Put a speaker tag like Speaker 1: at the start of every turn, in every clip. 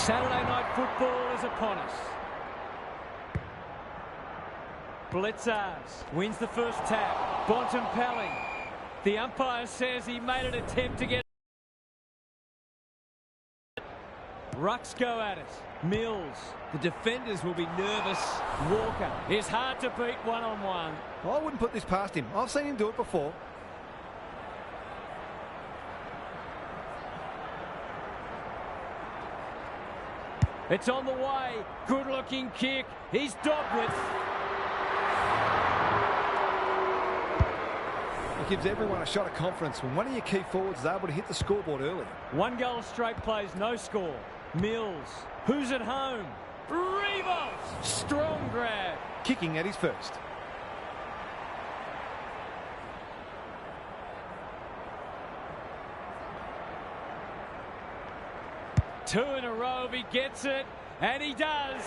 Speaker 1: Saturday night football is upon us. Blitzars wins the first tap. Bontempelli. The umpire says he made an attempt to get it. Rucks go at it. Mills. The defenders will be nervous. Walker is hard to beat one-on-one.
Speaker 2: I wouldn't put this past him. I've seen him do it before.
Speaker 1: It's on the way. Good-looking kick. He's dogged it.
Speaker 2: It gives everyone a shot of confidence when one of your key forwards is able to hit the scoreboard early.
Speaker 1: One goal straight plays, no score. Mills. Who's at home? Revolt. Strong grab.
Speaker 2: Kicking at his first.
Speaker 1: Two in a row if he gets it, and he does.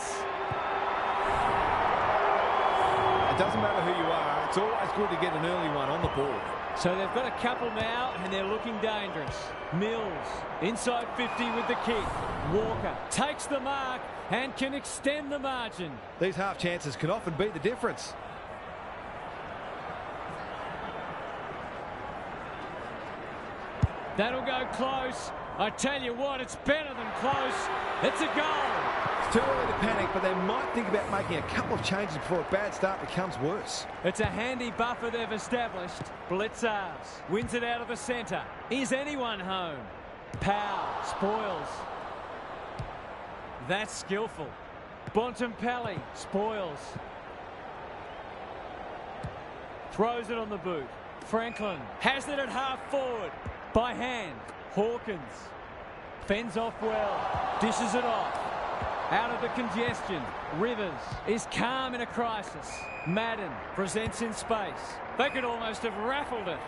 Speaker 2: It doesn't matter who you are, it's always good to get an early one on the board.
Speaker 1: So they've got a couple now, and they're looking dangerous. Mills, inside 50 with the kick. Walker takes the mark and can extend the margin.
Speaker 2: These half chances can often be the difference.
Speaker 1: That'll go close. I tell you what, it's better than close. It's a goal.
Speaker 2: It's too early to panic, but they might think about making a couple of changes before a bad start becomes worse.
Speaker 1: It's a handy buffer they've established. Blitzars wins it out of the centre. Is anyone home? Powell spoils. That's skillful. Bontempelli spoils. Throws it on the boot. Franklin has it at half forward. By hand. Hawkins fends off well. Dishes it off. Out of the congestion. Rivers is calm in a crisis. Madden presents in space. They could almost have raffled it.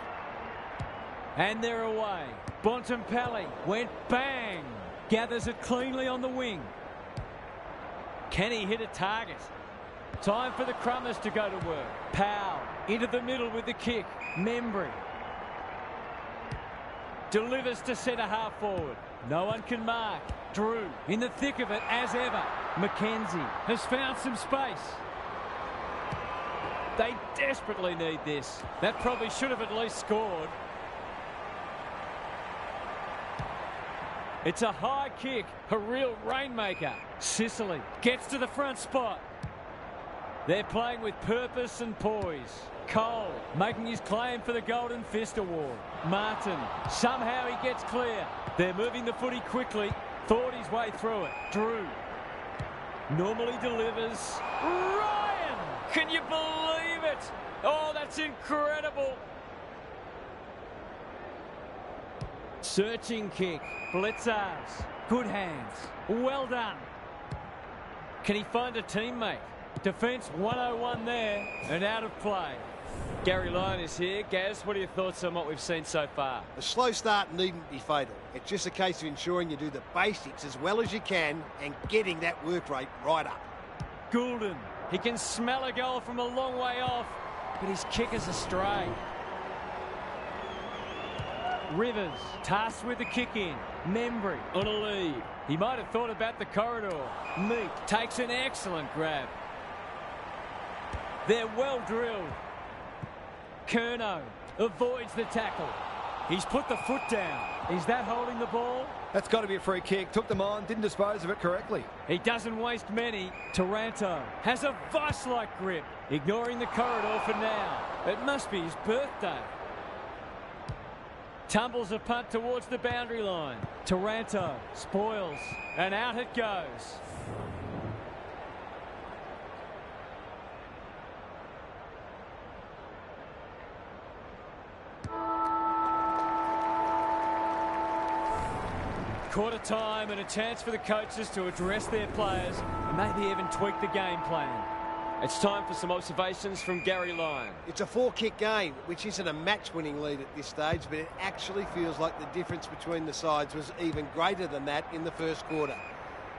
Speaker 1: And they're away. Bontempelli went bang. Gathers it cleanly on the wing. Can he hit a target? Time for the Crummers to go to work. Powell into the middle with the kick. Membry delivers to centre half forward. No one can mark. Drew in the thick of it as ever. McKenzie has found some space. They desperately need this. That probably should have at least scored. It's a high kick, a real rainmaker. Sicily gets to the front spot. They're playing with purpose and poise. Cole making his claim for the Golden Fist Award. Martin, somehow he gets clear. They're moving the footy quickly. Thought his way through it. Drew normally delivers. Ryan! Can you believe it? Oh, that's incredible. Searching kick. Blitzars. Good hands. Well done. Can he find a teammate? Defence 101 there and out of play. Gary Lyon is here. Gaz, what are your thoughts on what we've seen so far?
Speaker 3: A slow start needn't be fatal. It's just a case of ensuring you do the basics as well as you can and getting that work rate right up.
Speaker 1: Goulden, he can smell a goal from a long way off, but his kick is astray. Rivers, tasked with the kick in. Membry on a lead. He might have thought about the corridor. Meat takes an excellent grab. They're well drilled. Curnow avoids the tackle. He's put the foot down. Is that holding the ball?
Speaker 2: That's got to be a free kick. Took them on, didn't dispose of it correctly.
Speaker 1: He doesn't waste many. Taranto has a vice-like grip, ignoring the corridor for now. It must be his birthday. Tumbles a punt towards the boundary line. Taranto spoils, and out it goes. Quarter time and a chance for the coaches to address their players and maybe even tweak the game plan. It's time for some observations from Gary Lyon.
Speaker 3: It's a four-kick game, which isn't a match-winning lead at this stage, but it actually feels like the difference between the sides was even greater than that in the first quarter.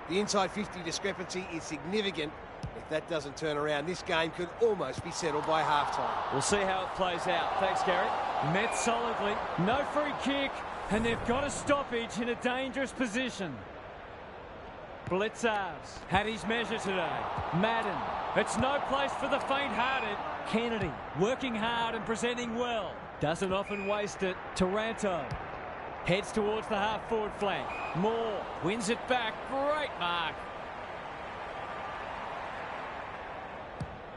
Speaker 3: The inside 50 discrepancy is significant. If that doesn't turn around, this game could almost be settled by halftime.
Speaker 1: We'll see how it plays out. Thanks, Gary. Met solidly. No free kick. And they've got a stoppage in a dangerous position. Blitzars had his measure today. Madden. It's no place for the faint-hearted. Kennedy working hard and presenting well. Doesn't often waste it. Taranto heads towards the half-forward flank. Moore wins it back. Great mark.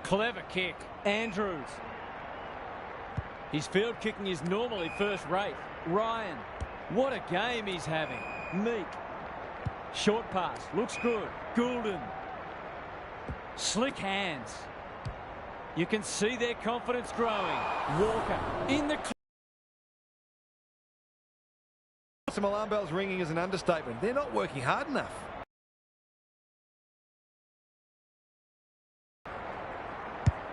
Speaker 1: Clever kick. Andrews. His field kicking is normally first rate. Ryan. What a game he's having. Meek. Short pass. Looks good. Goulden. Slick hands. You can see their confidence growing. Walker in the...
Speaker 2: Some alarm bells ringing is an understatement. They're not working hard enough.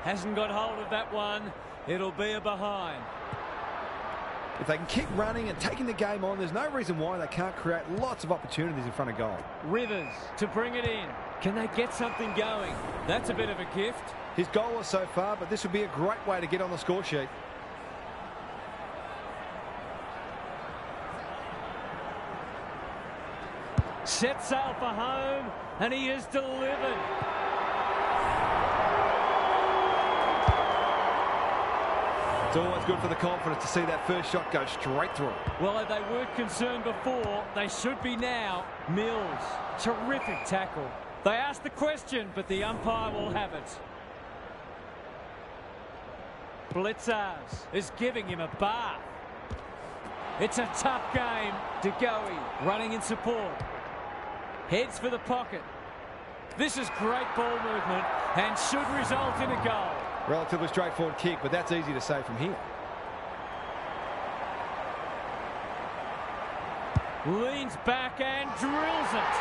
Speaker 1: Hasn't got hold of that one. It'll be a behind.
Speaker 2: If they can keep running and taking the game on, there's no reason why they can't create lots of opportunities in front of goal.
Speaker 1: Rivers to bring it in. Can they get something going? That's a bit of a gift.
Speaker 2: His goal was so far, but this would be a great way to get on the score sheet.
Speaker 1: Set sail for home, and he has delivered.
Speaker 2: It's always good for the confidence to see that first shot go straight through.
Speaker 1: Well, if they weren't concerned before, they should be now. Mills, terrific tackle. They asked the question, but the umpire will have it. Blitzars is giving him a bath. It's a tough game. DeGoey running in support. Heads for the pocket. This is great ball movement and should result in a goal.
Speaker 2: Relatively straightforward kick, but that's easy to say from here.
Speaker 1: Leans back and drills it.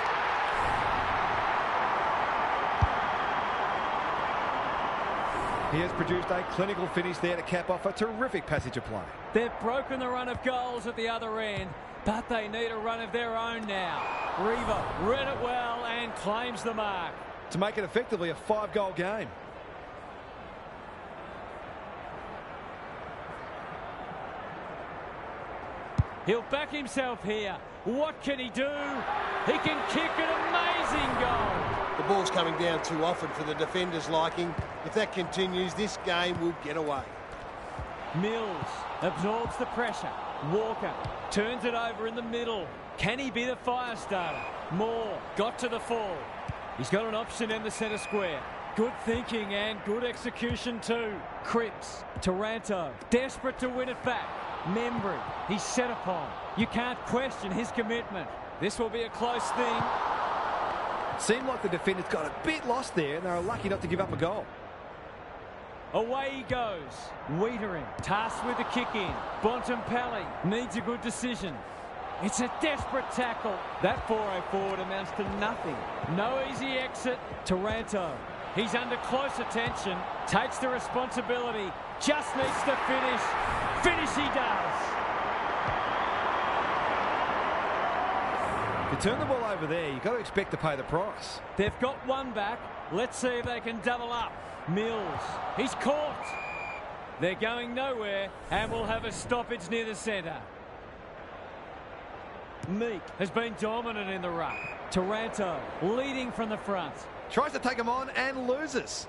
Speaker 2: He has produced a clinical finish there to cap off a terrific passage of play.
Speaker 1: They've broken the run of goals at the other end, but they need a run of their own now. Reaver read it well and claims the mark.
Speaker 2: To make it effectively a 5-goal game.
Speaker 1: He'll back himself here. What can he do? He can kick an amazing goal.
Speaker 3: The ball's coming down too often for the defender's liking. If that continues, this game will get away.
Speaker 1: Mills absorbs the pressure. Walker turns it over in the middle. Can he be the fire starter? Moore got to the fall. He's got an option in the centre square. Good thinking and good execution too. Cripps, Taranto, desperate to win it back. Membry, he's set upon. You can't question his commitment. This will be a close thing.
Speaker 2: Seemed like the defenders got a bit lost there and they were lucky not to give up a goal.
Speaker 1: Away he goes. Wiedering, tasked with the kick in. Bontempelli needs a good decision. It's a desperate tackle. That 4-0 forward amounts to nothing. No easy exit. Taranto, he's under close attention. Takes the responsibility. Just needs to finish. Finish he does.
Speaker 2: If you turn the ball over there, you've got to expect to pay the price.
Speaker 1: They've got one back. Let's see if they can double up. Mills, he's caught. They're going nowhere and will have a stoppage near the centre. Meek has been dominant in the ruck. Taranto leading from the front.
Speaker 2: Tries to take him on and loses.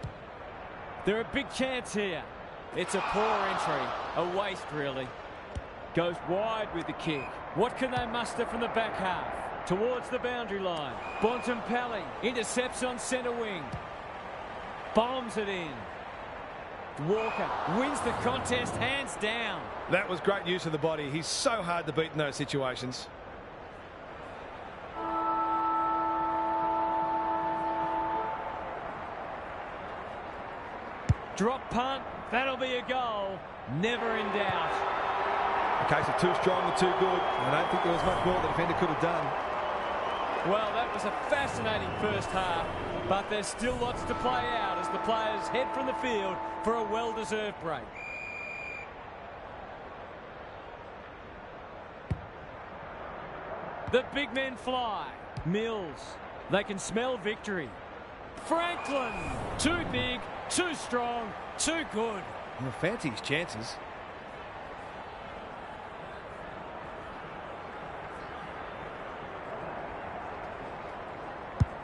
Speaker 1: They're a big chance here. It's a poor entry. A waste, really. Goes wide with the kick. What can they muster from the back half? Towards the boundary line. Bontempelli intercepts on centre wing. Bombs it in. Walker wins the contest hands down.
Speaker 2: That was great use of the body. He's so hard to beat in those situations.
Speaker 1: Drop punt. That'll be a goal. Never in doubt.
Speaker 2: A case of too strong and too good. I don't think there was much more the defender could have done.
Speaker 1: Well, that was a fascinating first half, but there's still lots to play out as the players head from the field for a well-deserved break. The big men fly. Mills, they can smell victory. Franklin, too big, too strong, too good.
Speaker 2: Well, fancy his chances.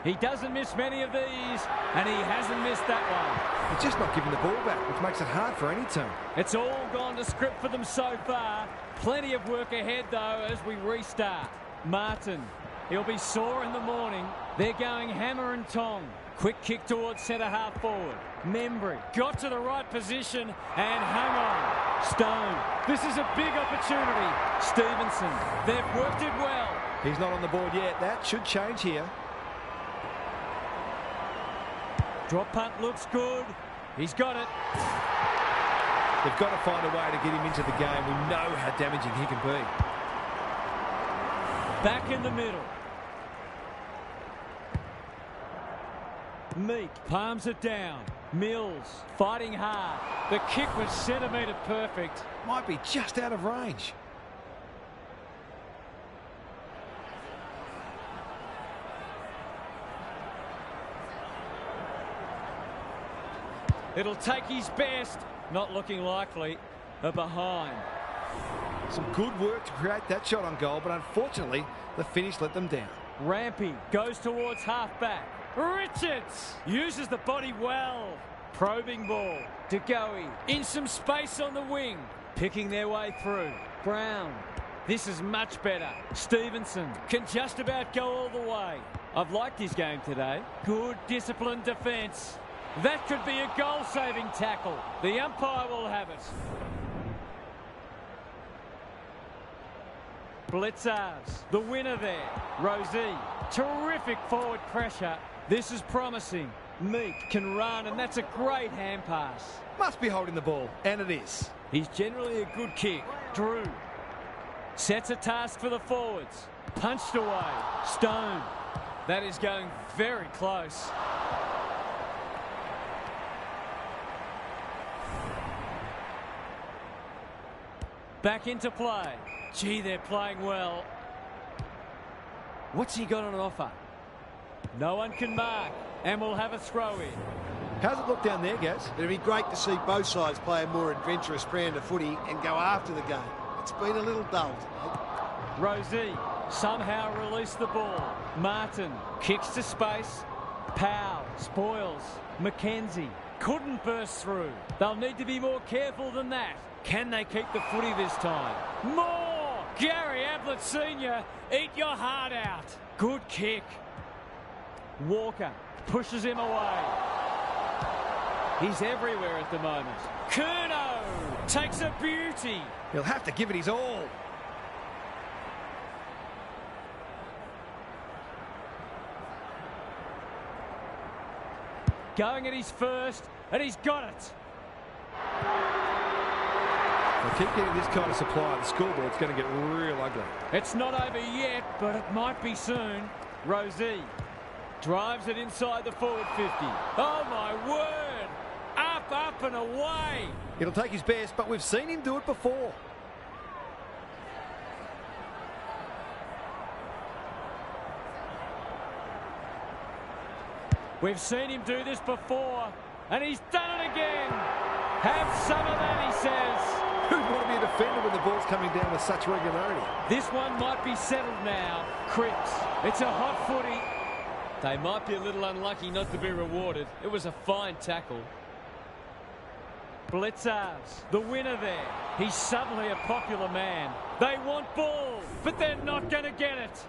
Speaker 1: He doesn't miss many of these, and he hasn't missed that one.
Speaker 2: He's just not giving the ball back, which makes it hard for any team.
Speaker 1: It's all gone to script for them so far. Plenty of work ahead, though, as we restart. Martin, he'll be sore in the morning. They're going hammer and tong. Quick kick towards centre-half forward. Membry got to the right position and hung on. Stone, this is a big opportunity. Stevenson, they've worked it well.
Speaker 2: He's not on the board yet. That should change here.
Speaker 1: Drop punt looks good. He's got it.
Speaker 2: They've got to find a way to get him into the game. We know how damaging he can be.
Speaker 1: Back in the middle. Meek palms it down. Mills fighting hard. The kick was centimetre perfect.
Speaker 2: Might be just out of range.
Speaker 1: It'll take his best. Not looking likely. A behind.
Speaker 2: Some good work to create that shot on goal, but unfortunately, the finish let them down.
Speaker 1: Rampy goes towards half-back. Richards uses the body well. Probing ball. De Goey in some space on the wing. Picking their way through. Brown. This is much better. Stevenson can just about go all the way. I've liked his game today. Good disciplined defence. That could be a goal-saving tackle. The umpire will have it. Blitzars, the winner there. Rosie, terrific forward pressure. This is promising. Meek can run, and that's a great hand pass.
Speaker 2: Must be holding the ball, and it is.
Speaker 1: He's generally a good kick. Drew sets a task for the forwards. Punched away. Stone. That is going very close. Back into play. Gee, they're playing well. What's he got on offer? No one can mark, and we'll have a throw in.
Speaker 2: How's it look down there, Gaz?
Speaker 3: It'd be great to see both sides play a more adventurous brand of footy and go after the game. It's been a little dull today.
Speaker 1: Rosie somehow released the ball. Martin kicks to space. Powell spoils. McKenzie couldn't burst through. They'll need to be more careful than that. Can they keep the footy this time? More! Gary Ablett Sr., eat your heart out. Good kick. Walker pushes him away. He's everywhere at the moment. Curnow takes a beauty.
Speaker 2: He'll have to give it his all.
Speaker 1: Going at his first, and he's got it.
Speaker 2: They keep getting this kind of supply. The scoreboard's going to get real ugly.
Speaker 1: It's not over yet, but it might be soon. Rosie drives it inside the forward 50. Oh, my word. Up, up and away.
Speaker 2: It'll take his best, but we've seen him do it before.
Speaker 1: We've seen him do this before, and he's done it again. Have some of that, he says.
Speaker 2: Who'd want to be a defender when the ball's coming down with such regularity?
Speaker 1: This one might be settled now. Cripps. It's a hot footy. They might be a little unlucky not to be rewarded. It was a fine tackle. Blitzars, the winner there. He's suddenly a popular man. They want ball, but they're not going to get it.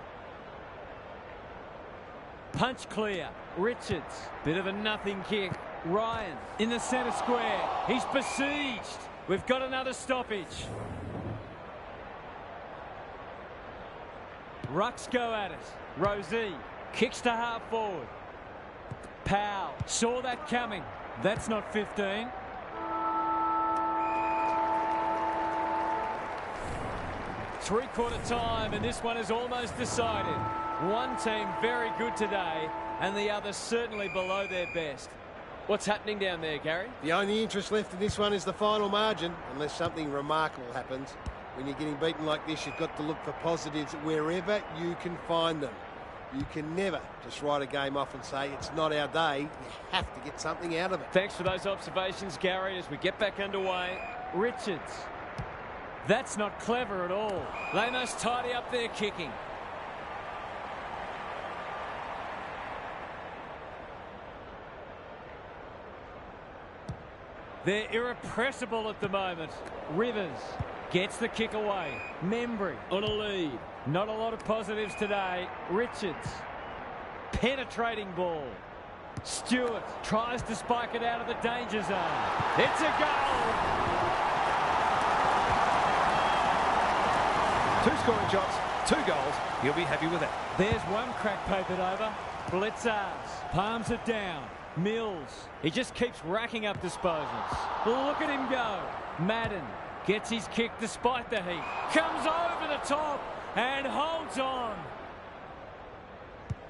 Speaker 1: Punch clear. Richards, bit of a nothing kick. Ryan in the centre square. He's besieged. We've got another stoppage. Rucks go at it. Rosie kicks to half forward. Powell saw that coming. That's not 15. Three-quarter time, and this one is almost decided. One team very good today, and the other certainly below their best. What's happening down there, Gary?
Speaker 3: The only interest left in this one is the final margin, unless something remarkable happens. When you're getting beaten like this, you've got to look for positives wherever you can find them. You can never just write a game off and say it's not our day. You have to get something out of it.
Speaker 1: Thanks for those observations, Gary, as we get back underway. Richards. That's not clever at all. They must tidy up their kicking. They're irrepressible at the moment. Rivers gets the kick away. Membry on a lead. Not a lot of positives today. Richards. Penetrating ball. Stewart tries to spike it out of the danger zone. It's a goal!
Speaker 2: 2 scoring shots, 2 goals. He'll be happy with that.
Speaker 1: There's one crack papered over. Blitzers palms it down. Mills, he just keeps racking up disposals. Look at him go. Madden gets his kick despite the heat. Comes over the top and holds on.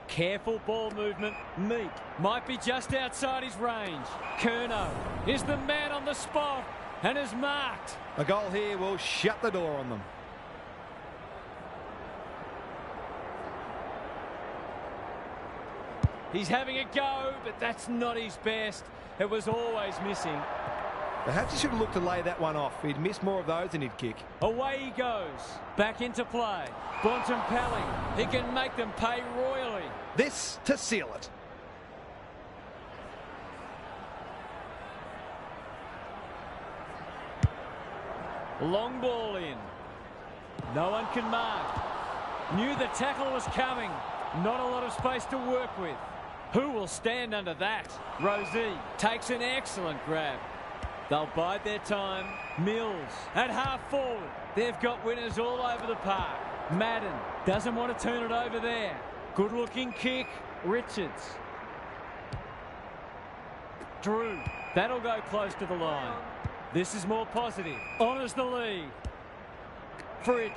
Speaker 1: Careful ball movement. Meek might be just outside his range. Curnow is the man on the spot and is marked.
Speaker 2: A goal here will shut the door on them.
Speaker 1: He's having a go, but that's not his best. It was always missing.
Speaker 2: Perhaps he should have looked to lay that one off. He'd miss more of those than he'd kick.
Speaker 1: Away he goes. Back into play. Bontempelli. He can make them pay royally.
Speaker 2: This to seal it.
Speaker 1: Long ball in. No one can mark. Knew the tackle was coming. Not a lot of space to work with. Who will stand under that? Rosie takes an excellent grab. They'll bide their time. Mills at half forward. They've got winners all over the park. Madden doesn't want to turn it over there. Good looking kick. Richards. Drew. That'll go close to the line. This is more positive. Honours the lead. Fridge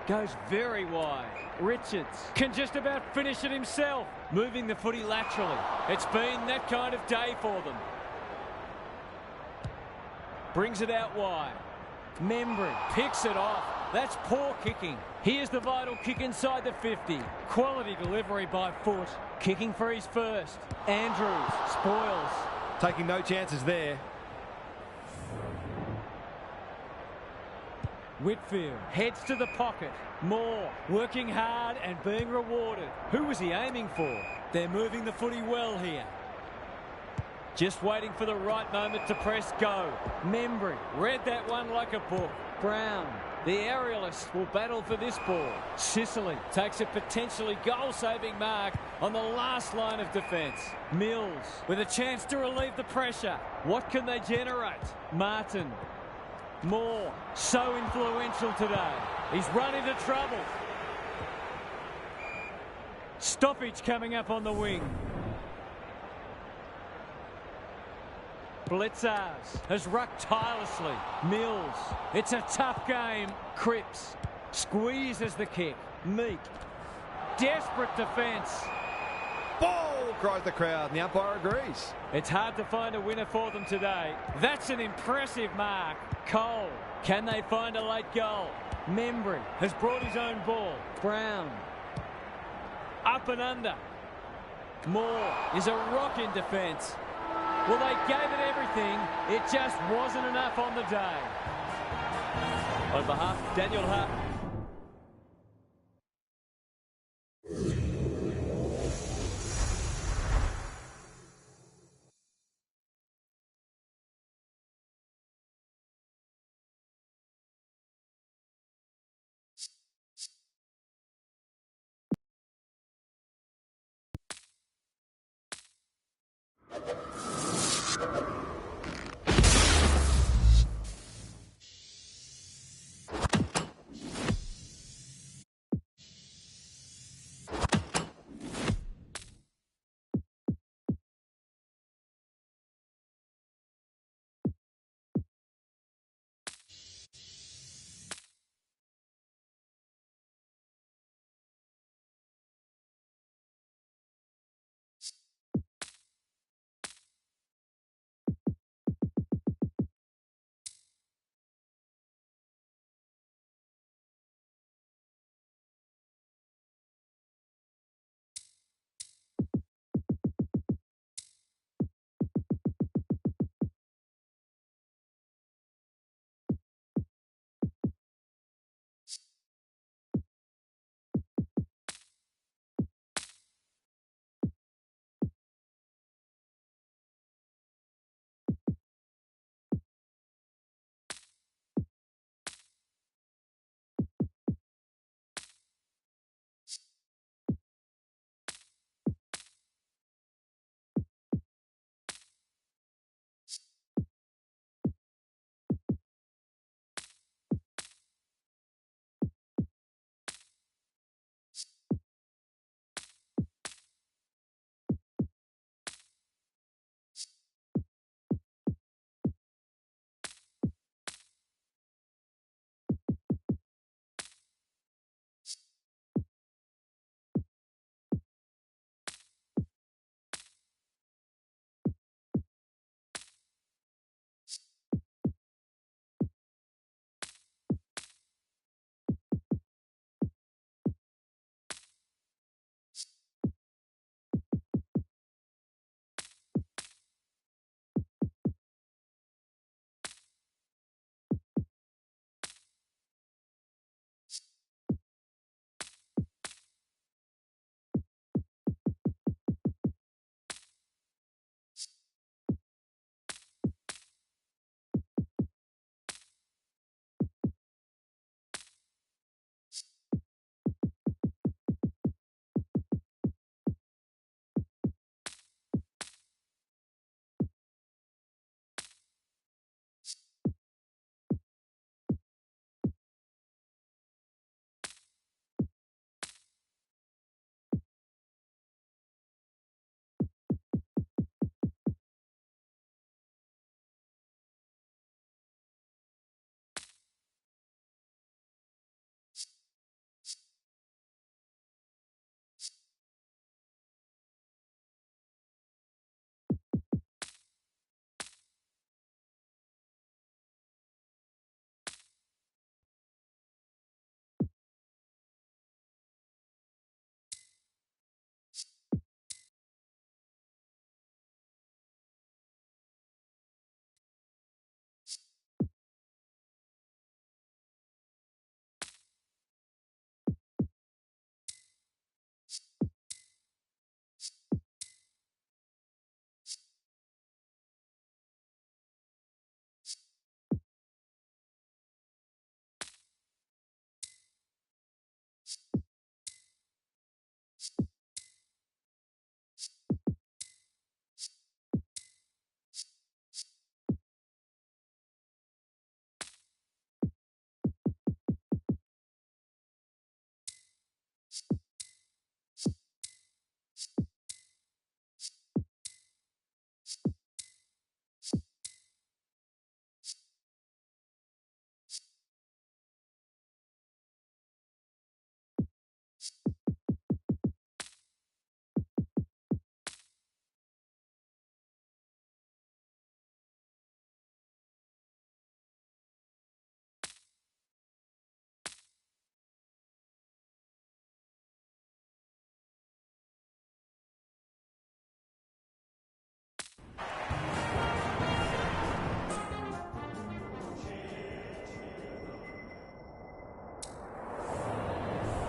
Speaker 1: goes very wide. Richards can just about finish it himself. Moving the footy laterally. It's been that kind of day for them. Brings it out wide. Membry picks it off. That's poor kicking. Here's the vital kick inside the 50. Quality delivery by foot. Kicking for his first. Andrews spoils.
Speaker 2: Taking no chances there.
Speaker 1: Whitfield heads to the pocket. Moore working hard and being rewarded. Who was he aiming for? They're moving the footy well here. Just waiting for the right moment to press go. Membry read that one like a book. Brown, the aerialist, will battle for this ball. Sicily takes a potentially goal-saving mark on the last line of defence. Mills with a chance to relieve the pressure. What can they generate? Martin. Moore, so influential today. He's run into trouble. Stoppage coming up on the wing. Blitzers has rucked tirelessly. Mills, it's a tough game. Cripps squeezes the kick. Meek, desperate defence.
Speaker 2: Ball, cries the crowd, and the umpire agrees.
Speaker 1: It's hard to find a winner for them today. That's an impressive mark. Cole, can they find a late goal? Membry has brought his own ball. Brown, up and under. Moore is a rock in defence. Well, they gave it everything. It just wasn't enough on the day. On behalf of Daniel Hart.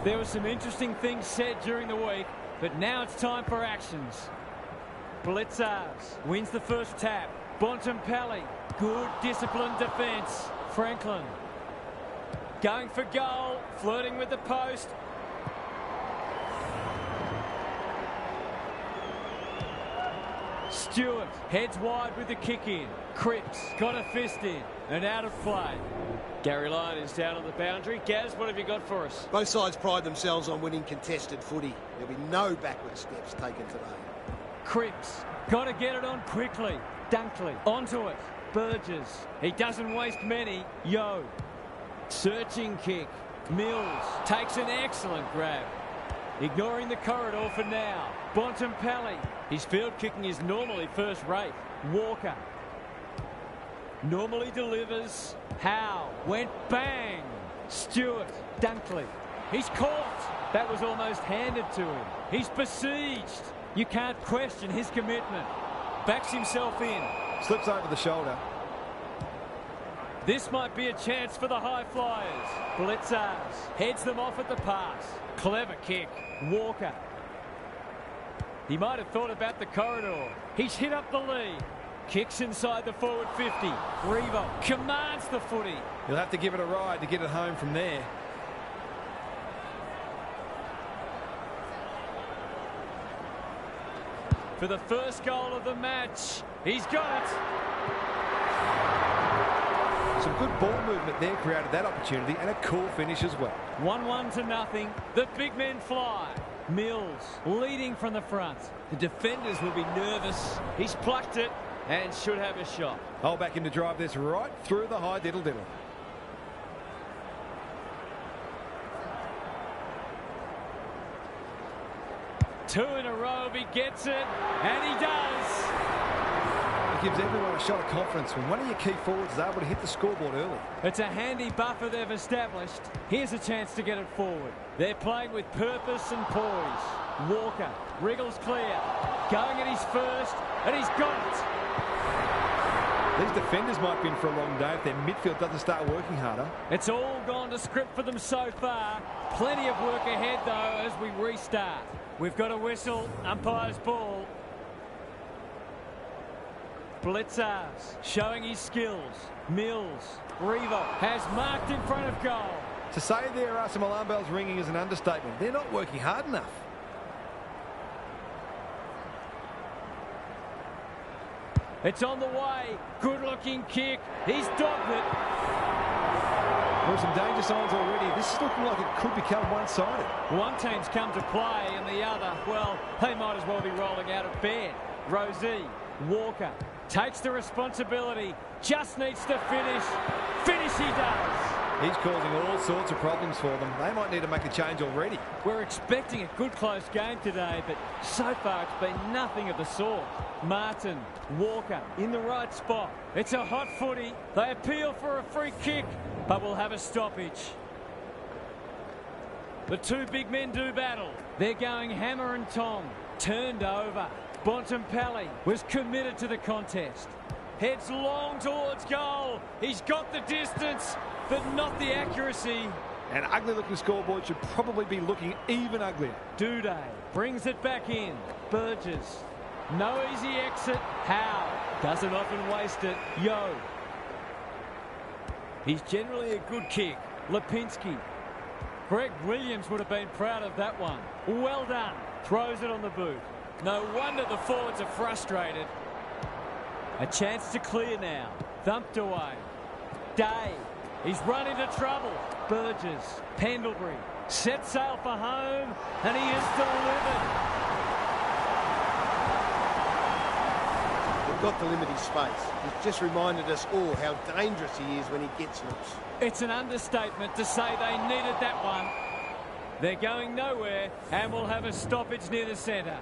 Speaker 1: There were some interesting things said during the week, but now it's time for actions. Blitzars wins the first tap. Bontempelli, good disciplined defence. Franklin going for goal, flirting with the post. Stewart heads wide with the kick in. Cripps got a fist in and out of play. Gary Lyon is down on the boundary. Gaz, what have you got for us?
Speaker 3: Both sides pride themselves on winning contested footy. There'll be no backward steps taken today.
Speaker 1: Cripps got to get it on quickly. Dunkley onto it. Burgess, he doesn't waste many. Yo, searching kick. Mills takes an excellent grab. Ignoring the corridor for now. Bontempelli. His field kicking is normally first rate. Walker normally delivers. Howe went bang. Stewart. Dunkley. He's caught. That was almost handed to him. He's besieged. You can't question his commitment. Backs himself in.
Speaker 2: Slips over the shoulder.
Speaker 1: This might be a chance for the high flyers. Blitzars heads them off at the pass. Clever kick. Walker. He might have thought about the corridor. He's hit up the lead. Kicks inside the forward 50. Revo commands the footy.
Speaker 2: He'll have to give it a ride to get it home from there.
Speaker 1: For the first goal of the match. He's got it.
Speaker 2: Some good ball movement there created that opportunity, and a cool finish as well.
Speaker 1: 1-1 to nothing. The big men fly. Mills leading from the front. The defenders will be nervous. He's plucked it and should have a shot.
Speaker 2: Hold back him to drive this right through the high diddle-diddle.
Speaker 1: Two in a row if he gets it, and he does.
Speaker 2: It gives everyone a shot of confidence when one of your key forwards is able to hit the scoreboard early.
Speaker 1: It's a handy buffer they've established. Here's a chance to get it forward. They're playing with purpose and poise. Walker wriggles clear. Going at his first, and he's got it.
Speaker 2: These defenders might be in for a long day if their midfield doesn't start working harder.
Speaker 1: It's all gone to script for them so far. Plenty of work ahead, though, as we restart. We've got a whistle. Umpire's ball. Blitzars showing his skills. Mills. Revo has marked in front of goal.
Speaker 2: To say there are some alarm bells ringing is an understatement. They're not working hard enough.
Speaker 1: It's on the way. Good-looking kick. He's dogged it.
Speaker 2: There are some danger signs already. This is looking like it could become one-sided.
Speaker 1: One team's come to play and the other, well, they might as well be rolling out of bed. Rosie, Walker, takes the responsibility. Just needs to finish. Finish he does.
Speaker 2: He's causing all sorts of problems for them. They might need to make a change already.
Speaker 1: We're expecting a good close game today, but so far it's been nothing of the sort. Martin, Walker in the right spot. It's a hot footy. They appeal for a free kick, but we'll have a stoppage. The two big men do battle. They're going hammer and tong. Turned over. Bontempelli was committed to the contest. Heads long towards goal. He's got the distance, but not the accuracy.
Speaker 2: An ugly-looking scoreboard should probably be looking even uglier.
Speaker 1: Duday brings it back in. Burgess. No easy exit. Howe doesn't often waste it. Yo. He's generally a good kick. Lipinski. Greg Williams would have been proud of that one. Well done. Throws it on the boot. No wonder the forwards are frustrated. A chance to clear now. Thumped away. Day. He's run into trouble. Burgess. Pendlebury. Set sail for home. And he is delivered.
Speaker 3: We've got to limit his space. He's just reminded us all how dangerous he is when he gets loose.
Speaker 1: It's an understatement to say they needed that one. They're going nowhere and we'll have a stoppage near the centre.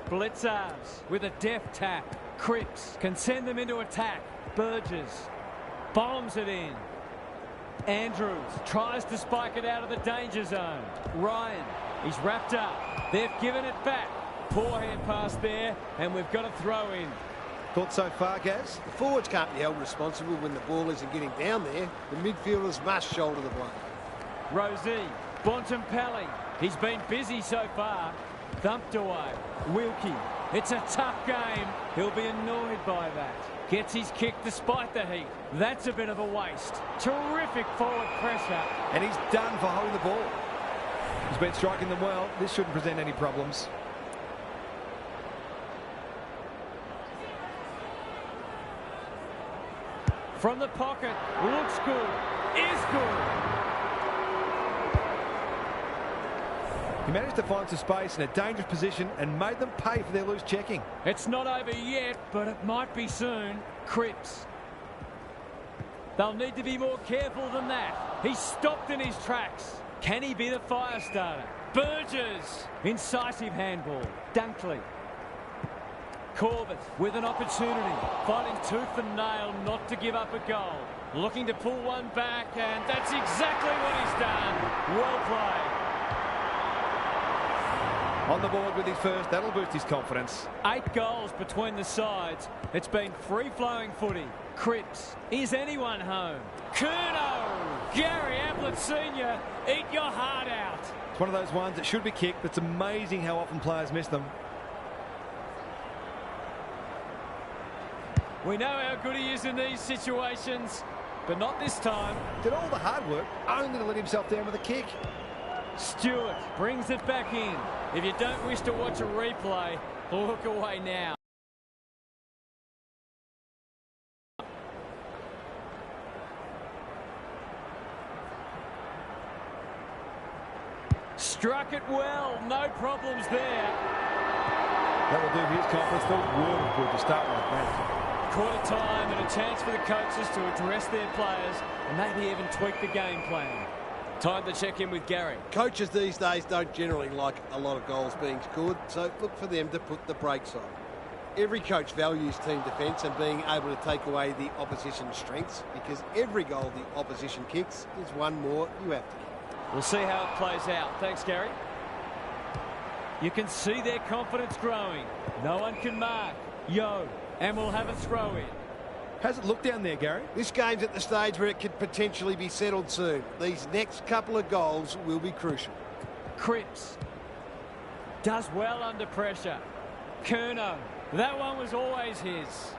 Speaker 1: Blitzars with a deft tap. Cripps can send them into attack. Burgess bombs it in. Andrews tries to spike it out of the danger zone. Ryan, he's wrapped up. They've given it back. Poor hand pass there, and we've got a throw in.
Speaker 2: Thought so far, Gaz?
Speaker 3: The forwards can't be held responsible when the ball isn't getting down there. The midfielders must shoulder the blame.
Speaker 1: Rosie. Bontempelli. He's been busy so far. Thumped away. Wilkie. It's a tough game. He'll be annoyed by that. Gets his kick despite the heat. That's a bit of a waste. Terrific forward pressure.
Speaker 2: And he's done for holding the ball. He's been striking them well. This shouldn't present any problems.
Speaker 1: From the pocket. Looks good. Is good.
Speaker 2: He managed to find some space in a dangerous position and made them pay for their loose checking.
Speaker 1: It's not over yet, but it might be soon. Cripps. They'll need to be more careful than that. He's stopped in his tracks. Can he be the fire starter? Burgess. Incisive handball. Dunkley. Corbett with an opportunity. Fighting tooth and nail not to give up a goal. Looking to pull one back, and that's exactly what he's done. Well played.
Speaker 2: On the board with his first, that'll boost his confidence.
Speaker 1: 8 goals between the sides. It's been free-flowing footy. Cripps. Is anyone home? Curnow! Gary Ablett Sr., eat your heart out.
Speaker 2: It's one of those ones that should be kicked, but it's amazing how often players miss them.
Speaker 1: We know how good he is in these situations, but not this time.
Speaker 2: Did all the hard work, only to let himself down with a kick.
Speaker 1: Stewart brings it back in. If you don't wish to watch a replay, look away now. Struck it well, no problems there.
Speaker 2: That will do his confidence the world of good to start like that.
Speaker 1: Quarter time and a chance for the coaches to address their players and maybe even tweak the game plan. Time to check in with Gary.
Speaker 3: Coaches these days don't generally like a lot of goals being scored, so look for them to put the brakes on. Every coach values team defence and being able to take away the opposition's strengths, because every goal the opposition kicks is one more you have to kick.
Speaker 1: We'll see how it plays out. Thanks, Gary. You can see their confidence growing. No one can mark. Yo, and we'll have a throw in.
Speaker 2: How's it look down there, Gary?
Speaker 3: This game's at the stage where it could potentially be settled soon. These next couple of goals will be crucial.
Speaker 1: Cripps does well under pressure. Curnow, that one was always his.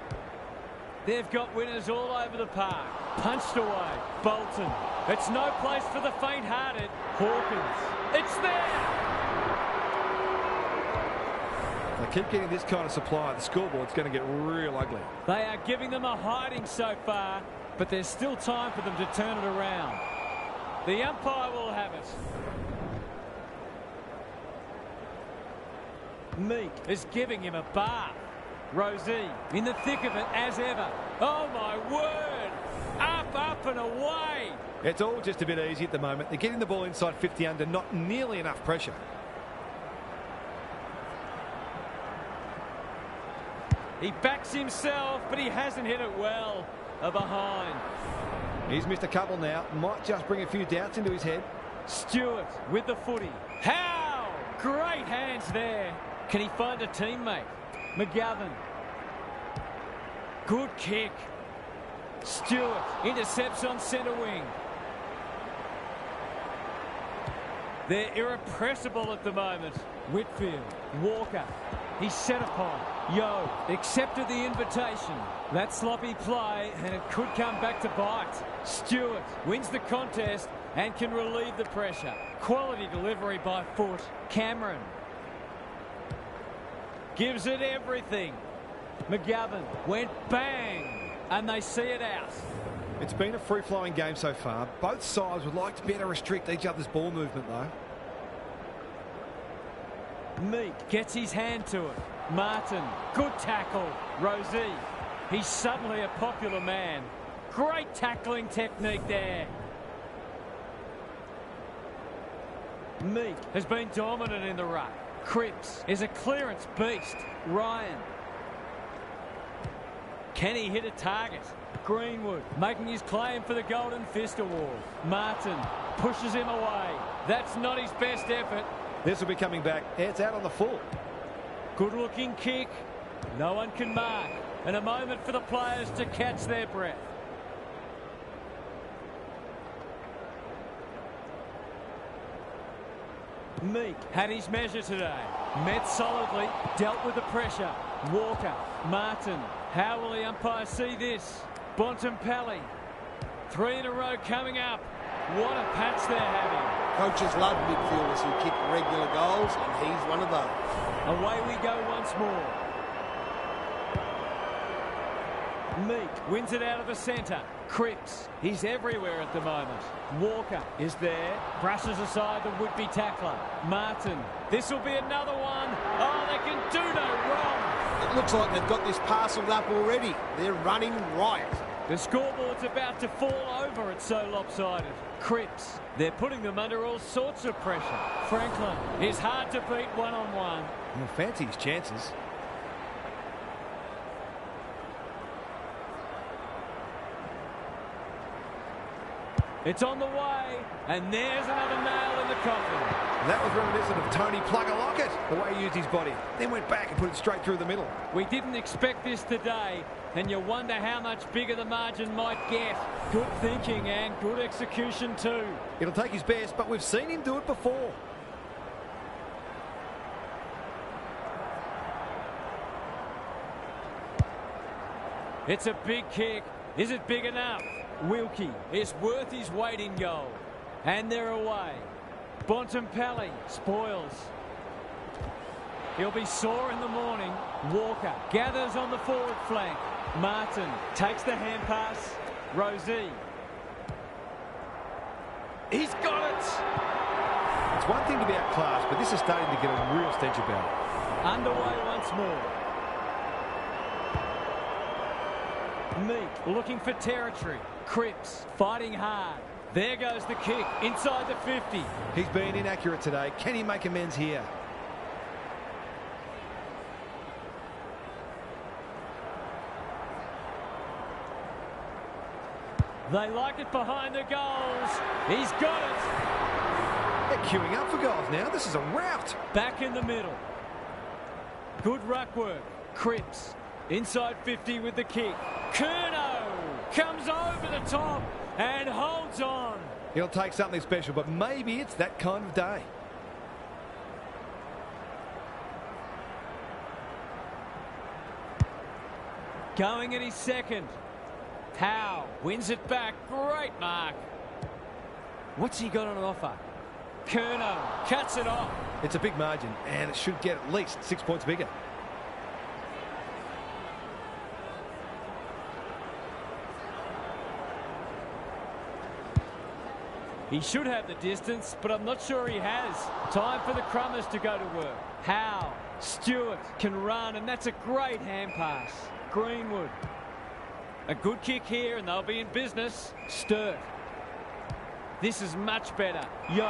Speaker 1: They've got winners all over the park. Punched away. Bolton. It's no place for the faint-hearted. Hawkins. It's there!
Speaker 2: They keep getting this kind of supply. The scoreboard's going to get real ugly.
Speaker 1: They are giving them a hiding so far, but there's still time for them to turn it around. The umpire will have it. Meek is giving him a bath. Rosie in the thick of it as ever. Oh my word! Up, up and away!
Speaker 2: It's all just a bit easy at the moment. They're getting the ball inside 50 under, not nearly enough pressure.
Speaker 1: He backs himself, but he hasn't hit it well. A behind.
Speaker 2: He's missed a couple now. Might just bring a few doubts into his head.
Speaker 1: Stewart with the footy. How? Great hands there. Can he find a teammate? McGovern. Good kick. Stewart intercepts on centre wing. They're irrepressible at the moment. Whitfield. Walker. He's set upon. Yo accepted the invitation. That sloppy play, and it could come back to bite. Stewart wins the contest and can relieve the pressure. Quality delivery by foot. Cameron gives it everything. McGovern went bang, and they see it out.
Speaker 2: It's been a free-flowing game so far. Both sides would like to better restrict each other's ball movement, though.
Speaker 1: Meek gets his hand to it. Martin, good tackle. Rosie, he's suddenly a popular man. Great tackling technique there. Meek has been dominant in the ruck. Cripps is a clearance beast. Ryan. Can he hit a target? Greenwood making his claim for the Golden Fist Award. Martin pushes him away. That's not his best effort.
Speaker 2: This will be coming back. It's out on the full.
Speaker 1: Good looking kick. No one can mark. And a moment for the players to catch their breath. Meek had his measure today. Met solidly, dealt with the pressure. Walker, Martin. How will the umpire see this? Bontempelli. 3 in a row coming up. What a patch they're having.
Speaker 3: Coaches love midfielders who kick regular goals, and he's one of those.
Speaker 1: Away we go once more. Meek wins it out of the centre. Cripps, he's everywhere at the moment. Walker is there, brushes aside the would-be tackler. Martin, this will be another one. Oh, they can do no wrong.
Speaker 3: It looks like they've got this parcelled up already. They're running riot.
Speaker 1: The scoreboard's about to fall over, it's so lopsided. Cripps, they're putting them under all sorts of pressure. Franklin is hard to beat one-on-one.
Speaker 2: He'll fancy his chances.
Speaker 1: It's on the way, and there's another nail in the coffin.
Speaker 2: That was reminiscent of Tony Plugger-Lockett, the way he used his body. Then went back and put it straight through the middle.
Speaker 1: We didn't expect this today, and you wonder how much bigger the margin might get. Good thinking and good execution too.
Speaker 2: It'll take his best, but we've seen him do it before.
Speaker 1: It's a big kick. Is it big enough? Wilkie is worth his weight in goal. And they're away. Bontempelli spoils. He'll be sore in the morning. Walker gathers on the forward flank. Martin takes the hand pass. Rosie. He's got it.
Speaker 2: It's one thing to be outclassed, but this is starting to get a real stench about it.
Speaker 1: Underway once more. Meek looking for territory. Cripps fighting hard. There goes the kick inside the 50.
Speaker 2: He's been inaccurate today. Can he make amends here?
Speaker 1: They like it behind the goals. He's got it.
Speaker 2: They're queuing up for goals now. This is a rout.
Speaker 1: Back in the middle. Good ruck work. Cripps inside 50 with the kick. Curnow comes over the top and holds on.
Speaker 2: He'll take something special, but maybe it's that kind of day.
Speaker 1: Going at his second. Howe wins it back. Great mark. What's he got on offer? Curnow cuts it off.
Speaker 2: It's a big margin, and it should get at least 6 points bigger.
Speaker 1: He should have the distance, but I'm not sure he has. Time for the Crummers to go to work. Howe, Stewart can run, and that's a great hand pass. Greenwood. A good kick here, and they'll be in business. Sturt. This is much better. Yo,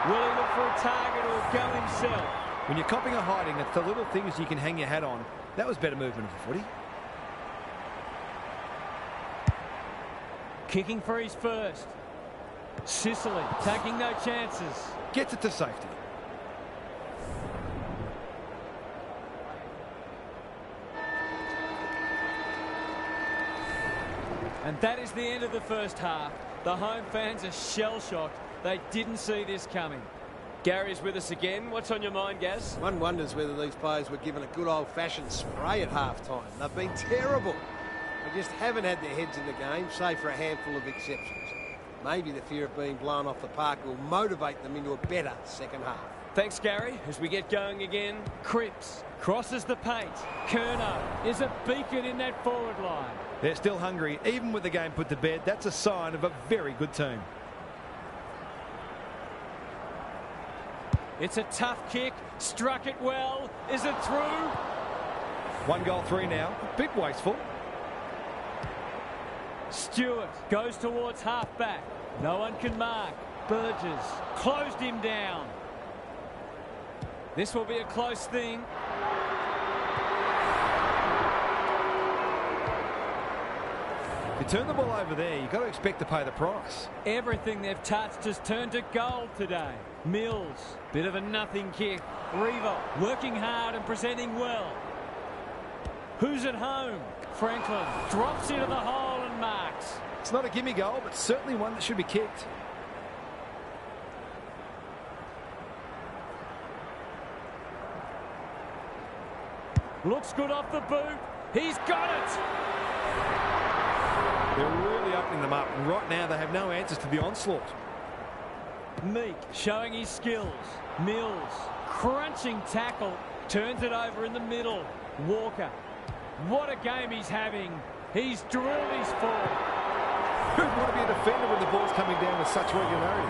Speaker 1: will he look for a target or go himself?
Speaker 2: When you're copping or hiding, it's the little things you can hang your hat on. That was better movement of the footy.
Speaker 1: Kicking for his first. Sicily taking no chances.
Speaker 2: Gets it to safety.
Speaker 1: And that is the end of the first half. The home fans are shell-shocked. They didn't see this coming. Gary's with us again. What's on your mind, Gaz?
Speaker 3: One wonders whether these players were given a good old-fashioned spray at half-time. They've been terrible. They just haven't had their heads in the game, save for a handful of exceptions. Maybe the fear of being blown off the park will motivate them into a better second half.
Speaker 1: Thanks, Gary. As we get going again, Cripps crosses the paint. Curnow is a beacon in that forward line.
Speaker 2: They're still hungry. Even with the game put to bed, that's a sign of a very good team.
Speaker 1: It's a tough kick. Struck it well. Is it through?
Speaker 2: 1 goal, 3 now. A bit wasteful.
Speaker 1: Stewart goes towards half-back. No one can mark. Burgess closed him down. This will be a close thing.
Speaker 2: You turn the ball over there, you've got to expect to pay the price.
Speaker 1: Everything they've touched has turned to gold today. Mills, bit of a nothing kick. Revo working hard and presenting well. Who's at home? Franklin drops into the hole and marks.
Speaker 2: It's not a gimme goal, but certainly one that should be kicked.
Speaker 1: Looks good off the boot. He's got it.
Speaker 2: They're really opening them up. Right now, they have no answers to the onslaught.
Speaker 1: Meek showing his skills. Mills, crunching tackle, turns it over in the middle. Walker, what a game he's having. He's drilled his forward.
Speaker 2: Who'd want to be a defender when the ball's coming down with such regularity?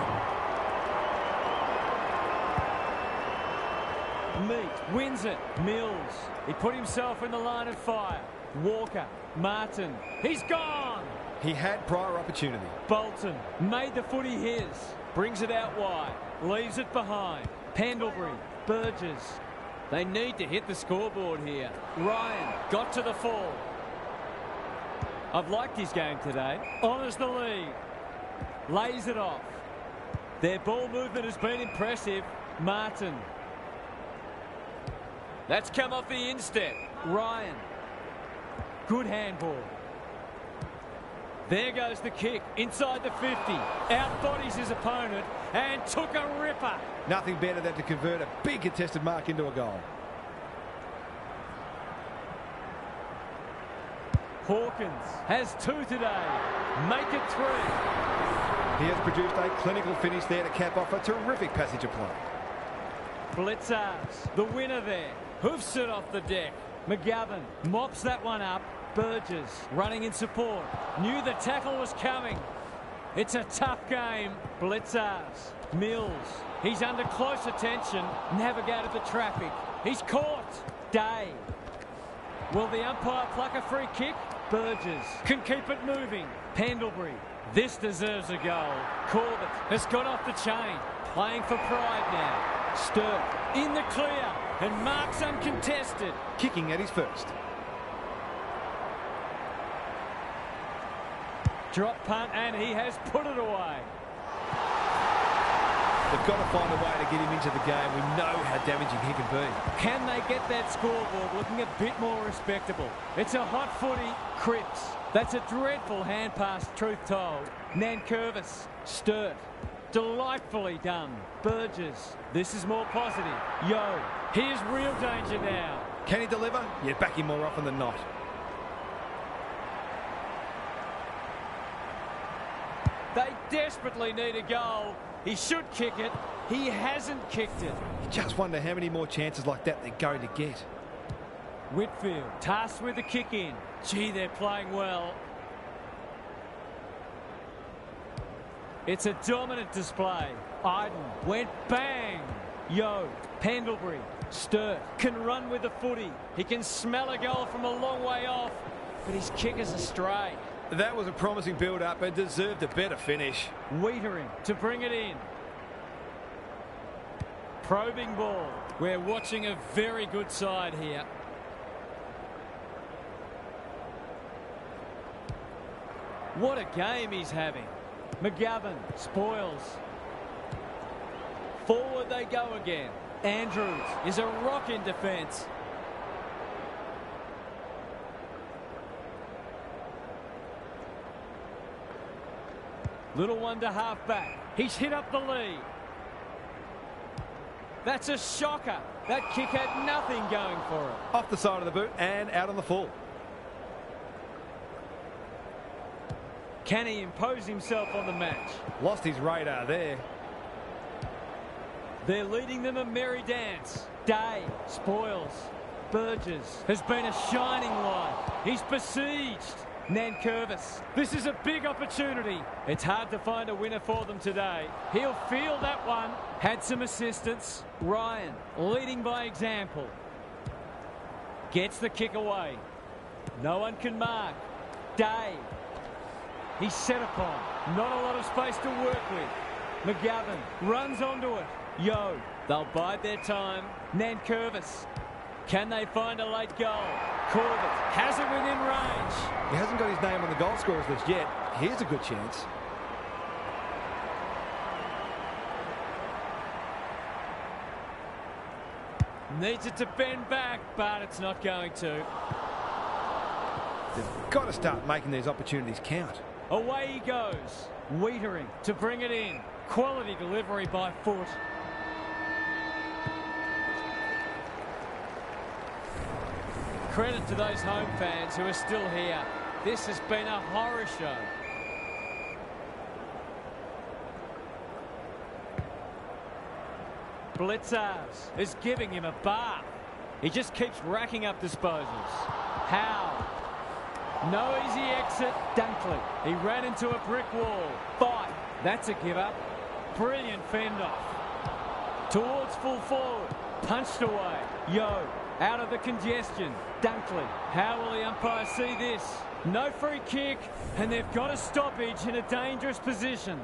Speaker 1: Meek wins it. Mills, he put himself in the line of fire. Walker, Martin, he's gone.
Speaker 2: He had prior opportunity.
Speaker 1: Bolton made the footy his. Brings it out wide. Leaves it behind. Pendlebury, Burgess. They need to hit the scoreboard here. Ryan got to the fall. I've liked his game today. Honours the lead. Lays it off. Their ball movement has been impressive. Martin. That's come off the instep. Ryan. Good handball. There goes the kick inside the 50. Outbodies his opponent and took a ripper.
Speaker 2: Nothing better than to convert a big contested mark into a goal.
Speaker 1: Hawkins has 2 today. Make it 3.
Speaker 2: He has produced a clinical finish there to cap off a terrific passage of play.
Speaker 1: Blitzars, the winner there. Hoofs it off the deck. McGovern mops that one up. Burgess running in support. Knew the tackle was coming. It's a tough game. Blitzars. Mills. He's under close attention. Navigated the traffic. He's caught. Day. Will the umpire pluck a free kick? Burgess can keep it moving. Pendlebury. This deserves a goal. Corbett has got off the chain. Playing for pride now. Sturt in the clear and marks uncontested.
Speaker 2: Kicking at his first.
Speaker 1: Drop punt and he has put it away.
Speaker 2: They've got to find a way to get him into the game. We know how damaging he can be.
Speaker 1: Can they get that scoreboard looking a bit more respectable? It's a hot footy. Cripps. That's a dreadful hand pass, truth told. Nankervis. Sturt. Delightfully done. Burgess. This is more positive. Yo. Here's real danger now.
Speaker 2: Can he deliver? Yeah, back him more often than not.
Speaker 1: They desperately need a goal. He should kick it. He hasn't kicked it.
Speaker 2: You just wonder how many more chances like that they're going to get.
Speaker 1: Whitfield tasked with the kick in. Gee, they're playing well. It's a dominant display. Iden went bang. Yo, Pendlebury, Sturt can run with the footy. He can smell a goal from a long way off, but his kick is astray.
Speaker 2: That was a promising build-up and deserved a better finish.
Speaker 1: Wiedering to bring it in. Probing ball. We're watching a very good side here. What a game he's having. McGovern spoils. Forward they go again. Andrews is a rock in defence. Little one to half back. He's hit up the lead. That's a shocker. That kick had nothing going for it.
Speaker 2: Off the side of the boot and out on the full.
Speaker 1: Can he impose himself on the match?
Speaker 2: Lost his radar there.
Speaker 1: They're leading them a merry dance. Day spoils. Burgess has been a shining light. He's besieged. Nankervis. This is a big opportunity. It's hard to find a winner for them today. He'll field that one. Had some assistance. Ryan leading by example. Gets the kick away. No one can mark. Day. He's set upon. Not a lot of space to work with. McGovern runs onto it. Yo. They'll bide their time. Nankervis. Can they find a late goal? Corbett has it within range.
Speaker 2: He hasn't got his name on the goal scorers list yet. Here's a good chance.
Speaker 1: Needs it to bend back, but it's not going to.
Speaker 2: They've got to start making these opportunities count.
Speaker 1: Away he goes. Wiedering to bring it in. Quality delivery by foot. credit to those home fans who are still here. This has been a horror show. Blitzers is giving him a bath. He just keeps racking up disposals. Howe. No easy exit. Dunkley. He ran into a brick wall. Fight. That's a give up. Brilliant fend off. Towards full forward. Punched away. Yo. Out of the congestion. Dunkley. How will the umpire see this? No free kick. And they've got a stoppage in a dangerous position.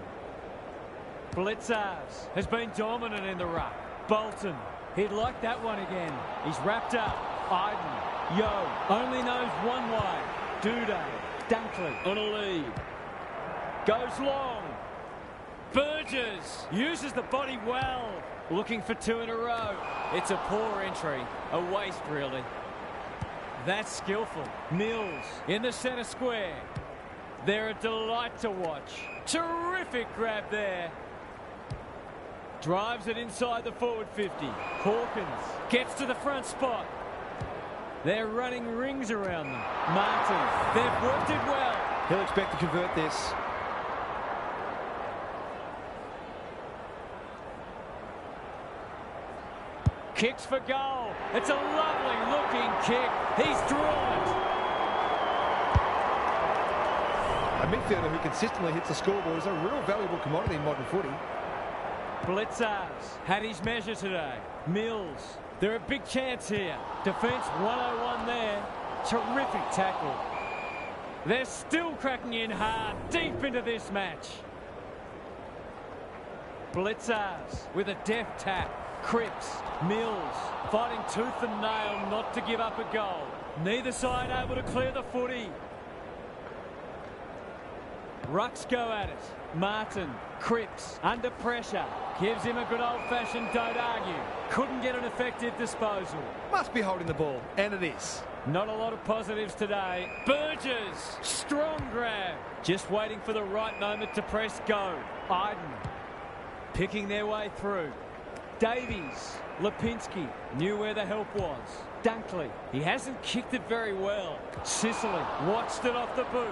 Speaker 1: Blitzers has been dominant in the ruck. Bolton. He'd like that one again. He's wrapped up. Iden. Yo. Only knows one way. Duday. Dunkley on a lead. Goes long. Burgess uses the body well. Looking for two in a row. It's a poor entry. A waste, really. That's skillful. Mills in the centre square. They're a delight to watch. Terrific grab there. Drives it inside the forward 50. Hawkins gets to the front spot. They're running rings around them. Martin, they've worked it well.
Speaker 2: He'll expect to convert this.
Speaker 1: Kicks for goal. It's a lovely looking kick. He's drawn it.
Speaker 2: A midfielder who consistently hits the scoreboard is a real valuable commodity in modern footy.
Speaker 1: Blitzers had his measure today. Mills. They're a big chance here. Defence 101 there. Terrific tackle. They're still cracking in hard deep into this match. Blitzers with a deft tap. Cripps, Mills, fighting tooth and nail not to give up a goal. Neither side able to clear the footy. Rucks go at it. Martin, Cripps, under pressure. Gives him a good old-fashioned don't argue. Couldn't get an effective disposal.
Speaker 2: Must be holding the ball, and it is.
Speaker 1: Not a lot of positives today. Burgess, strong grab. Just waiting for the right moment to press go. Iden, picking their way through. Davies, Lipinski, knew where the help was. Dunkley, he hasn't kicked it very well. Sicily, watched it off the boot.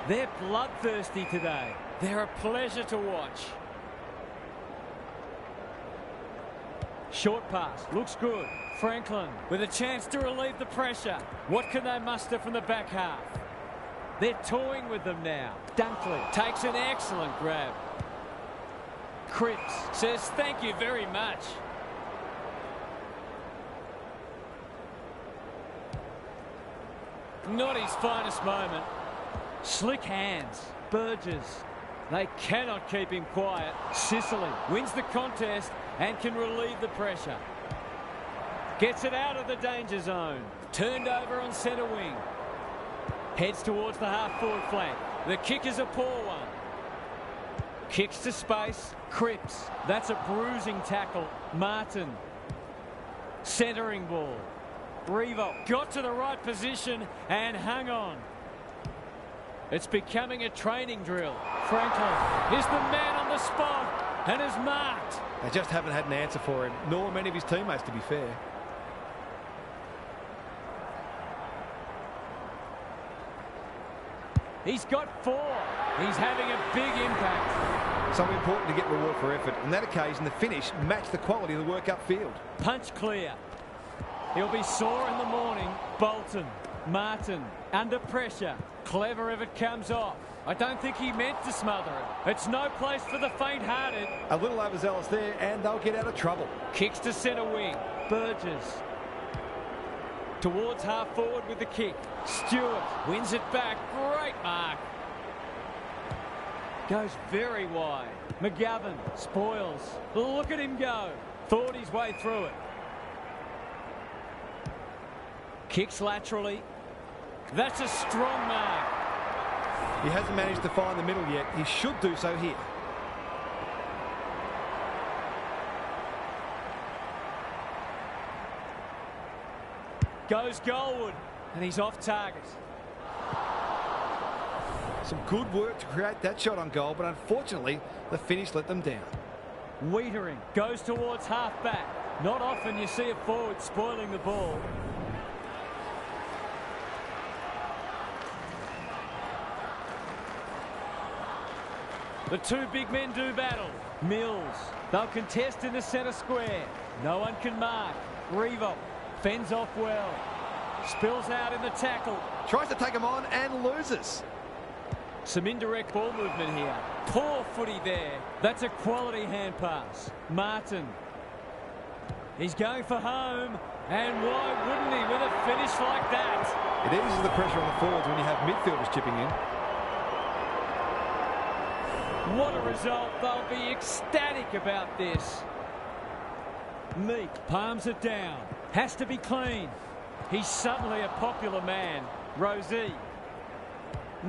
Speaker 1: They're bloodthirsty today. They're a pleasure to watch. Short pass, looks good. Franklin with a chance to relieve the pressure. What can they muster from the back half? They're toying with them now. Dunkley takes an excellent grab. Cripps says thank you very much. Not his finest moment. Slick hands. Burgess. They cannot keep him quiet. Sicily wins the contest and can relieve the pressure. Gets it out of the danger zone. Turned over on centre wing. Heads towards the half-forward flank. The kick is a poor one. Kicks to space. Cripps. That's a bruising tackle. Martin. Centering ball. Revolt got to the right position and hung on. It's becoming a training drill. Franklin is the man on the spot and is marked.
Speaker 2: They just haven't had an answer for him, nor many of his teammates, to be fair.
Speaker 1: He's got 4. He's having a big impact.
Speaker 2: So important to get reward for effort. On that occasion, the finish matched the quality of the work upfield.
Speaker 1: Punch clear. He'll be sore in the morning. Bolton. Martin. Under pressure. Clever if it comes off. I don't think he meant to smother it. It's no place for the faint-hearted.
Speaker 2: A little overzealous there, and they'll get out of trouble.
Speaker 1: Kicks to centre wing. Burgess. Towards half-forward with the kick. Stewart wins it back. Great mark. Goes very wide. McGovern spoils. Look at him go. Thought his way through it. Kicks laterally. That's a strong mark.
Speaker 2: He hasn't managed to find the middle yet. He should do so here.
Speaker 1: Goes goalward, and he's off target.
Speaker 2: Some good work to create that shot on goal, but unfortunately, the finish let them down.
Speaker 1: Wiedering goes towards half-back. Not often you see a forward spoiling the ball. The two big men do battle. Mills. They'll contest in the centre square. No one can mark. Revolt fends off well. Spills out in the tackle.
Speaker 2: Tries to take him on and loses.
Speaker 1: Some indirect ball movement here. Poor footy there. That's a quality hand pass. Martin. He's going for home. And why wouldn't he with a finish like that?
Speaker 2: It eases the pressure on the forwards when you have midfielders chipping in.
Speaker 1: What a result. They'll be ecstatic about this. Meek palms it down. Has to be clean. He's suddenly a popular man. Rosie.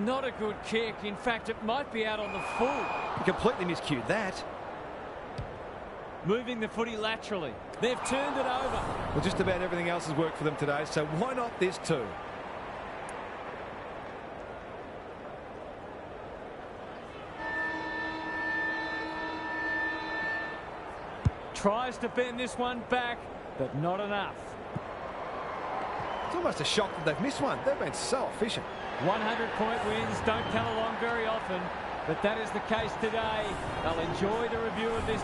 Speaker 1: Not a good kick. In fact, it might be out on the full.
Speaker 2: He completely miscued that.
Speaker 1: Moving the footy laterally. They've turned it over.
Speaker 2: Well, just about everything else has worked for them today, so why not this too?
Speaker 1: Tries to bend this one back, but not enough.
Speaker 2: It's almost a shock that they've missed one. They've been so efficient.
Speaker 1: 100-point wins don't come along very often, but that is the case today. They'll enjoy the review of this.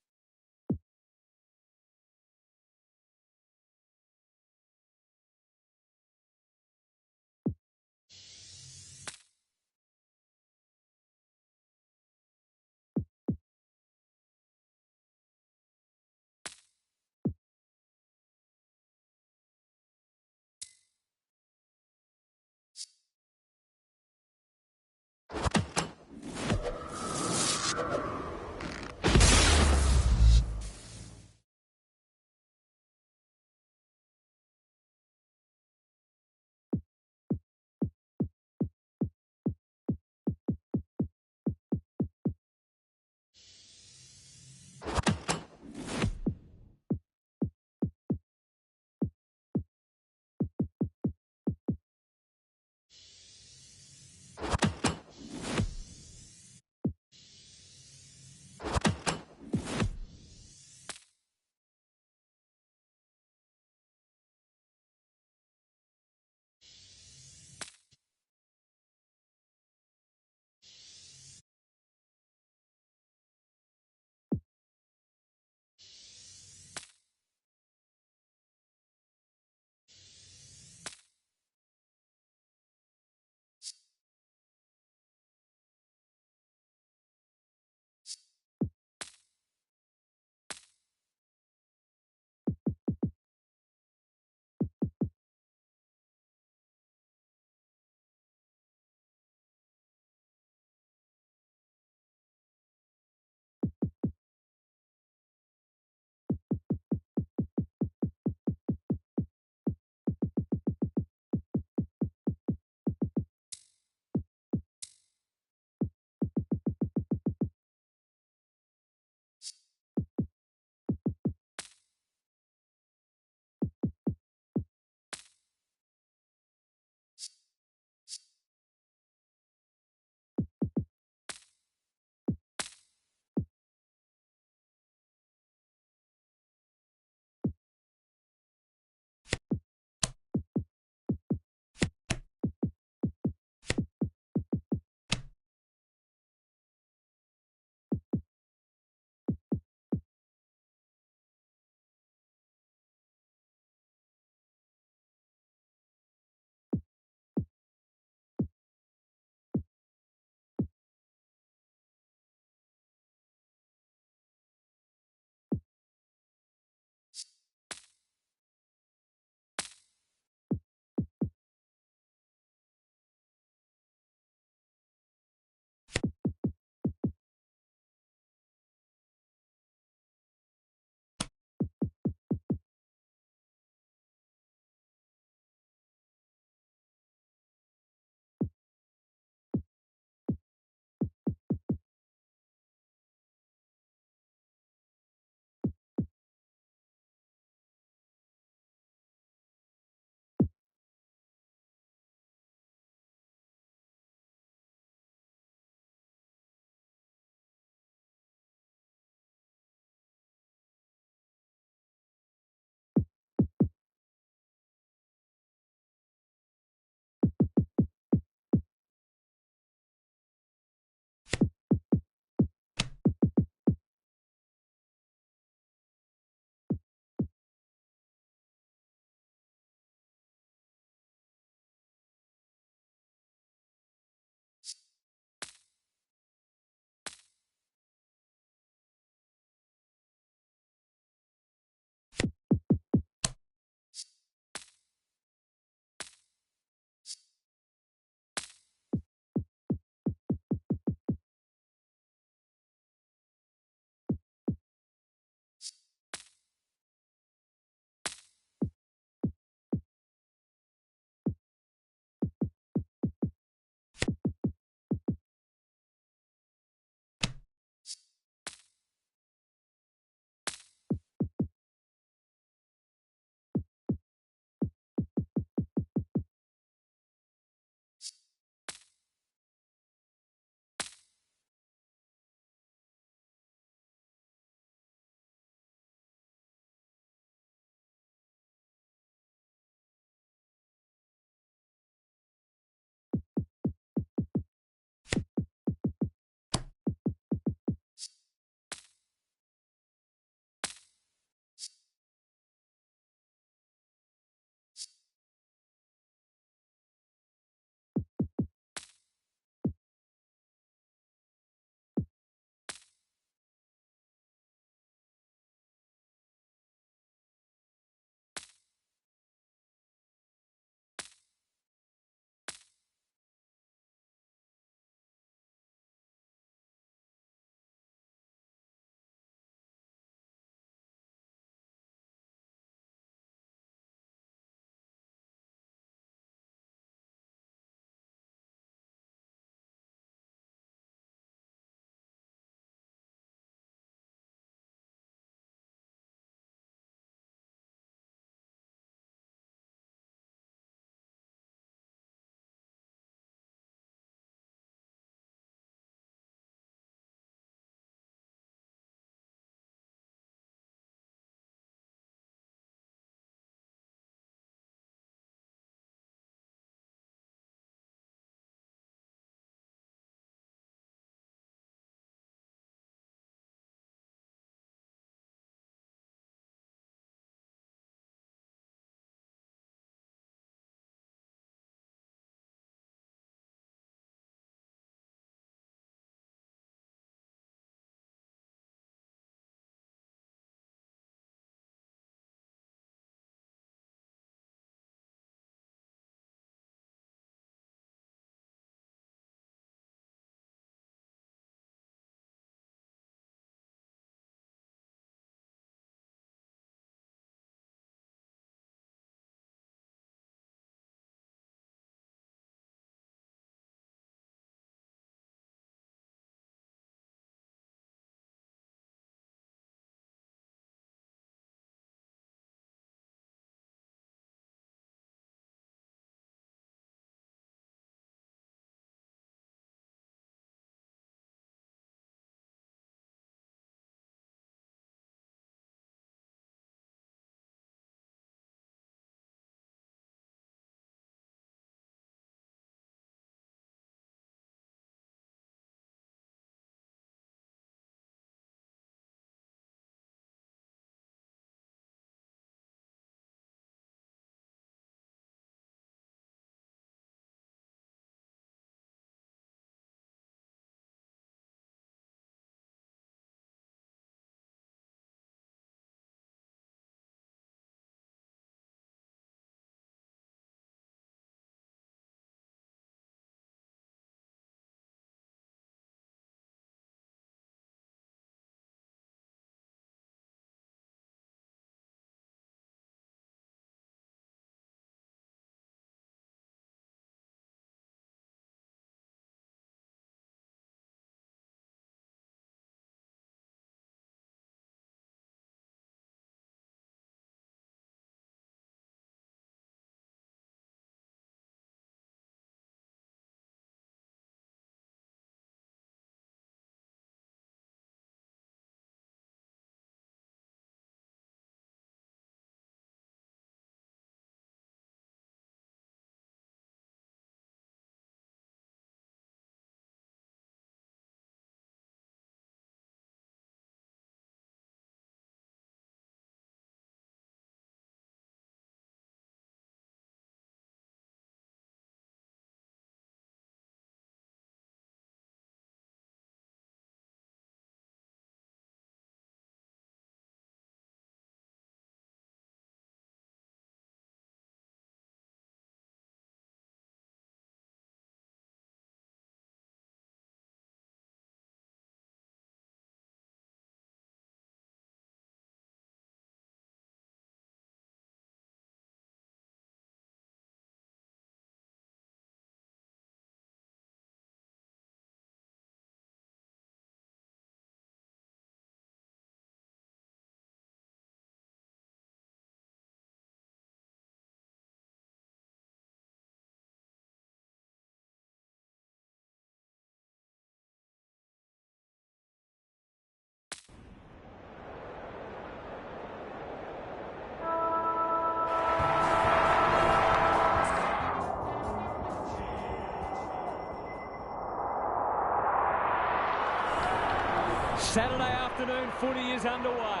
Speaker 1: Saturday afternoon footy is underway.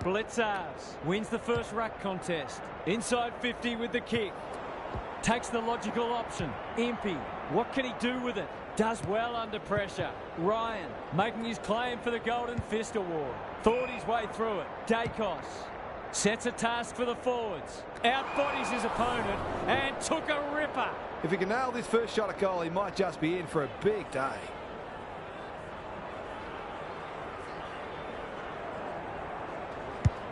Speaker 1: Blitzars wins the first ruck contest. Inside 50 with the kick. Takes the logical option. Impey, what can he do with it? Does well under pressure. Ryan making his claim for the Golden Fist Award. Thought his way through it. Dacos sets a task for the forwards. Outbodies his opponent and took a ripper.
Speaker 2: If he can nail this first shot at goal, he might just be in for a big day.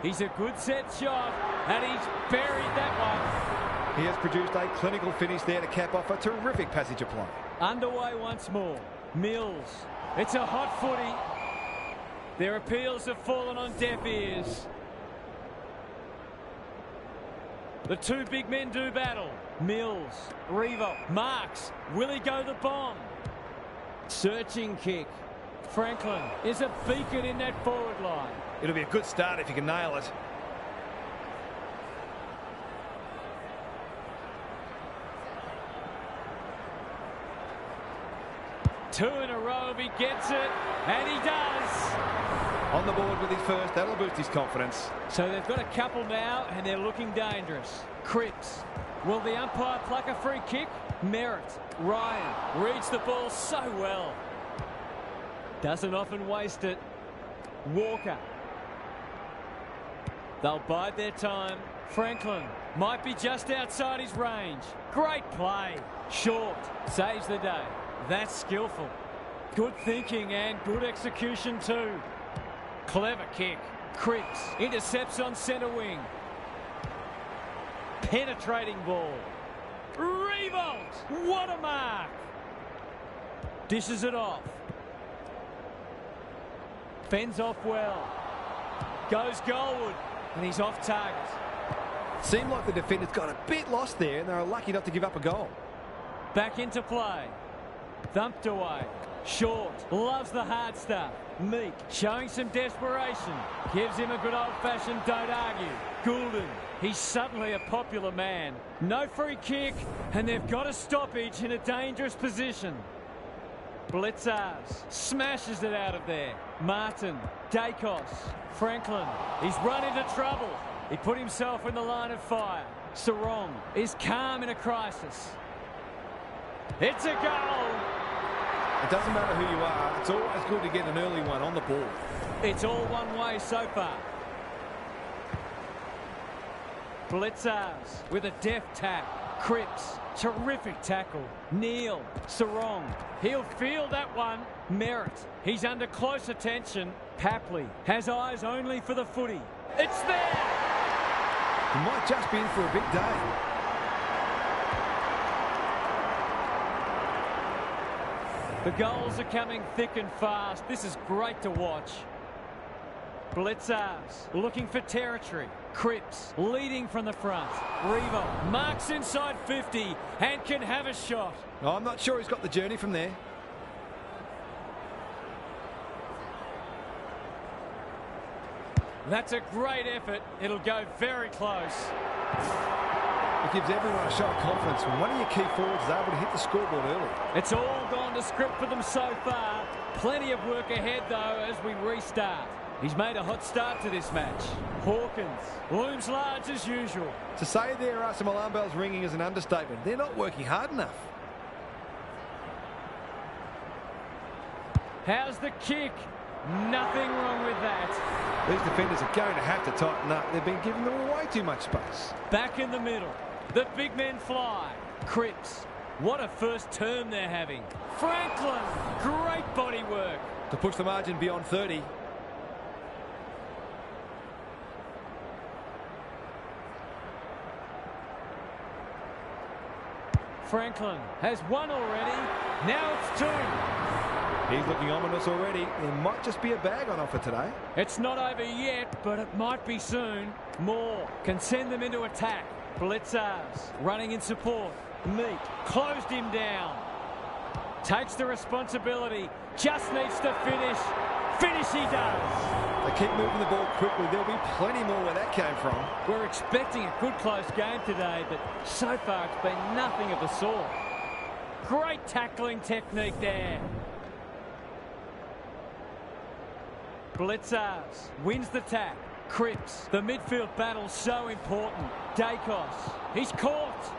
Speaker 1: He's a good set shot, and he's buried that one.
Speaker 2: He has produced a clinical finish there to cap off a terrific passage of play.
Speaker 1: Underway once more. Mills. It's a hot footy. Their appeals have fallen on deaf ears. The two big men do battle. Mills. Revo. Marks. Will he go the bomb? Searching kick. Franklin is a beacon in that forward line.
Speaker 2: It'll be a good start if he can nail it.
Speaker 1: Two in a row if he gets it, and he does.
Speaker 2: On the board with his first, that'll boost his confidence.
Speaker 1: So they've got a couple now, and they're looking dangerous. Cripps. Will the umpire pluck a free kick? Merritt. Ryan reads the ball so well. Doesn't often waste it. Walker. They'll bide their time. Franklin might be just outside his range. Great play. Short. Saves the day. That's skillful. Good thinking and good execution too. Clever kick. Cripps intercepts on centre wing. Penetrating ball. Revolt. What a mark. Dishes it off. Fends off well. Goes goalward. And he's off target.
Speaker 2: Seemed like the defenders got a bit lost there, and they were lucky not to give up a goal.
Speaker 1: Back into play. Thumped away. Short. Loves the hard stuff. Meek showing some desperation. Gives him a good old-fashioned don't argue. Goulden. He's suddenly a popular man. No free kick, and they've got a stoppage in a dangerous position. Blitzars smashes it out of there. Martin. Dacos. Franklin. He's run into trouble. He put himself in the line of fire. Sarong is calm in a crisis. It's a goal.
Speaker 2: It doesn't matter who you are. It's always good to get an early one on the ball.
Speaker 1: It's all one way so far. Blitzars with a deft tap. Cripps. Terrific tackle. Neal. Sarong. He'll field that one. Merritt. He's under close attention. Papley has eyes only for the footy. It's there!
Speaker 2: He might just be in for a big day.
Speaker 1: The goals are coming thick and fast. This is great to watch. Blitzars looking for territory. Cripps leading from the front. Revo marks inside 50 and can have a shot.
Speaker 2: No, I'm not sure he's got the journey from there.
Speaker 1: That's a great effort. It'll go very close.
Speaker 2: It gives everyone a shot of confidence when one of your key forwards is able to hit the scoreboard early.
Speaker 1: It's all gone to script for them so far. Plenty of work ahead, though, as we restart. He's made a hot start to this match. Hawkins looms large as usual.
Speaker 2: To say there are some alarm bells ringing is an understatement. They're not working hard enough.
Speaker 1: How's the kick? Nothing wrong with that.
Speaker 2: These defenders are going to have to tighten up. They've been giving them way too much space.
Speaker 1: Back in the middle. The big men fly. Cripps. What a first term they're having. Franklin. Great body work.
Speaker 2: To push the margin beyond 30.
Speaker 1: Franklin has one already. Now it's two.
Speaker 2: He's looking ominous already. There might just be a bag on offer today.
Speaker 1: It's not over yet, but it might be soon. Moore can send them into attack. Blitzars running in support. Meek closed him down. Takes the responsibility. Just needs to finish. Finish he does.
Speaker 2: They keep moving the ball quickly. There'll be plenty more where that came from.
Speaker 1: We're expecting a good close game today, but so far it's been nothing of the sort. Great tackling technique there. Blitzars wins the tap. Cripps. The midfield battle's so important. Dacos. He's caught.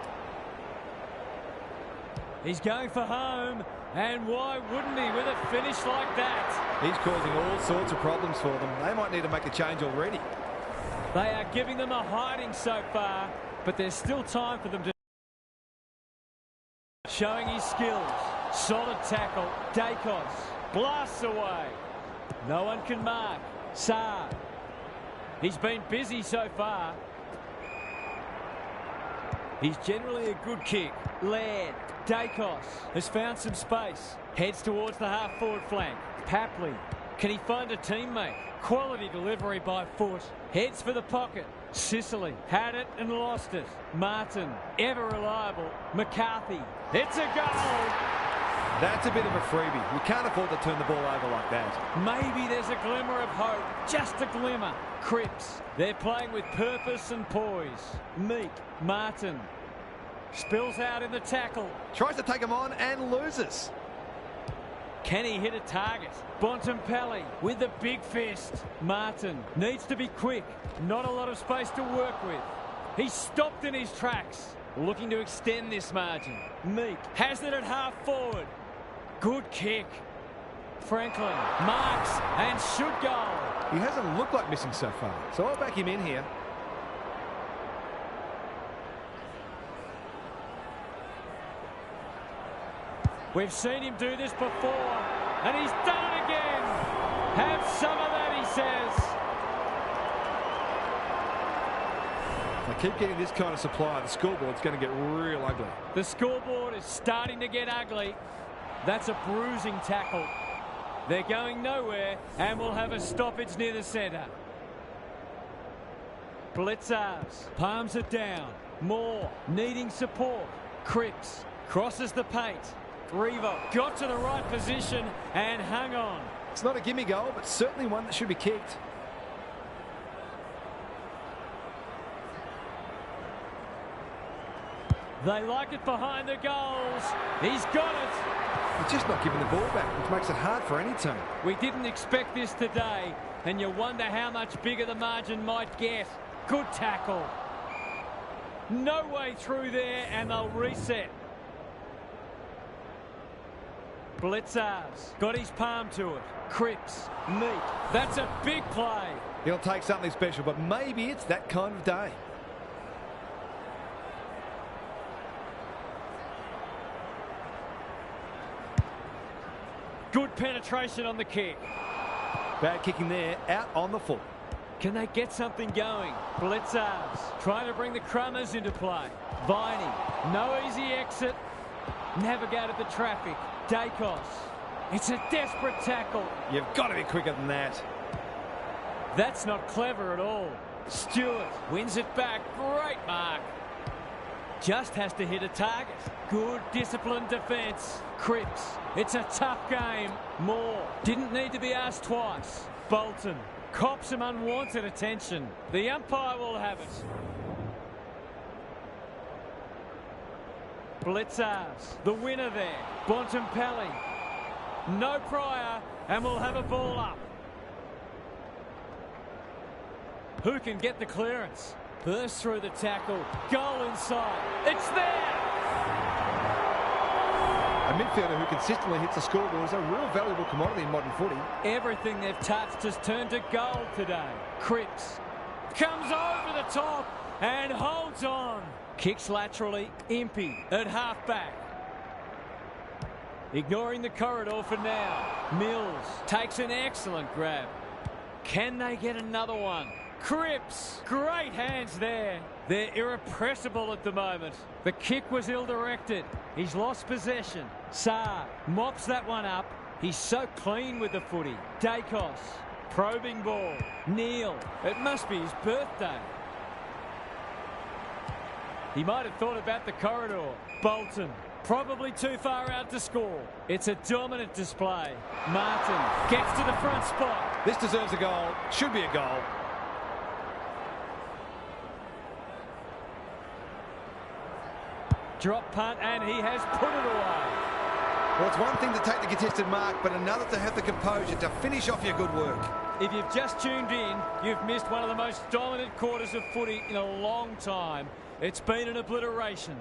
Speaker 1: He's going for home. And why wouldn't he with a finish like that?
Speaker 2: He's causing all sorts of problems for them. They might need to make a change already.
Speaker 1: They are giving them a hiding so far, but there's still time for them to... Showing his skills. Solid tackle. Dacos blasts away. No one can mark. Saar. He's been busy so far. He's generally a good kick. Laird. Dacos has found some space. Heads towards the half-forward flank. Papley. Can he find a teammate? Quality delivery by foot. Heads for the pocket. Sicily had it and lost it. Martin, ever reliable. McCarthy. It's a goal.
Speaker 2: That's a bit of a freebie. You can't afford to turn the ball over like that.
Speaker 1: Maybe there's a glimmer of hope. Just a glimmer. Cripps. They're playing with purpose and poise. Meek. Martin. Spills out in the tackle.
Speaker 2: Tries to take him on and loses.
Speaker 1: Can he hit a target? Bontempelli with the big fist. Martin needs to be quick. Not a lot of space to work with. He's stopped in his tracks. Looking to extend this margin. Meek has it at half forward. Good kick. Franklin marks and should goal.
Speaker 2: He hasn't looked like missing so far, so I'll back him in here.
Speaker 1: We've seen him do this before, and he's done it again. Have some of that, he says.
Speaker 2: They keep getting this kind of supply. The scoreboard's going to get real ugly.
Speaker 1: The scoreboard is starting to get ugly. That's a bruising tackle. They're going nowhere, and we'll have a stoppage near the centre. Blitzars palms it down. Moore needing support. Cripps crosses the paint. Revo got to the right position and hung on.
Speaker 2: It's not a gimme goal, but certainly one that should be kicked.
Speaker 1: They like it behind the goals. He's got it.
Speaker 2: He's just not giving the ball back, which makes it hard for any team.
Speaker 1: We didn't expect this today, and you wonder how much bigger the margin might get. Good tackle. No way through there, and they'll reset. Blitzars got his palm to it. Cripps, Meek. That's a big play.
Speaker 2: He'll take something special, but maybe it's that kind of day.
Speaker 1: Good penetration on the kick.
Speaker 2: Bad kicking there, out on the foot.
Speaker 1: Can they get something going? Blitzars trying to bring the Crummers into play. Viney, no easy exit. Navigated the traffic. Dacos. It's a desperate tackle.
Speaker 2: You've got to be quicker than that.
Speaker 1: That's not clever at all. Stewart wins it back. Great mark. Just has to hit a target. Good disciplined defence. Cripps. It's a tough game. Moore didn't need to be asked twice. Bolton cops some unwanted attention. The umpire will have it. Blitzars, the winner there. Bontempelli. No prior, and we'll have a ball up. Who can get the clearance? Burst through the tackle. Goal inside. It's there!
Speaker 2: A midfielder who consistently hits the scoreboard is a real valuable commodity in modern footy.
Speaker 1: Everything they've touched has turned to gold today. Cripps comes over the top and holds on. Kicks laterally. Impey at half-back. Ignoring the corridor for now. Mills takes an excellent grab. Can they get another one? Cripps, great hands there. They're irrepressible at the moment. The kick was ill-directed. He's lost possession. Saar mops that one up. He's so clean with the footy. Dacos, probing ball. Neal, it must be his birthday. He might have thought about the corridor. Bolton, probably too far out to score. It's a dominant display. Martin gets to the front spot.
Speaker 2: This deserves a goal. Should be a goal.
Speaker 1: Drop punt, and he has put it away.
Speaker 2: Well, it's one thing to take the contested mark, but another to have the composure to finish off your good work.
Speaker 1: if you've just tuned in, you've missed one of the most dominant quarters of footy in a long time. It's been an obliteration.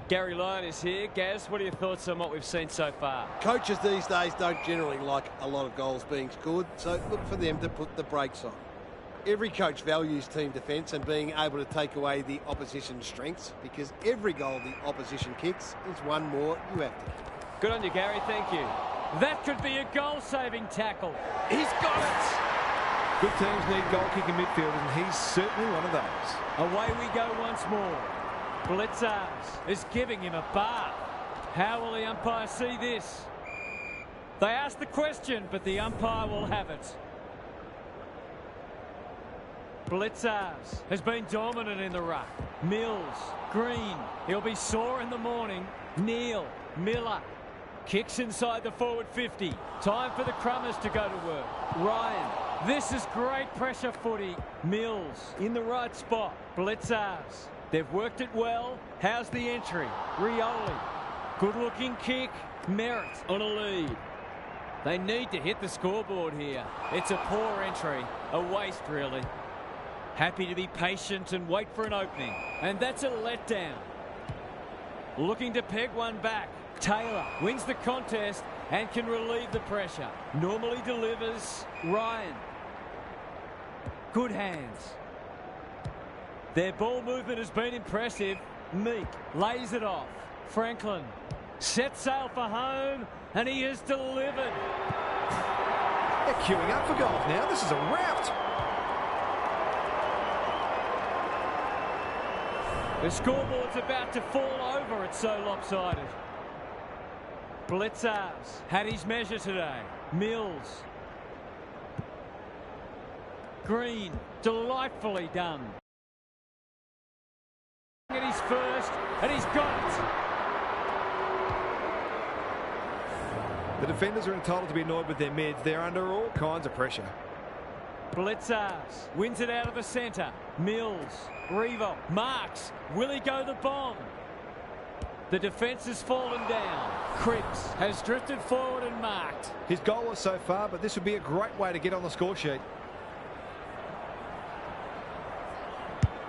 Speaker 1: Gary Lyon is here. Gaz, what are your thoughts on what we've seen so far?
Speaker 3: Coaches these days don't generally like a lot of goals being scored, so look for them to put the brakes on. Every coach values team defence and being able to take away the opposition's strengths, because every goal the opposition kicks is one more you have to kick.
Speaker 1: Good on you, Gary. Thank you. That could be a goal-saving tackle. He's got it!
Speaker 2: Good teams need goal-kicking midfielders, and he's certainly one of those.
Speaker 1: Away we go once more. Blitzers is giving him a bath. How will the umpire see this? They asked the question, but the umpire will have it. Blitzers has been dominant in the ruck. Mills, Green, he'll be sore in the morning. Neal, Miller, kicks inside the forward 50. Time for the Crummers to go to work. Ryan, this is great pressure footy. Mills in the right spot. Blitzers, they've worked it well. How's the entry? Rioli, good looking kick. Merritt on a lead. They need to hit the scoreboard here. It's a poor entry, a waste really. Happy to be patient and wait for an opening. And that's a letdown. Looking to peg one back. Taylor wins the contest and can relieve the pressure. Normally delivers. Ryan. Good hands. Their ball movement has been impressive. Meek lays it off. Franklin sets sail for home, and he has delivered.
Speaker 2: They're queuing up for goals now. This is a rout.
Speaker 1: The scoreboard's about to fall over. It's so lopsided. Blitzers had his measure today. Mills. Green, delightfully done. And he's first, and he's got it.
Speaker 2: The defenders are entitled to be annoyed with their mids. They're under all kinds of pressure.
Speaker 1: Blitzers wins it out of the centre. Mills, Revo, marks. Will he go the bomb? The defence has fallen down. Cripps has drifted forward and marked.
Speaker 2: His goal was so far, but this would be a great way to get on the score sheet.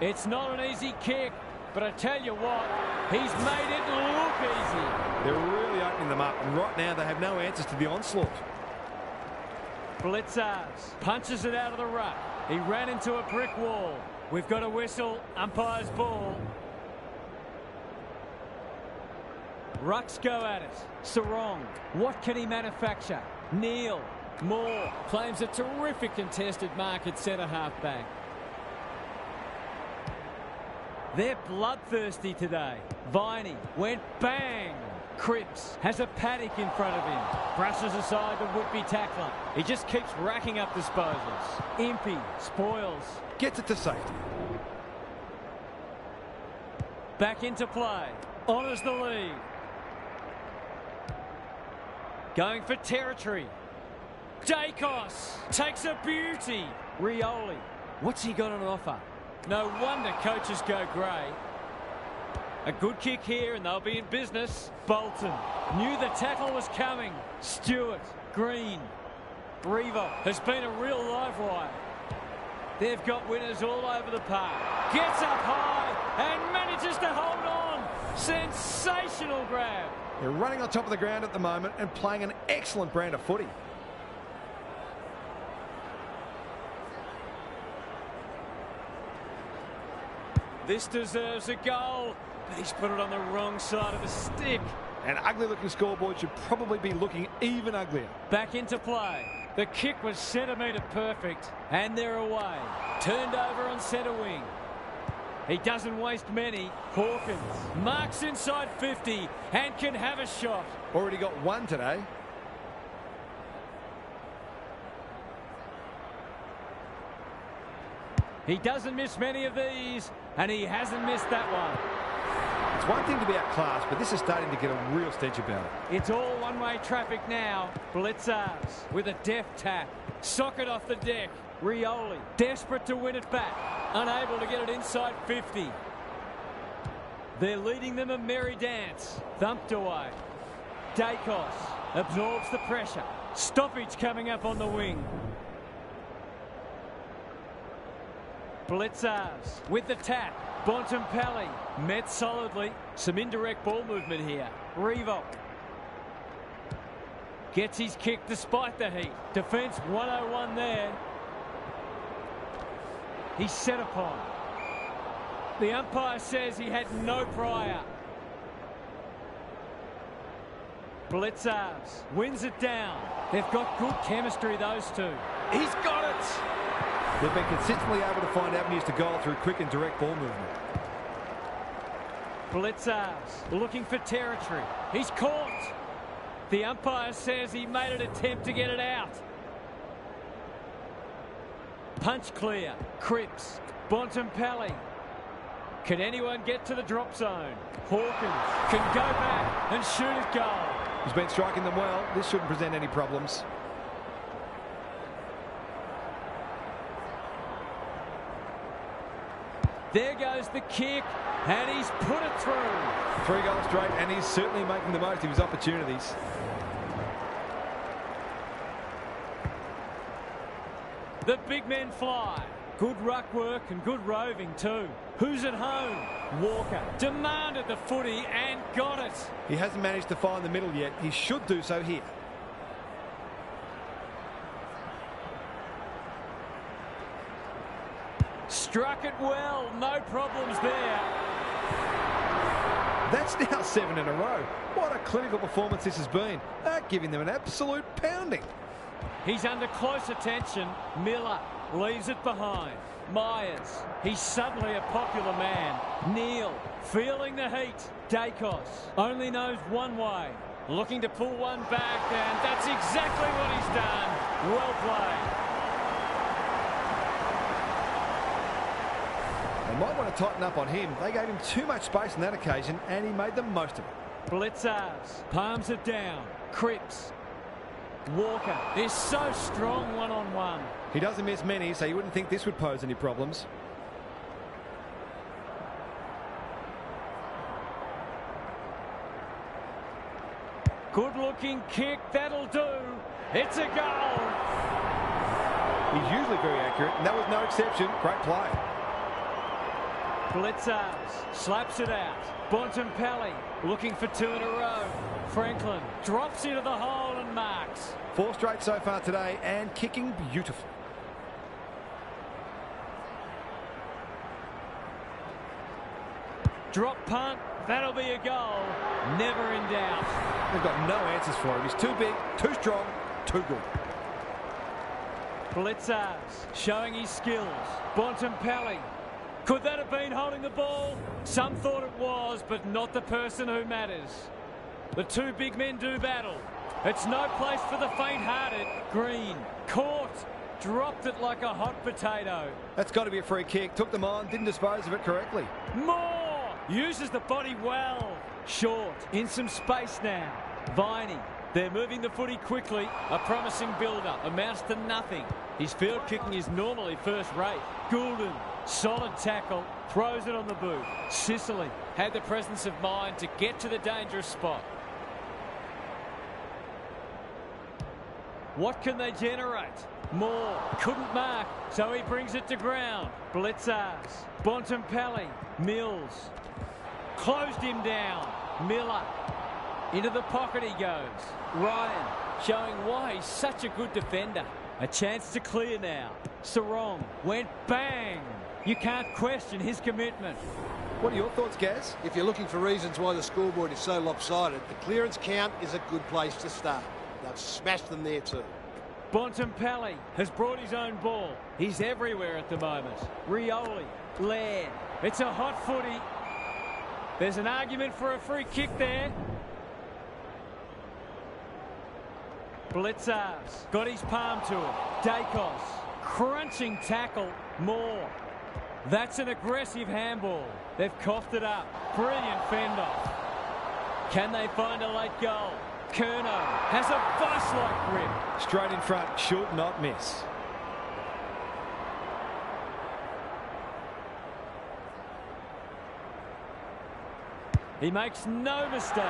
Speaker 1: It's not an easy kick, but I tell you what, he's made it look easy.
Speaker 2: They're really opening them up, and right now they have no answers to the onslaught.
Speaker 1: Blitzers punches it out of the ruck. He ran into a brick wall. We've got a whistle. Umpire's ball. Rucks go at it. Sarong. What can he manufacture? Neal. Moore claims a terrific contested mark at centre half back. They're bloodthirsty today. Viney went bang. Cripps has a paddock in front of him. Brushes aside the would-be tackler. He just keeps racking up disposals. Impey spoils.
Speaker 2: Gets it to safety.
Speaker 1: Back into play. Honours the lead. Going for territory. Dacos takes a beauty. Rioli. What's he got on offer? No wonder coaches go grey. A good kick here and they'll be in business. Bolton knew the tackle was coming. Stewart, Green, Revo has been a real live wire. They've got winners all over the park. Gets up high and manages to hold on. Sensational grab.
Speaker 2: They're running on top of the ground at the moment and playing an excellent brand of footy.
Speaker 1: This deserves a goal, but he's put it on the wrong side of the stick.
Speaker 2: An ugly-looking scoreboard should probably be looking even uglier.
Speaker 1: Back into play. The kick was centimetre perfect, and they're away. Turned over on centre wing. He doesn't waste many. Hawkins marks inside 50 and can have a shot.
Speaker 2: Already got one today.
Speaker 1: He doesn't miss many of these, and he hasn't missed that one.
Speaker 2: It's one thing to be outclassed, but this is starting to get a real stench about it.
Speaker 1: It's all one-way traffic now. Blitzers with a deft tap. Socket off the deck. Rioli desperate to win it back. Unable to get it inside 50. They're leading them a merry dance. Thumped away. Dacos absorbs the pressure. Stoppage coming up on the wing. Blitzers with the tap. Bontempelli met solidly. Some indirect ball movement here. Revolt gets his kick despite the heat. Defence 101 there. He's set upon. The umpire says he had no prior. Blitzers wins it down. They've got good chemistry, those two. He's got it.
Speaker 2: They've been consistently able to find avenues to goal through quick and direct ball movement.
Speaker 1: Blitzers looking for territory. He's caught. The umpire says he made an attempt to get it out. Punch clear. Cripps. Bontempelli. Can anyone get to the drop zone? Hawkins can go back and shoot at goal.
Speaker 2: He's been striking them well. This shouldn't present any problems.
Speaker 1: There goes the kick, and he's put it through.
Speaker 2: 3 goals straight, and he's certainly making the most of his opportunities.
Speaker 1: The big men fly. Good ruck work and good roving too. Who's at home? Walker demanded the footy and got it.
Speaker 2: He hasn't managed to find the middle yet. He should do so here.
Speaker 1: Struck it well. No problems there.
Speaker 2: That's now 7 in a row. What a clinical performance this has been. They're giving them an absolute pounding.
Speaker 1: He's under close attention. Miller leaves it behind. Myers, he's suddenly a popular man. Neal, feeling the heat. Dacos only knows one way. Looking to pull one back, and that's exactly what he's done. Well played.
Speaker 2: They might want to tighten up on him. They gave him too much space on that occasion, and he made the most of it.
Speaker 1: Blitzers palms it down. Cripps. Walker is so strong one-on-one.
Speaker 2: He doesn't miss many, so you wouldn't think this would pose any problems.
Speaker 1: Good-looking kick, that'll do. It's a goal.
Speaker 2: He's usually very accurate, and that was no exception. Great play.
Speaker 1: Blitzers slaps it out. Bontempelli looking for 2 in a row. Franklin drops into the hole and marks.
Speaker 2: 4 straight so far today, and kicking beautifully.
Speaker 1: Drop punt, that'll be a goal. Never in doubt.
Speaker 2: They've got no answers for him. He's too big, too strong, too good.
Speaker 1: Blitzers showing his skills. Bontempelli. Could that have been holding the ball? Some thought it was, but not the person who matters. The 2 big men do battle. It's no place for the faint-hearted. Green, caught, dropped it like a hot potato.
Speaker 2: That's got to be a free kick. Took them on, didn't dispose of it correctly.
Speaker 1: More! Uses the body well. Short, in some space now. Viney, they're moving the footy quickly. A promising build-up, amounts to nothing. His field kicking is normally first-rate. Goulden, solid tackle, throws it on the boot. Sicily had the presence of mind to get to the dangerous spot. What can they generate? Moore couldn't mark, so he brings it to ground. Blitzers, Bontempelli, Mills. Closed him down. Miller. Into the pocket he goes. Ryan showing why he's such a good defender. A chance to clear now. Sarong went bang. You can't question his commitment.
Speaker 2: What are your thoughts, Gaz?
Speaker 3: If you're looking for reasons why the scoreboard is so lopsided, the clearance count is a good place to start. They've smashed them there too.
Speaker 1: Bontempelli has brought his own ball. He's everywhere at the moment. Rioli, Laird. It's a hot footy. There's an argument for a free kick there. Blitzers got his palm to it. Dacos, crunching tackle. Moore. That's an aggressive handball. They've coughed it up. Brilliant fend off. Can they find a late goal? Curnow has a vice-like grip.
Speaker 2: Straight in front, should not miss.
Speaker 1: He makes no mistake.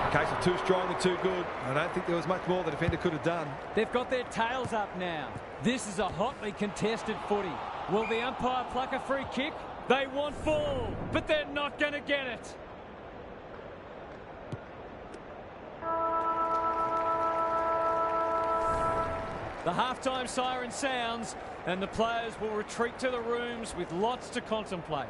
Speaker 2: A case of too strong and too good. I don't think there was much more the defender could have done.
Speaker 1: They've got their tails up now. This is a hotly contested footy. Will the umpire pluck a free kick? They want ball, but they're not going to get it. The halftime siren sounds, and the players will retreat to the rooms with lots to contemplate.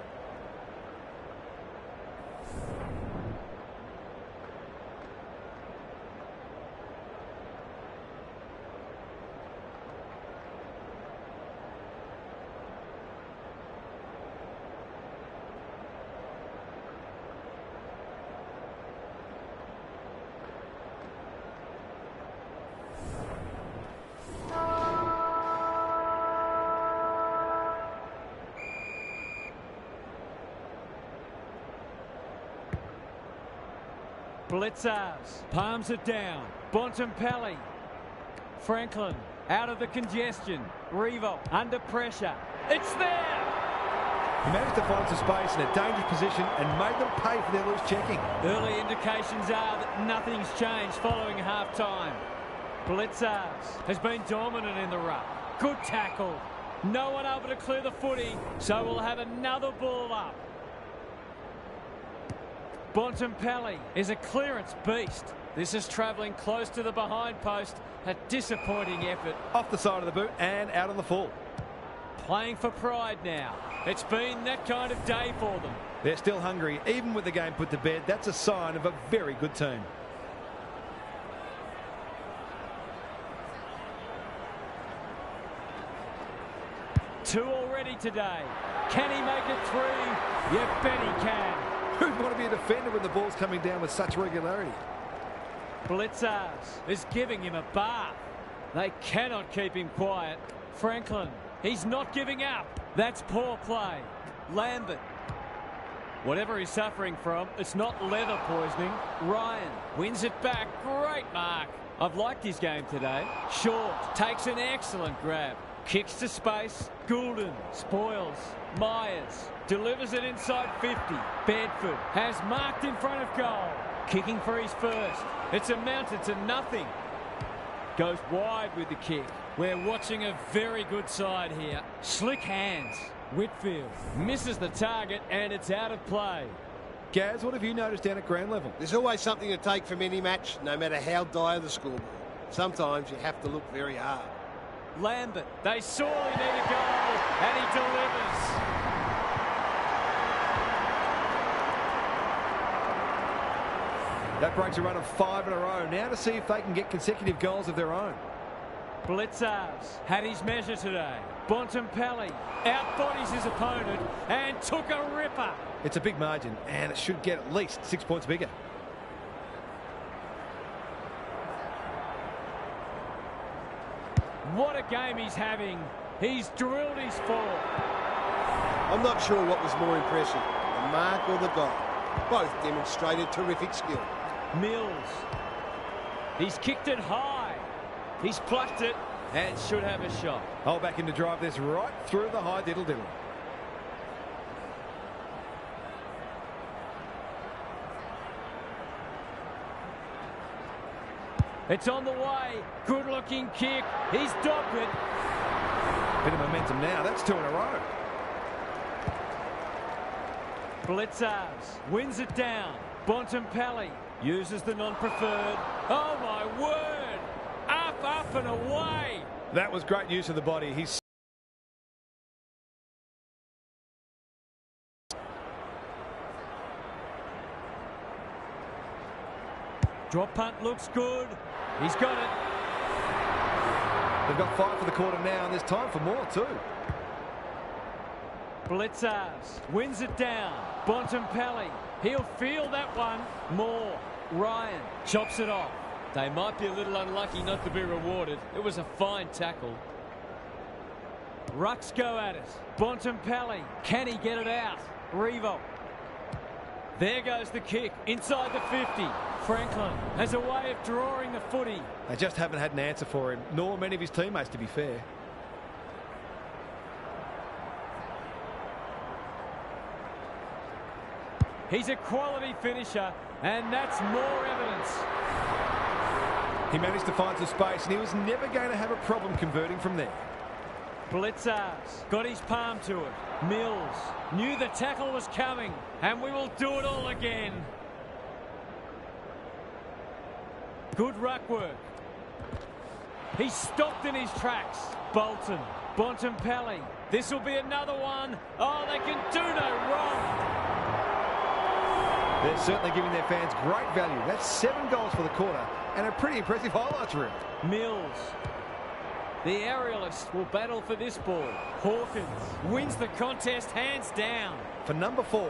Speaker 1: Blitzers, palms it down. Bontempelli. Franklin, out of the congestion. Revo, under pressure. It's there!
Speaker 2: He managed to find some space in a dangerous position and made them pay for their loose checking.
Speaker 1: Early indications are that nothing's changed following half-time. Blitzers has been dominant in the ruck. Good tackle. No one able to clear the footy, so we'll have another ball up. Bontempelli is a clearance beast. This is travelling close to the behind post. A disappointing effort.
Speaker 2: Off the side of the boot and out on the full.
Speaker 1: Playing for pride now. It's been that kind of day for them.
Speaker 2: They're still hungry. Even with the game put to bed, that's a sign of a very good team.
Speaker 1: Two already today. Can he make it three? You bet he can.
Speaker 2: Who'd want to be a defender when the ball's coming down with such regularity?
Speaker 1: Blitzers is giving him a bath. They cannot keep him quiet. Franklin, he's not giving up. That's poor play. Lambert. Whatever he's suffering from, it's not leather poisoning. Ryan wins it back. Great mark. I've liked his game today. Short takes an excellent grab. Kicks to space. Goulden spoils. Myers delivers it inside 50. Bedford has marked in front of goal. Kicking for his first. It's amounted to nothing. Goes wide with the kick. We're watching a very good side here. Slick hands. Whitfield misses the target and it's out of play.
Speaker 2: Gaz, what have you noticed down at ground level?
Speaker 3: There's always something to take from any match, no matter how dire the scoreboard. Sometimes you have to look very hard.
Speaker 1: Lambert, they sorely need a goal, and he delivers.
Speaker 2: That breaks a run of 5 in a row. Now to see if they can get consecutive goals of their own.
Speaker 1: Blitzers had his measure today. Bontempelli outbodies his opponent and took a ripper.
Speaker 2: It's a big margin, and it should get at least 6 points bigger.
Speaker 1: What a game he's having. He's drilled his four.
Speaker 3: I'm not sure what was more impressive, the mark or the goal. Both demonstrated terrific skill.
Speaker 1: Mills. He's kicked it high. He's plucked it and should have a shot.
Speaker 2: I'll back him to drive this right through the high diddle-diddle.
Speaker 1: It's on the way. Good-looking kick. He's docked it.
Speaker 2: Bit of momentum now. That's 2 in a row.
Speaker 1: Blitzers wins it down. Bontempelli uses the non-preferred. Oh, my word. Up and away.
Speaker 2: That was great use of the body. He's
Speaker 1: drop punt looks good. He's got it.
Speaker 2: They've got 5 for the quarter now, and there's time for more too.
Speaker 1: Blitzers wins it down. Bontempelli. He'll feel that one. More. Ryan chops it off. They might be a little unlucky not to be rewarded. It was a fine tackle. Rucks go at it. Bontempelli. Can he get it out? Revo. There goes the kick. Inside the 50. Franklin has a way of drawing the footy.
Speaker 2: They just haven't had an answer for him, nor many of his teammates, to be fair.
Speaker 1: He's a quality finisher, and that's more evidence.
Speaker 2: He managed to find some space, and he was never going to have a problem converting from there.
Speaker 1: Blitzers got his palm to it. Mills knew the tackle was coming, and we will do it all again. Good ruck work. He's stopped in his tracks. Bolton, Bontempelli. This will be another one. Oh, they can do no wrong.
Speaker 2: They're certainly giving their fans great value. That's 7 goals for the quarter and a pretty impressive highlights reel.
Speaker 1: Mills. The aerialists will battle for this ball. Hawkins wins the contest hands down.
Speaker 2: For number 4.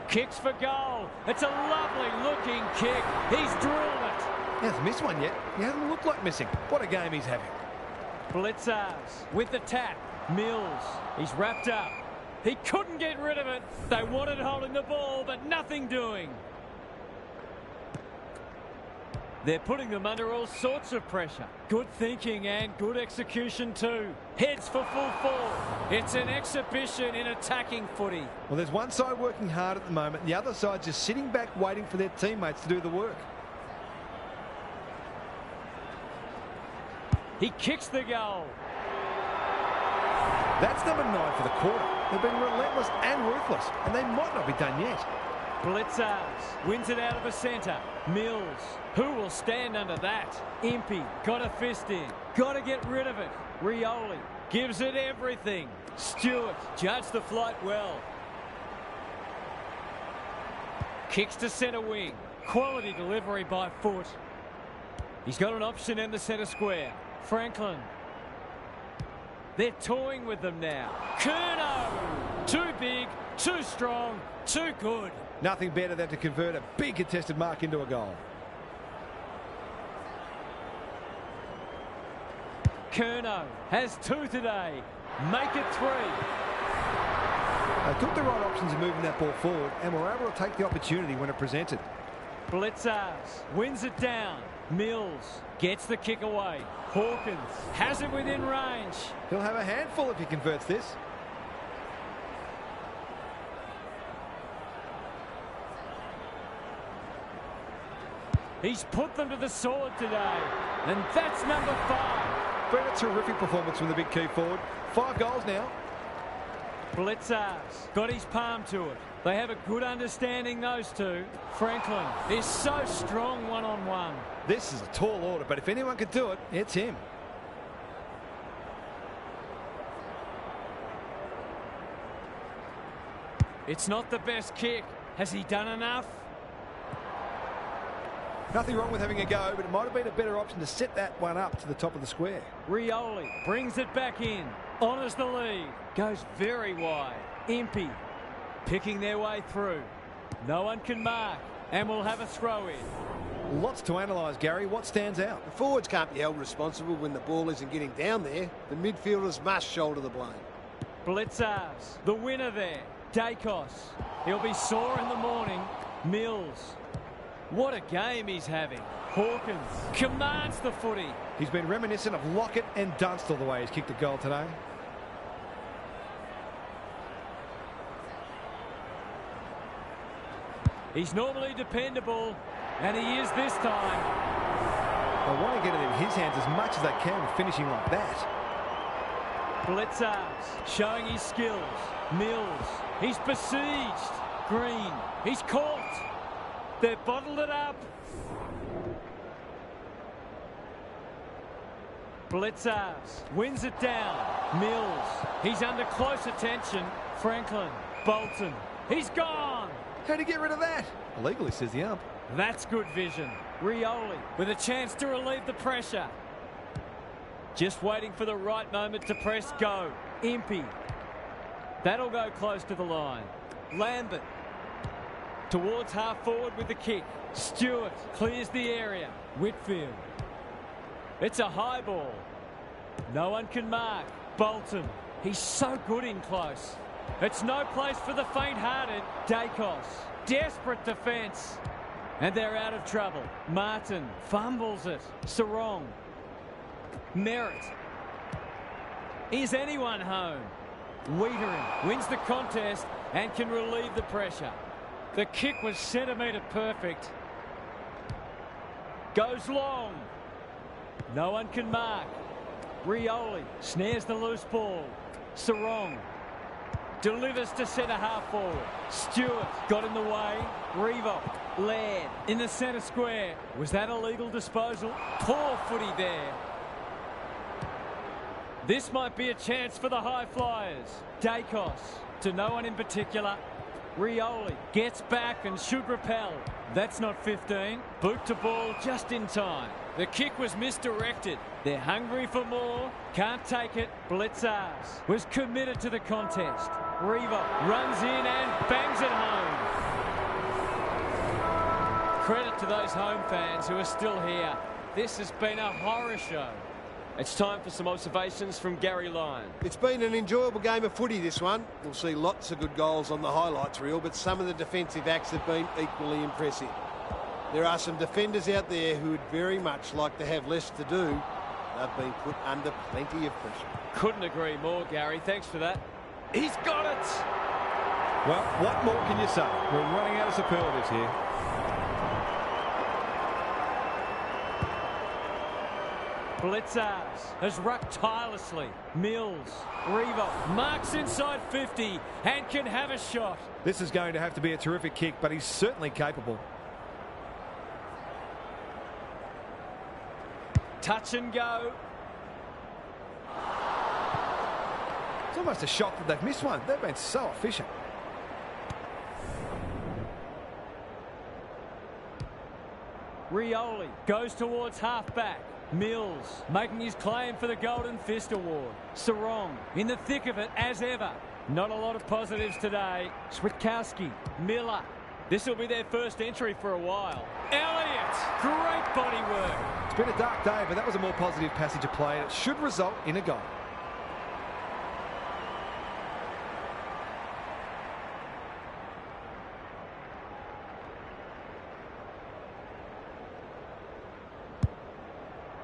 Speaker 1: Kicks for goal. It's a lovely looking kick. He's drilled it.
Speaker 2: He hasn't missed one yet. He hasn't looked like missing. What a game he's having.
Speaker 1: Blitzers with the tap. Mills. He's wrapped up. He couldn't get rid of it. They wanted holding the ball, but nothing doing. They're putting them under all sorts of pressure. Good thinking and good execution too. Heads for full forward. It's an exhibition in attacking footy.
Speaker 2: Well, there's one side working hard at the moment, and the other side just sitting back waiting for their teammates to do the work.
Speaker 1: He kicks the goal.
Speaker 2: That's number 9 for the quarter. They've been relentless and ruthless, and they might not be done yet.
Speaker 1: Blitzers wins it out of the centre. Mills, who will stand under that? Impey got a fist in. Got to get rid of it. Rioli gives it everything. Stewart judged the flight well. Kicks to centre wing. Quality delivery by foot. He's got an option in the centre square. Franklin. They're toying with them now. Curnow! Too big, too strong, too good.
Speaker 2: Nothing better than to convert a big contested mark into a goal.
Speaker 1: Curnow has 2 today. Make it 3.
Speaker 2: They took the right options in moving that ball forward and were able to take the opportunity when it presented.
Speaker 1: Blitzers wins it down. Mills gets the kick away. Hawkins has it within range.
Speaker 2: He'll have a handful if he converts this.
Speaker 1: He's put them to the sword today. And that's number 5.
Speaker 2: Been a terrific performance from the big key forward. 5 goals now.
Speaker 1: Blitzers got his palm to it. They have a good understanding, those two. Franklin is so strong one-on-one.
Speaker 2: This is a tall order, but if anyone could do it, it's him.
Speaker 1: It's not the best kick. Has he done enough?
Speaker 2: Nothing wrong with having a go, but it might have been a better option to set that one up to the top of the square.
Speaker 1: Rioli brings it back in. Honours the lead. Goes very wide. Impey picking their way through. No one can mark. And we'll have a throw in.
Speaker 2: Lots to analyse, Gary. What stands out?
Speaker 3: The forwards can't be held responsible when the ball isn't getting down there. The midfielders must shoulder the blame.
Speaker 1: Blitzers, the winner there. Dacos. He'll be sore in the morning. Mills. What a game he's having. Hawkins commands the footy.
Speaker 2: He's been reminiscent of Lockett and Dunstall the way he's kicked a goal today.
Speaker 1: He's normally dependable, and he is this time.
Speaker 2: They want to get it in his hands as much as they can with finishing like that.
Speaker 1: Blitzers showing his skills. Mills, he's besieged. Green, he's caught. They've bottled it up. Blitzers wins it down. Mills, he's under close attention. Franklin, Bolton, he's gone.
Speaker 2: How'd he get rid of that? Illegally, says the ump.
Speaker 1: That's good vision. Rioli with a chance to relieve the pressure. Just waiting for the right moment to press go. Impey. That'll go close to the line. Lambert towards half forward with the kick. Stewart clears the area. Whitfield. It's a high ball. No one can mark. Bolton. He's so good in close. It's no place for the faint-hearted. Dacos. Desperate defence. And they're out of trouble. Martin fumbles it. Sarong. Merritt. Is anyone home? Wiedering wins the contest and can relieve the pressure. The kick was centimetre perfect. Goes long. No one can mark. Rioli snares the loose ball. Sarong delivers to centre half forward. Stewart got in the way. Revo, Laird in the centre square. Was that a legal disposal? Poor footy there. This might be a chance for the high flyers. Dacos to no one in particular. Rioli gets back and should repel. That's not 15. Boot to ball just in time. The kick was misdirected. They're hungry for more. Can't take it. Blitzars was committed to the contest. Revo runs in and bangs it home. Credit to those home fans who are still here. This has been a horror show.
Speaker 4: It's time for some observations from Gary Lyon.
Speaker 3: It's been an enjoyable game of footy, this one. We'll see lots of good goals on the highlights reel, but some of the defensive acts have been equally impressive. There are some defenders out there who would very much like to have less to do. They've been put under plenty of pressure.
Speaker 4: Couldn't agree more, Gary. Thanks for that. He's got it!
Speaker 2: Well, what more can you say? We're running out of superlatives here.
Speaker 1: Blitzars has rucked tirelessly. Mills, Revo marks inside 50 and can have a shot.
Speaker 2: This is going to have to be a terrific kick, but he's certainly capable.
Speaker 1: Touch and go.
Speaker 2: It's almost a shock that they've missed one. They've been so efficient.
Speaker 1: Rioli goes towards half-back. Mills making his claim for the Golden Fist Award. Sarong in the thick of it as ever. Not a lot of positives today. Switkowski, Miller. This will be their first entry for a while. Elliott, great body work.
Speaker 2: It's been a dark day, but that was a more positive passage of play, and it should result in a goal.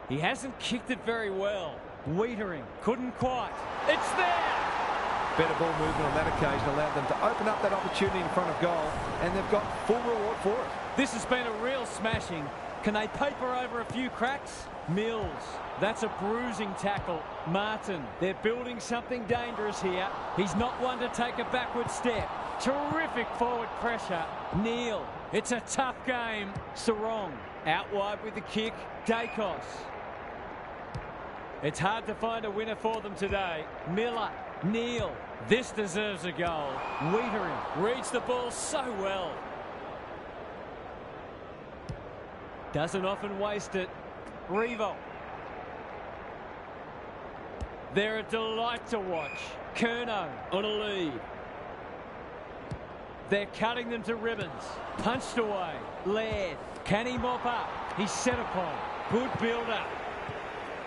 Speaker 1: He hasn't kicked it very well. Wiedering couldn't quite. It's there!
Speaker 2: Better ball movement on that occasion allowed them to open up that opportunity in front of goal, and they've got full reward for it.
Speaker 1: This has been a real smashing. Can they paper over a few cracks? Mills, that's a bruising tackle. Martin, they're building something dangerous here. He's not one to take a backward step. Terrific forward pressure. Neal, it's a tough game. Sarong, out wide with the kick. Dacos. It's hard to find a winner for them today. Miller, Neal, this deserves a goal. Wiedering reads the ball so well. Doesn't often waste it. Revo. They're a delight to watch. Curnow on a lead. They're cutting them to ribbons. Punched away. Laird. Can he mop up? He's set upon. Good build-up.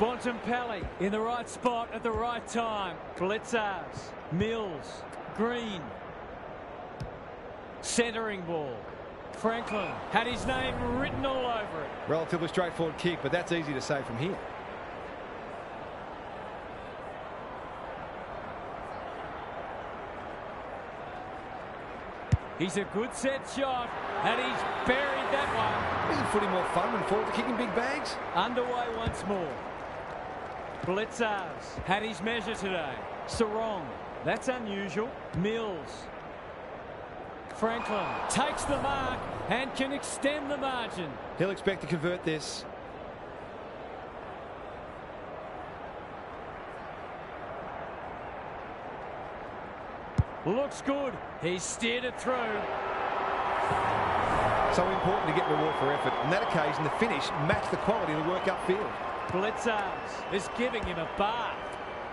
Speaker 1: Bontempelli in the right spot at the right time. Blitzars. Mills. Green. Centering ball. Franklin had his name written all over it.
Speaker 2: Relatively straightforward kick, but that's easy to say from here.
Speaker 1: He's a good set shot, and he's buried that one.
Speaker 2: Isn't footy more fun when forwards are kicking big bags?
Speaker 1: Underway once more. Blitzars had his measure today. Sarong, that's unusual. Mills. Franklin takes the mark and can extend the margin.
Speaker 2: He'll expect to convert this.
Speaker 1: Looks good. He's steered it through.
Speaker 2: So important to get reward for effort. On that occasion, the finish matched the quality of the work upfield.
Speaker 1: Blitzars is giving him a bath.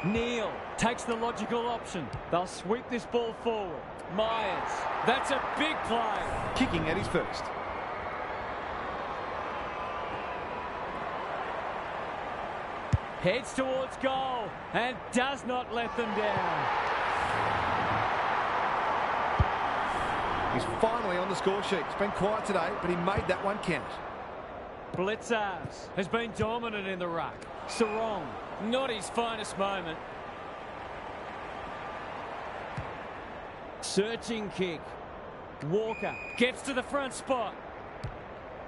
Speaker 1: Neal takes the logical option. They'll sweep this ball forward. Myers, that's a big play.
Speaker 2: Kicking at his first.
Speaker 1: Heads towards goal and does not let them down.
Speaker 2: He's finally on the score sheet. It's been quiet today, but he made that one count.
Speaker 1: Blitzars has been dominant in the ruck. Sarong, not his finest moment. Searching kick. Walker gets to the front spot.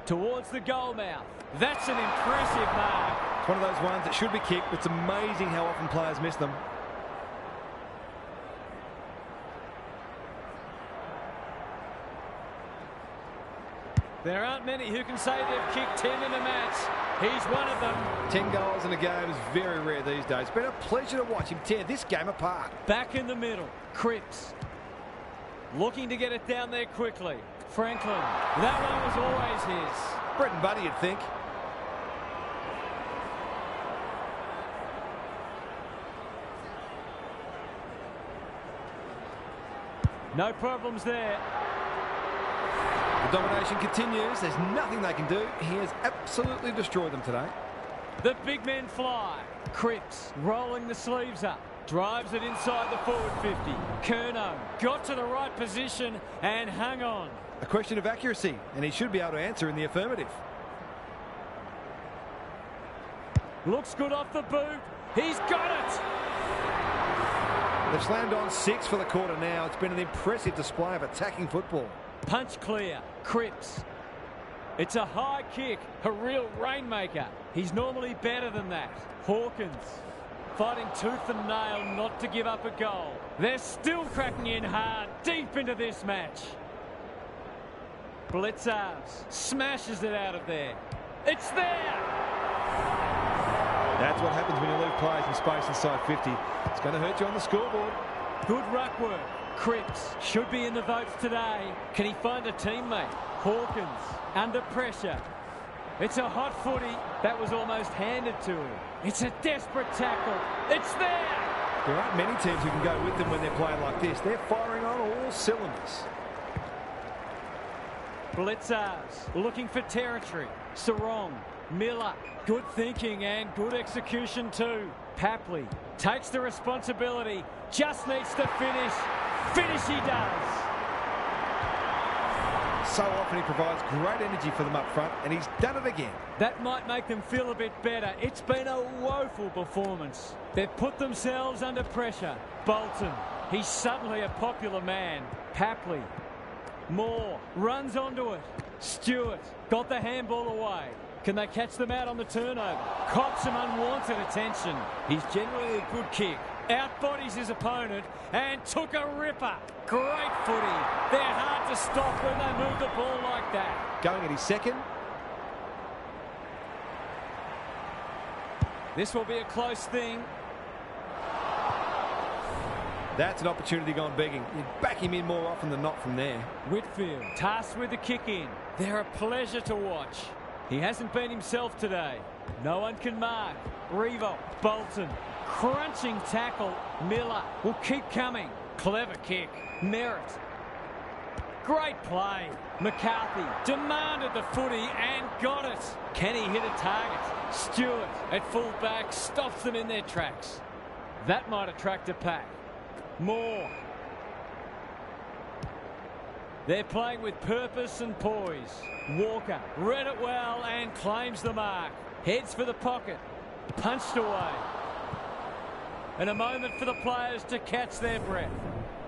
Speaker 1: Towards the goal mouth. That's an impressive mark.
Speaker 2: It's one of those ones that should be kicked, but it's amazing how often players miss them.
Speaker 1: There aren't many who can say they've kicked 10 in a match. He's one of them.
Speaker 2: 10 goals in a game is very rare these days. It's been a pleasure to watch him tear this game apart.
Speaker 1: Back in the middle. Cripps. Looking to get it down there quickly. Franklin. That one was always his.
Speaker 2: Bread and butter, you'd think.
Speaker 1: No problems there.
Speaker 2: The domination continues. There's nothing they can do. He has absolutely destroyed them today.
Speaker 1: The big men fly. Cripps rolling the sleeves up. Drives it inside the forward 50. Curnow got to the right position and hung on.
Speaker 2: A question of accuracy, and he should be able to answer in the affirmative.
Speaker 1: Looks good off the boot. He's got it.
Speaker 2: They've slammed on 6 for the quarter now. It's been an impressive display of attacking football.
Speaker 1: Punch clear. Cripps. It's a high kick. A real rainmaker. He's normally better than that. Hawkins. Fighting tooth and nail not to give up a goal. They're still cracking in hard deep into this match. Blitzars smashes it out of there. It's there!
Speaker 2: That's what happens when you leave players in space inside 50. It's going to hurt you on the scoreboard.
Speaker 1: Good ruck work. Cripps should be in the votes today. Can he find a teammate? Hawkins under pressure. It's a hot footy. That was almost handed to him. It's a desperate tackle. It's there!
Speaker 2: There aren't many teams who can go with them when they're playing like this. They're firing on all cylinders.
Speaker 1: Blitzars looking for territory. Sarong, Miller, good thinking and good execution too. Papley takes the responsibility, just needs to finish. Finish he does.
Speaker 2: So often he provides great energy for them up front, and he's done it again.
Speaker 1: That might make them feel a bit better. It's been a woeful performance. They've put themselves under pressure. Bolton, he's suddenly a popular man. Papley. Moore runs onto it. Stewart got the handball away. Can they catch them out on the turnover? Cops some unwanted attention. He's generally a good kick. Outbodies his opponent and took a ripper. Great footy. They're hard to stop when they move the ball like that.
Speaker 2: Going at his second.
Speaker 1: This will be a close thing.
Speaker 2: That's an opportunity gone begging. You'd back him in more often than not from there.
Speaker 1: Whitfield tasked with the kick in. They're a pleasure to watch. He hasn't been himself today. No one can mark. Revo, Bolton, crunching tackle. Miller will keep coming. Clever kick. Merritt. Great play. McCarthy demanded the footy and got it. Can he hit a target? Stewart at full back stops them in their tracks. That might attract a pack. Moore. They're playing with purpose and poise. Walker read it well and claims the mark. Heads for the pocket. Punched away. And a moment for the players to catch their breath.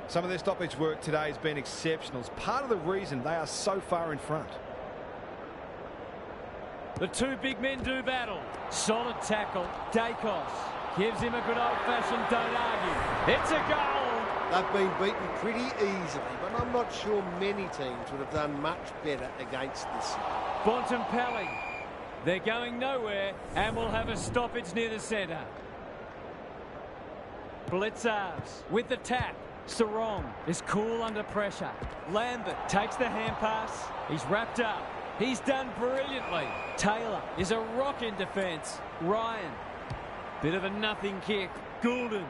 Speaker 2: Some of their stoppage work today has been exceptional. It's part of the reason they are so far in front.
Speaker 1: The two big men do battle. Solid tackle. Dacos gives him a good old-fashioned don't argue. It's a goal.
Speaker 3: They've been beaten pretty easily, but I'm not sure many teams would have done much better against this.
Speaker 1: Bontempelli. They're going nowhere and will have a stoppage near the centre. Blitzars with the tap. Sarong is cool under pressure. Lambert takes the hand pass. He's wrapped up. He's done brilliantly. Taylor is a rock in defence. Ryan. Bit of a nothing kick. Goulden.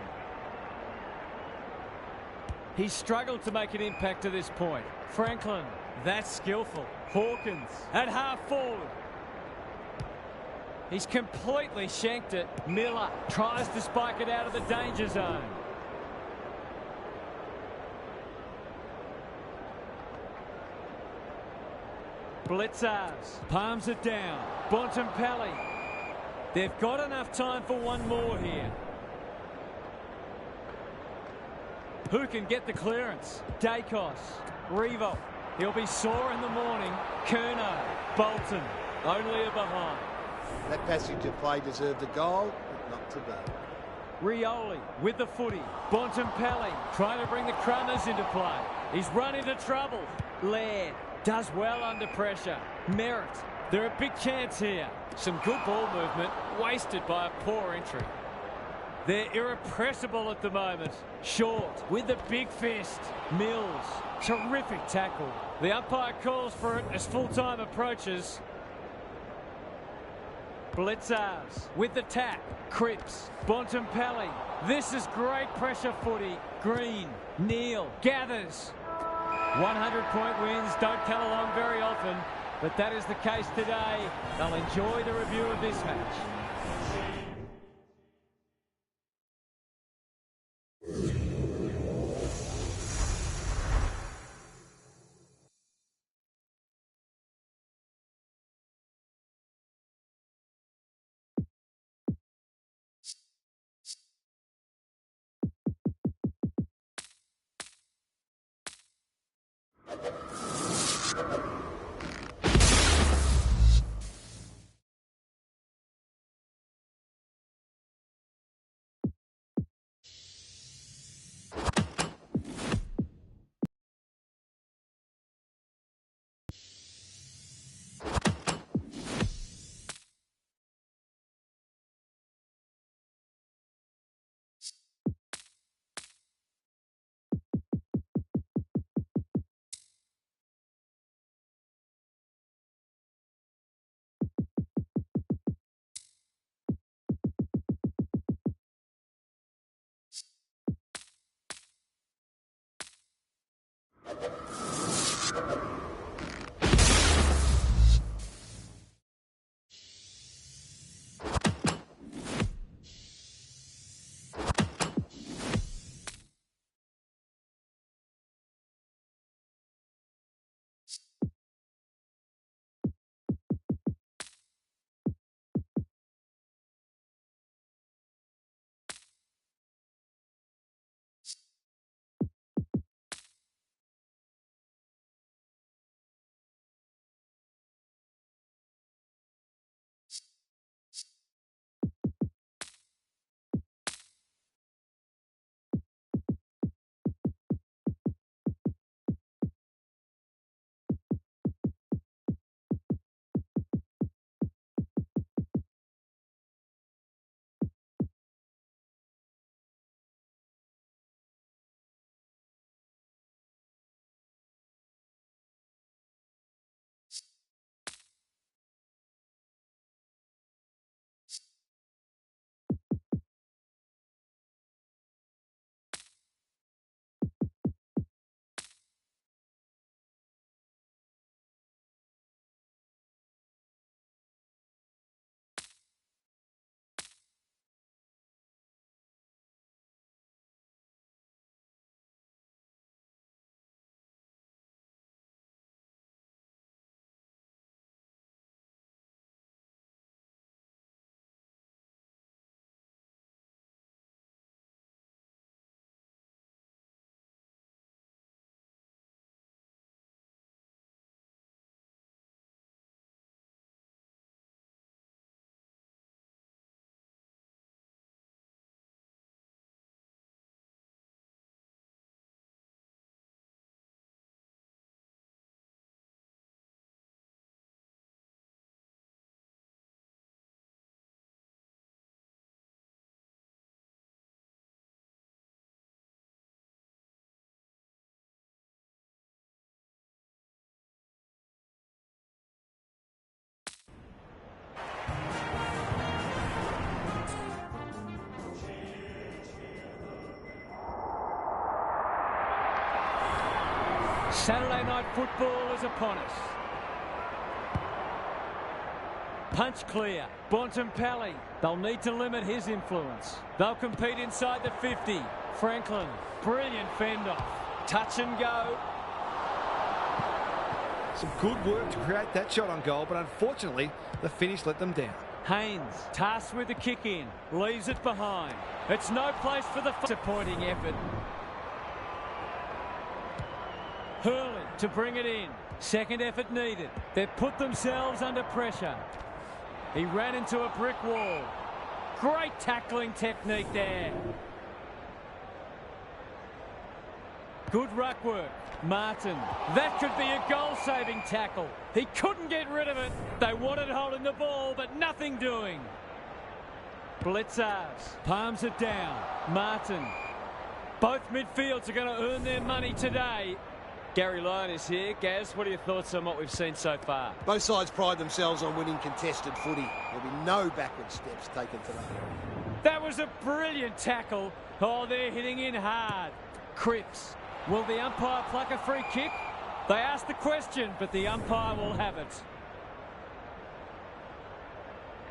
Speaker 1: He's struggled to make an impact to this point. Franklin. That's skillful. Hawkins at half forward. He's completely shanked it. Miller tries to spike it out of the danger zone. Blitzars palms it down. Bontempelli. They've got enough time for one more here. Who can get the clearance? Dacos. Revo. He'll be sore in the morning. Curnow. Bolton. Only a behind.
Speaker 3: That passage of play deserved a goal, but not today.
Speaker 1: Rioli with the footy. Bontempelli trying to bring the Crummers into play. He's run into trouble. Laird does well under pressure. Merritt. They're a big chance here. Some good ball movement wasted by a poor entry. They're irrepressible at the moment. Short with the big fist. Mills. Terrific tackle. The umpire calls for it as full-time approaches. Blitzars with the tap. Cripps. Bontempelli. This is great pressure footy. Green. Neal. Gathers. 100-point wins don't come along very often, but that is the case today. They'll enjoy the review of this match. Saturday night football is upon us. Punch clear. Bontempelli. They'll need to limit his influence. They'll compete inside the 50. Franklin. Brilliant fend off. Touch and go.
Speaker 2: Some good work to create that shot on goal, but unfortunately, the finish let them down.
Speaker 1: Haynes, tasked with the kick in, leaves it behind. It's no place for the disappointing effort. Hurley to bring it in. Second effort needed. They've put themselves under pressure. He ran into a brick wall. Great tackling technique there. Good ruck work. Martin. That could be a goal-saving tackle. He couldn't get rid of it. They wanted holding the ball, but nothing doing. Blitzars palms it down. Martin. Both midfields are going to earn their money today.
Speaker 4: Gary Lyon is here. Gaz, what are your thoughts on what we've seen so far?
Speaker 3: Both sides pride themselves on winning contested footy. There'll be no backward steps taken today.
Speaker 1: That was a brilliant tackle. Oh, they're hitting in hard. Cripps. Will the umpire pluck a free kick? They asked the question, but the umpire will have it.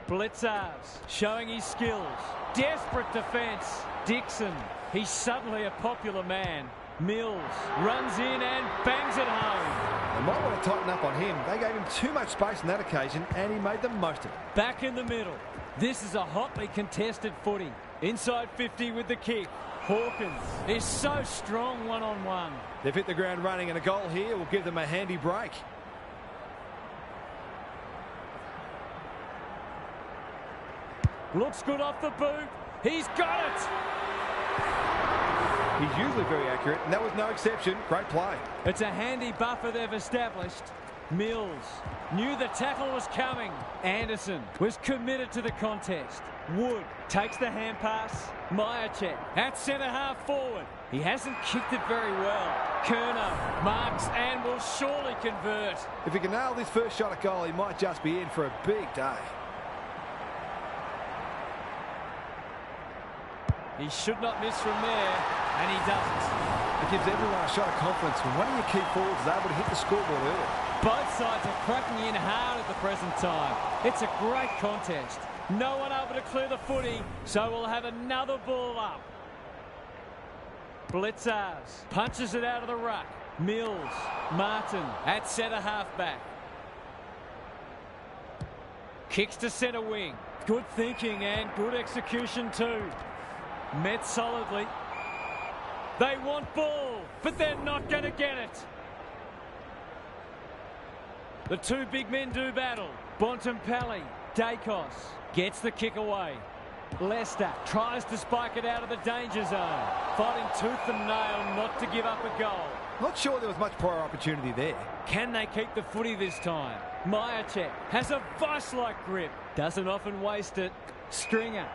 Speaker 1: Blitzars showing his skills. Desperate defence. Dixon. He's suddenly a popular man. Mills runs in and bangs it home.
Speaker 2: They might want to tighten up on him. They gave him too much space on that occasion, and he made the most of it.
Speaker 1: Back in the middle. This is a hotly contested footy. Inside 50 with the kick. Hawkins is so strong one-on-one.
Speaker 2: They've hit the ground running, and a goal here will give them a handy break.
Speaker 1: Looks good off the boot. He's got it.
Speaker 2: He's usually very accurate, and that was no exception. Great play.
Speaker 1: It's a handy buffer they've established. Mills knew the tackle was coming. Anderson was committed to the contest. Wood takes the hand pass. Myercheck at centre-half forward. He hasn't kicked it very well. Curnow marks and will surely convert.
Speaker 2: If he can nail this first shot at goal, he might just be in for a big day.
Speaker 1: He should not miss from there, and he doesn't.
Speaker 2: It gives everyone a shot of confidence when one of your key forwards is able to hit the scoreboard early.
Speaker 1: Both sides are cracking in hard at the present time. It's a great contest. No one able to clear the footy, so we'll have another ball up. Blitzars punches it out of the ruck. Mills, Martin at centre half-back. Kicks to centre wing. Good thinking and good execution too. Met solidly. They want ball, but they're not going to get it. The two big men do battle. Bontempelli, Dacos gets the kick away. Leicester tries to spike it out of the danger zone. Fighting tooth and nail not to give up a goal.
Speaker 2: Not sure there was much prior opportunity there.
Speaker 1: Can they keep the footy this time? Myercheck has a vice-like grip. Doesn't often waste it. Stringer.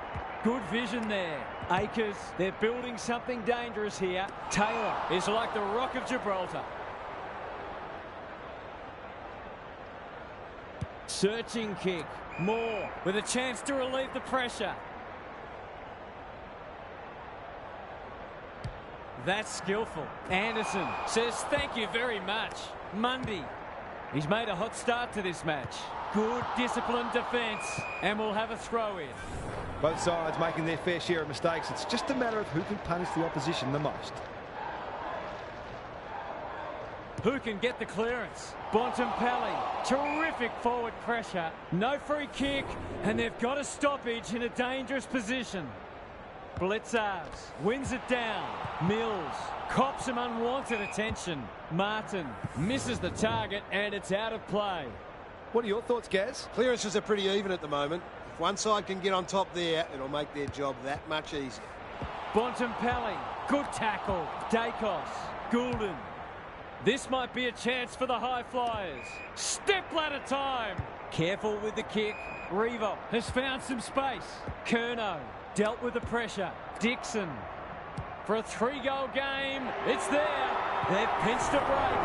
Speaker 1: Good vision there. Akers, they're building something dangerous here. Taylor is like the Rock of Gibraltar. Searching kick. Moore with a chance to relieve the pressure. That's skillful. Anderson says thank you very much. Mundy. He's made a hot start to this match. Good disciplined defence, and we'll have a throw in.
Speaker 2: Both sides making their fair share of mistakes. It's just a matter of who can punish the opposition the most.
Speaker 1: Who can get the clearance? Bontempelli. Terrific forward pressure. No free kick, and they've got a stoppage in a dangerous position. Blitzars wins it down. Mills cops some unwanted attention. Martin misses the target, and it's out of play.
Speaker 2: What are your thoughts, Gaz?
Speaker 3: Clearances are pretty even at the moment. If one side can get on top there, it'll make their job that much easier.
Speaker 1: Bontempelli, good tackle. Dacos, Goulden. This might be a chance for the high flyers. Step ladder time. Careful with the kick. Revo has found some space. Curnow dealt with the pressure. Dixon for a 3-goal game. It's there. They've pinched a break.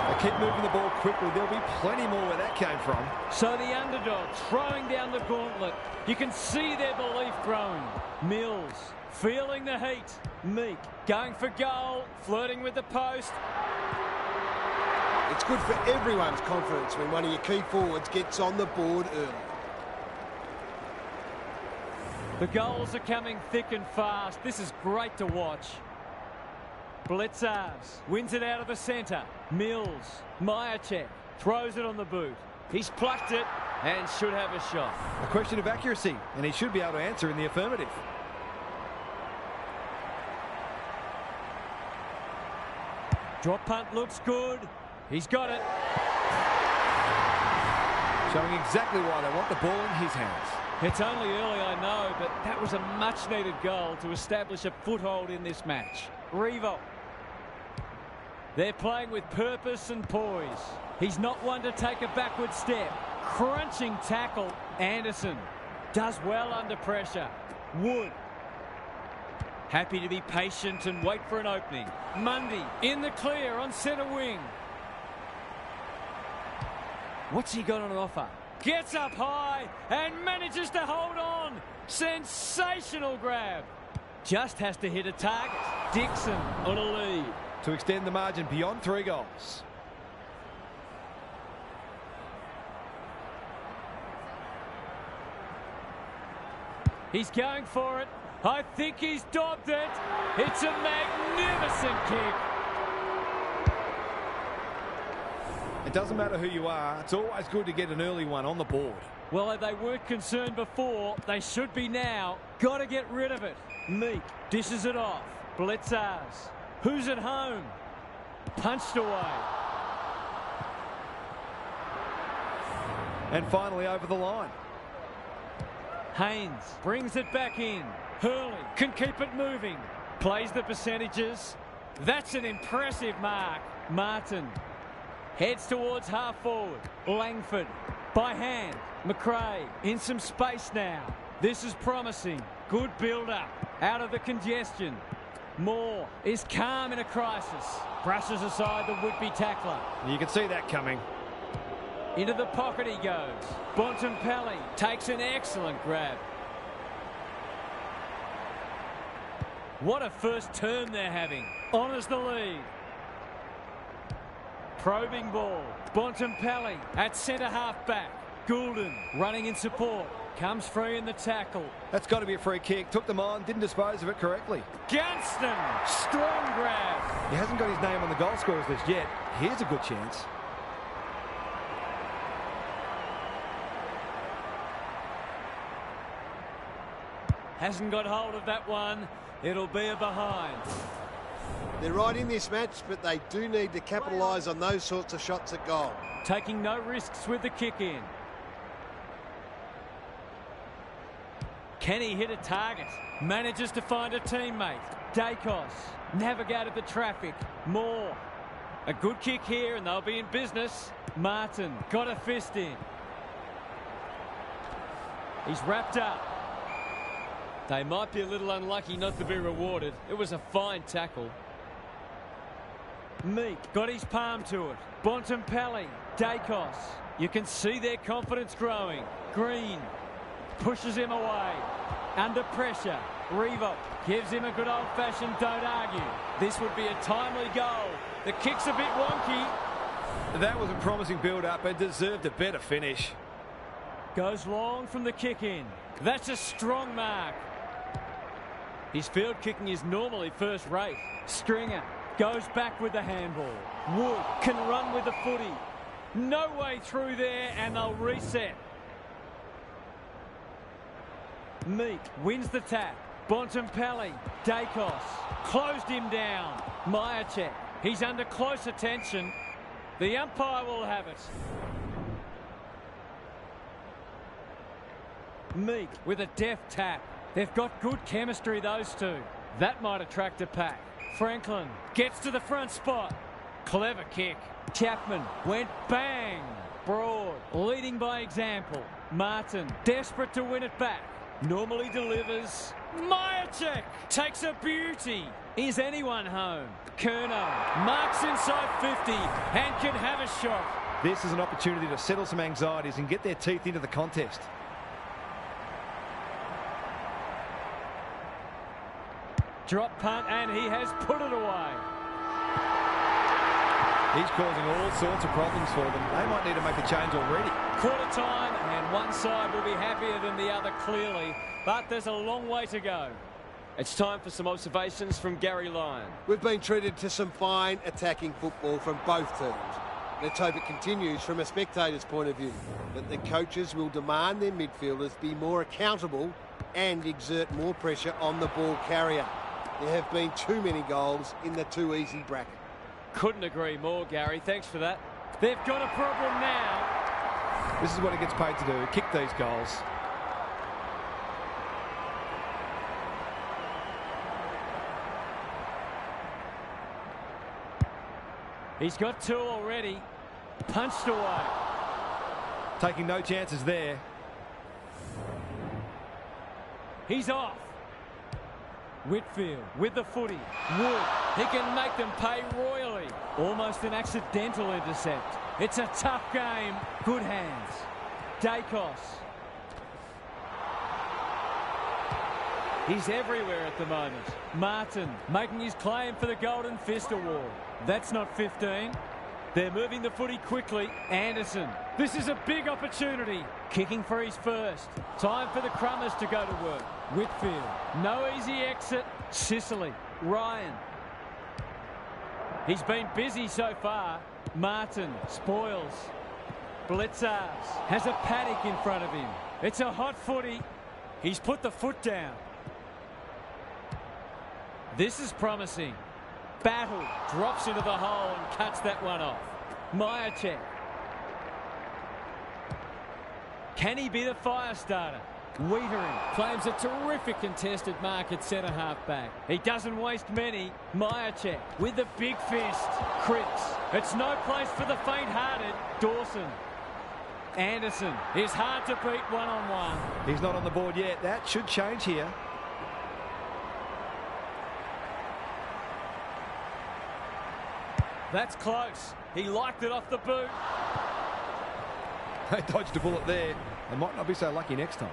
Speaker 2: They keep moving the ball quickly. There'll be plenty more where that came from.
Speaker 1: So the underdog throwing down the gauntlet. You can see their belief growing. Mills feeling the heat. Meek going for goal, flirting with the post.
Speaker 3: It's good for everyone's confidence when one of your key forwards gets on the board early.
Speaker 1: The goals are coming thick and fast. This is great to watch. Blitzars wins it out of the centre. Mills, Myercheck throws it on the boot. He's plucked it and should have a shot.
Speaker 2: A question of accuracy, and he should be able to answer in the affirmative.
Speaker 1: Drop punt looks good. He's got it.
Speaker 2: Showing exactly why they want the ball in his hands.
Speaker 1: It's only early, I know, but that was a much-needed goal to establish a foothold in this match. Revolt. They're playing with purpose and poise. He's not one to take a backward step. Crunching tackle. Anderson does well under pressure. Wood. Happy to be patient and wait for an opening. Mundy in the clear on centre wing. What's he got on offer? Gets up high and manages to hold on. Sensational grab. Just has to hit a target. Dixon on a lead.
Speaker 2: To extend the margin beyond 3 goals.
Speaker 1: He's going for it. I think he's dobbed it. It's a magnificent kick.
Speaker 2: It doesn't matter who you are. It's always good to get an early one on the board.
Speaker 1: Well, if they weren't concerned before, they should be now. Got to get rid of it. Meek dishes it off. Blitzers. Who's at home? Punched away.
Speaker 2: And finally over the line.
Speaker 1: Haynes brings it back in. Hurley can keep it moving. Plays the percentages. That's an impressive mark. Martin heads towards half forward. Langford by hand. McRae in some space now. This is promising. Good build-up. Out of the congestion. Moore is calm in a crisis. Brushes aside the would-be tackler.
Speaker 2: You can see that coming.
Speaker 1: Into the pocket he goes. Bontempelli takes an excellent grab. What a first turn they're having. Honours the lead. Probing ball. Bontempelli at centre half back. Goulden running in support. Comes free in the tackle.
Speaker 2: That's got to be a free kick. Took them on, didn't dispose of it correctly.
Speaker 1: Gunston, strong grab.
Speaker 2: He hasn't got his name on the goal scorers list yet. Here's a good chance.
Speaker 1: Hasn't got hold of that one. It'll be a behind.
Speaker 3: They're right in this match, but they do need to capitalise on those sorts of shots at goal.
Speaker 1: Taking no risks with the kick in. Can he hit a target? Manages to find a teammate. Dacos navigated the traffic. Moore. A good kick here and they'll be in business. Martin got a fist in. He's wrapped up. They might be a little unlucky not to be rewarded. It was a fine tackle. Meek got his palm to it. Bontempelli, Dacos. You can see their confidence growing. Green pushes him away. Under pressure. Revolt gives him a good old-fashioned don't argue. This would be a timely goal. The kick's a bit wonky.
Speaker 2: That was a promising build-up, but deserved a better finish.
Speaker 1: Goes long from the kick in. That's a strong mark. His field kicking is normally first rate. Stringer goes back with the handball. Wood can run with the footy. No way through there and they'll reset. Meek wins the tap. Bontempelli, Dacos closed him down. Myercheck, he's under close attention. The umpire will have it. Meek with a deft tap. They've got good chemistry, those two. That might attract a pack. Franklin gets to the front spot. Clever kick. Chapman went bang. Broad leading by example. Martin desperate to win it back. Normally delivers. Myercheck takes a beauty. Is anyone home? Kerno marks inside 50 and can have a shot.
Speaker 2: This is an opportunity to settle some anxieties and get their teeth into the contest.
Speaker 1: Drop punt and he has put it away.
Speaker 2: He's causing all sorts of problems for them. They might need to make a change already.
Speaker 1: Quarter time and one side will be happier than the other clearly, but there's a long way to go.
Speaker 4: It's time for some observations from Gary Lyon.
Speaker 3: We've been treated to some fine attacking football from both teams. Let's hope it continues from a spectator's point of view, that the coaches will demand their midfielders be more accountable and exert more pressure on the ball carrier. There have been too many goals in the too easy bracket.
Speaker 4: Couldn't agree more, Gary. Thanks for that.
Speaker 1: They've got a problem now.
Speaker 2: This is what he gets paid to do, kick these goals.
Speaker 1: He's got 2 already. Punched away.
Speaker 2: Taking no chances there.
Speaker 1: He's off. Whitfield with the footy. Wood.
Speaker 4: He can make them pay royally.
Speaker 1: Almost an accidental intercept. It's a tough game. Good hands. Dacos. He's everywhere at the moment. Martin making his claim for the Golden Fist Award. That's not 15. They're moving the footy quickly. Anderson. This is a big opportunity. Kicking for his first. Time for the Crummers to go to work. Whitfield. No easy exit. Sicily. Ryan. He's been busy so far. Martin. Spoils. Blitzars. Has a paddock in front of him. It's a hot footy. He's put the foot down. This is promising. Battle. Drops into the hole and cuts that one off. Myercheck. Can he be the fire starter? Wiedering claims a terrific contested mark at centre-half back. He doesn't waste many. Myercheck with the big fist. Cripps. It's no place for the faint-hearted. Dawson. Anderson is hard to beat one-on-one.
Speaker 2: He's not on the board yet. That should change here.
Speaker 1: That's close. He liked it off the boot.
Speaker 2: They dodged a bullet there. They might not be so lucky next time.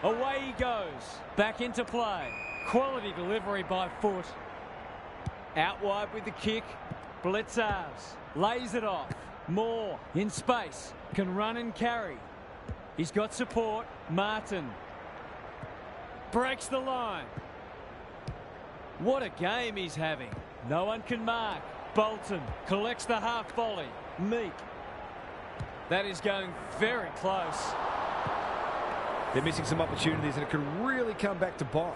Speaker 1: Away he goes. Back into play. Quality delivery by foot. Out wide with the kick. Blitzars. Lays it off. Moore in space. Can run and carry. He's got support. Martin. Breaks the line. What a game he's having. No one can mark. Bolton collects the half volley. Meek. That is going very close.
Speaker 2: They're missing some opportunities and it could really come back to bite.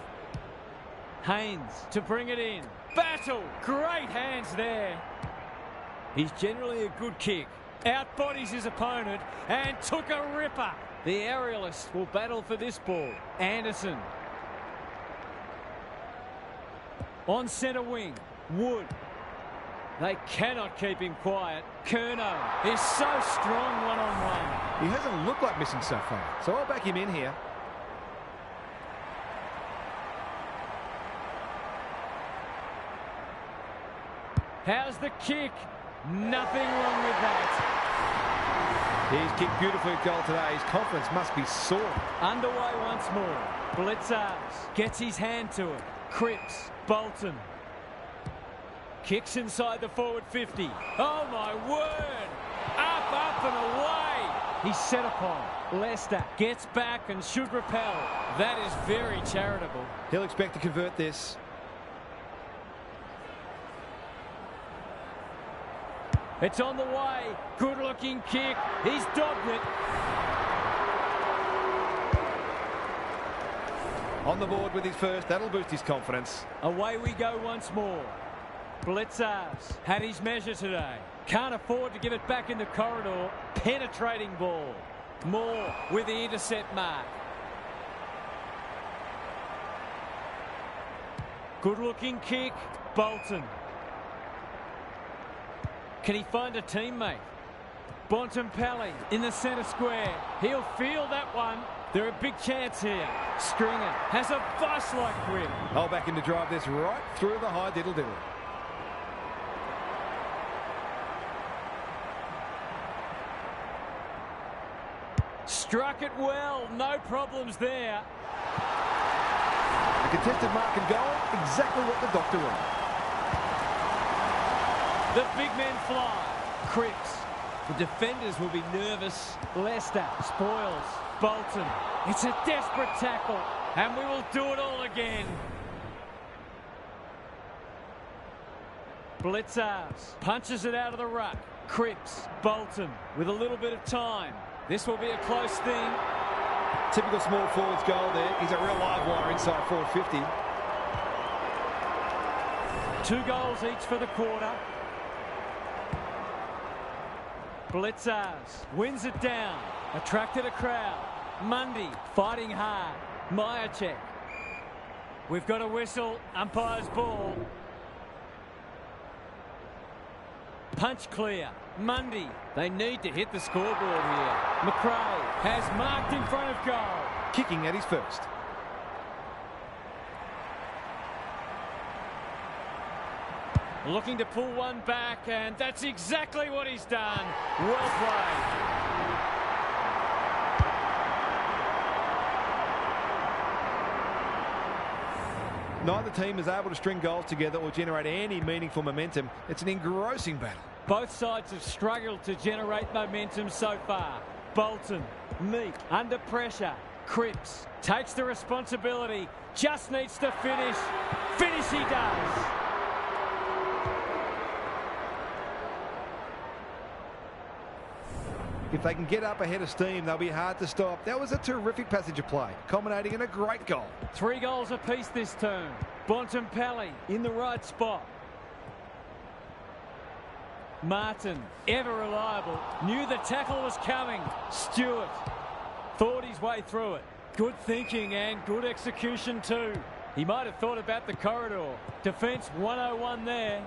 Speaker 1: Haynes to bring it in. Battle. Great hands there. He's generally a good kick. Outbodies his opponent and took a ripper. The aerialist will battle for this ball. Anderson. On centre wing. Wood. They cannot keep him quiet. Curnow is so strong one-on-one.
Speaker 2: He hasn't looked like missing so far, so I'll back him in here.
Speaker 1: How's the kick? Nothing wrong with that.
Speaker 2: He's kicked beautifully at goal today. His confidence must be soaring.
Speaker 1: Underway once more. Blitzars gets his hand to it. Cripps. Bolton. Kicks inside the forward 50. Oh, my word. Up and away. He's set upon. Leicester gets back and should repel. That is very charitable.
Speaker 2: He'll expect to convert this.
Speaker 1: It's on the way. Good-looking kick. He's dogged it.
Speaker 2: On the board with his first. That'll boost his confidence.
Speaker 1: Away we go once more. Blitzars had his measure today. Can't afford to give it back in the corridor. Penetrating ball. Moore with the intercept mark. Good-looking kick. Bolton. Can he find a teammate? Bontempelli in the centre square. He'll feel that one. They're a big chance here. Stringer has a vice-like grip.
Speaker 2: I'll back him to drive this right through the high diddle-diddle.
Speaker 1: Struck it well. No problems there.
Speaker 2: A contested mark and goal. Exactly what the doctor wanted.
Speaker 1: The big men fly. Cripps. The defenders will be nervous. Leicester spoils. Bolton. It's a desperate tackle. And we will do it all again. Blitzars punches it out of the ruck. Cripps. Bolton with a little bit of time. This will be a close thing.
Speaker 2: Typical small forwards goal there. He's a real live wire inside forward 50.
Speaker 1: 2 goals each for the quarter. Blitzers wins it down. Attracted a crowd. Mundy fighting hard. Myercheck. We've got a whistle. Umpire's ball. Punch clear. Mundy. They need to hit the scoreboard here. McRae has marked in front of goal.
Speaker 2: Kicking at his first.
Speaker 1: Looking to pull one back, and that's exactly what he's done. Well played.
Speaker 2: Neither team is able to string goals together or generate any meaningful momentum. It's an engrossing battle.
Speaker 1: Both sides have struggled to generate momentum so far. Bolton, Meek, under pressure. Cripps takes the responsibility, just needs to finish. Finish he does.
Speaker 2: If they can get up ahead of steam, they'll be hard to stop. That was a terrific passage of play, culminating in a great goal.
Speaker 1: 3 goals apiece this term. Bontempelli in the right spot. Martin, ever reliable, knew the tackle was coming. Stewart thought his way through it. Good thinking and good execution too. He might have thought about the corridor. Defence 101 there.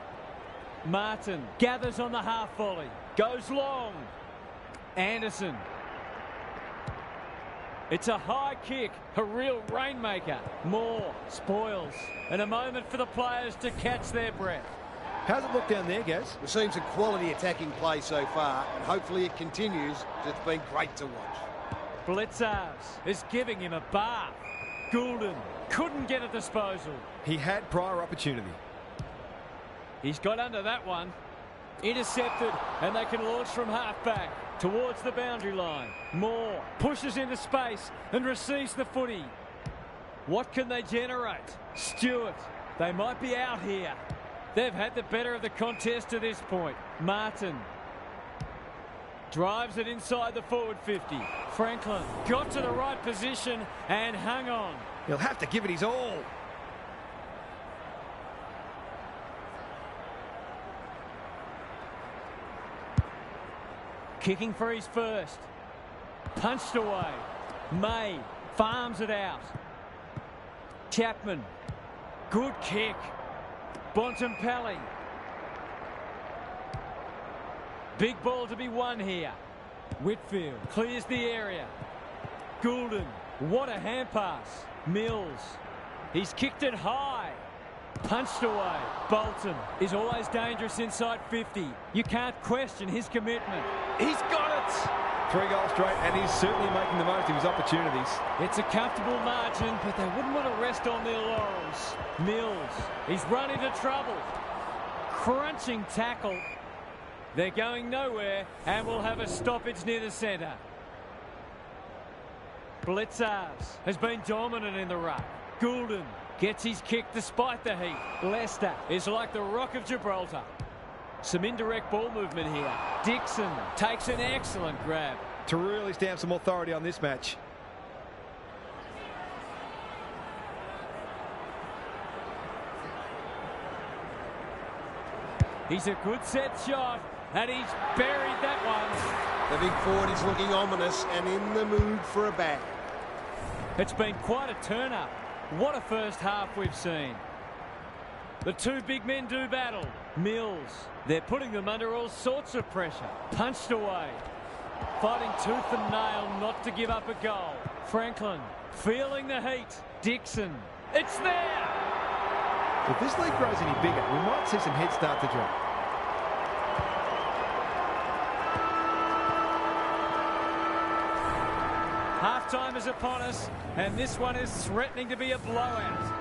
Speaker 1: Martin gathers on the half volley. Goes long. Anderson. It's a high kick, a real rainmaker. Moore spoils. And a moment for the players to catch their breath.
Speaker 2: How's it look down there, Gaz?
Speaker 3: We've seen some quality attacking play so far, and hopefully it continues. It's been great to watch.
Speaker 1: Blitzers is giving him a bath. Goulden couldn't get a disposal.
Speaker 2: He had prior opportunity.
Speaker 1: He's got under that one. Intercepted, and they can launch from half-back towards the boundary line. Moore pushes into space and receives the footy. What can they generate? Stewart, they might be out here. They've had the better of the contest to this point. Martin drives it inside the forward 50. Franklin got to the right position and hung on.
Speaker 2: He'll have to give it his all.
Speaker 1: Kicking for his first. Punched away. May farms it out. Chapman. Good kick. Bontempelli. Big ball to be won here. Whitfield clears the area. Goulden. What a hand pass. Mills. He's kicked it high. Punched away. Bolton is always dangerous inside 50. You can't question his commitment. He's got it!
Speaker 2: 3 goals straight, and he's certainly making the most of his opportunities.
Speaker 1: It's a comfortable margin, but they wouldn't want to rest on their laurels. Mills, he's run into trouble. Crunching tackle. They're going nowhere, and we'll have a stoppage near the centre. Blitzers has been dominant in the ruck. Goulden gets his kick despite the heat. Leicester is like the Rock of Gibraltar. Some indirect ball movement here. Dixon takes an excellent grab.
Speaker 2: To really stamp some authority on this match.
Speaker 1: He's a good set shot, and he's buried that one.
Speaker 3: The big forward is looking ominous and in the mood for a bag.
Speaker 1: It's been quite a turn-up. What a first half we've seen. The 2 big men do battle. Mills, they're putting them under all sorts of pressure. Punched away. Fighting tooth and nail not to give up a goal. Franklin, feeling the heat. Dixon, it's there!
Speaker 2: If this league grows any bigger, we might see some heads start to drop.
Speaker 1: Half-time is upon us, and this one is threatening to be a blowout.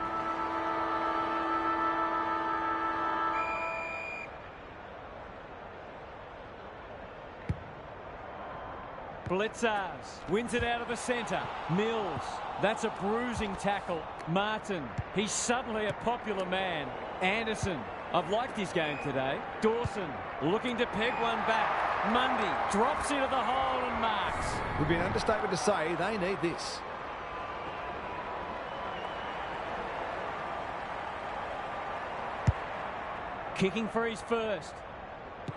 Speaker 1: Blitzers wins it out of the centre. Mills, that's a bruising tackle. Martin, he's suddenly a popular man. Anderson, I've liked his game today. Dawson, looking to peg one back. Mundy drops into the hole and marks.
Speaker 2: It would be an understatement to say they need this.
Speaker 1: Kicking for his first.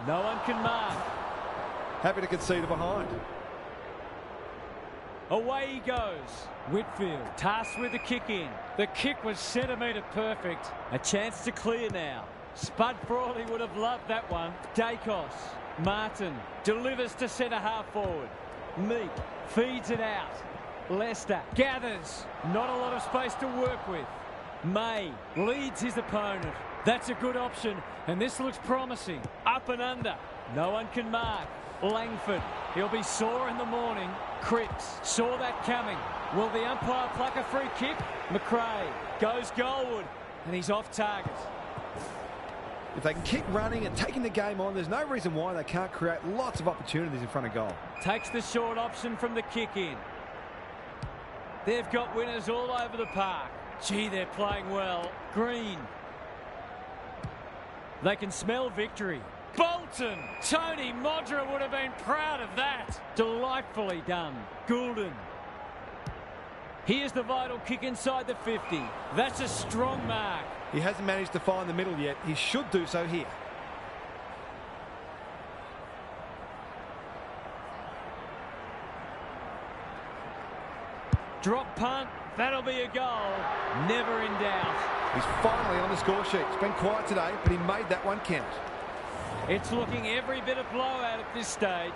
Speaker 1: No one can mark.
Speaker 2: Happy to concede a behind.
Speaker 1: Away he goes. Whitfield tasked with the kick in. The kick was centimetre perfect. A chance to clear now. Spud Frawley would have loved that one. Dacos. Martin delivers to centre half forward. Meek feeds it out. Leicester gathers. Not a lot of space to work with. May leads his opponent. That's a good option, and this looks promising. Up and under. No one can mark. Langford, he'll be sore in the morning. Cripps saw that coming. Will the umpire pluck a free kick? McRae goes goalward, and he's off target.
Speaker 2: If they can keep running and taking the game on, there's no reason why they can't create lots of opportunities in front of goal.
Speaker 1: Takes the short option from the kick in. They've got winners all over the park. Gee, they're playing well. Green. They can smell victory. Bolton! Tony Modra would have been proud of that. Delightfully done. Goulden. Here's the vital kick inside the 50. That's a strong mark.
Speaker 2: He hasn't managed to find the middle yet. He should do so here.
Speaker 1: Drop punt. That'll be a goal. Never in doubt.
Speaker 2: He's finally on the score sheet. It's been quiet today, but he made that one count.
Speaker 1: It's looking every bit of blowout at this stage.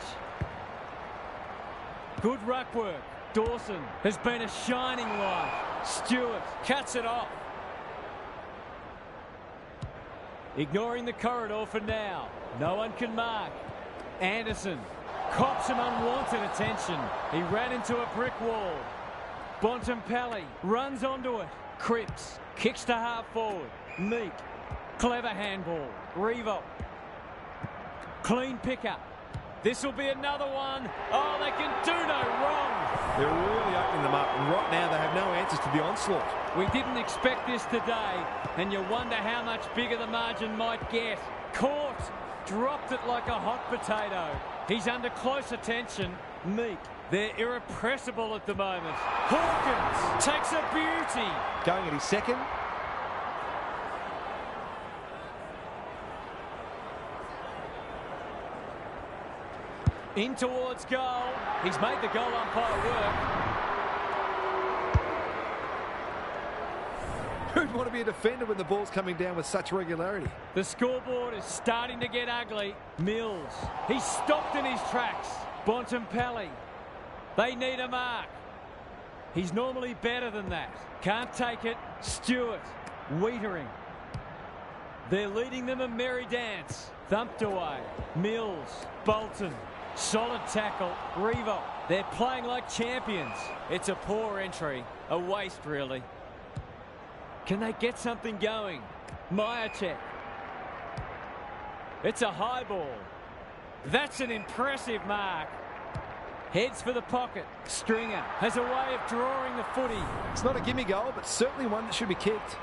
Speaker 1: Good ruck work. Dawson has been a shining light. Stewart cuts it off. Ignoring the corridor for now. No one can mark. Anderson cops some unwanted attention. He ran into a brick wall. Bontempelli runs onto it. Cripps kicks to half forward. Meek. Clever handball. Revo. Clean pickup. This will be another one. Oh, they can do no wrong.
Speaker 2: They're really opening them up, and right now they have no answers to the onslaught.
Speaker 1: We didn't expect this today, and you wonder how much bigger the margin might get. Caught. Dropped it like a hot potato. He's under close attention. Meek. They're irrepressible at the moment. Hawkins takes a beauty.
Speaker 2: Going at his second.
Speaker 1: In towards goal. He's made the goal umpire work.
Speaker 2: Who'd want to be a defender when the ball's coming down with such regularity?
Speaker 1: The scoreboard is starting to get ugly. Mills. He's stopped in his tracks. Bontempelli. They need a mark. He's normally better than that. Can't take it. Stewart. Wiedering. They're leading them a merry dance. Thumped away. Mills. Bolton. Solid tackle. Revo. They're playing like champions. It's a poor entry. A waste, really. Can they get something going? Myercheck. It's a high ball. That's an impressive mark. Heads for the pocket. Stringer has a way of drawing the footy.
Speaker 2: It's not a gimme goal, but certainly one that should be kicked.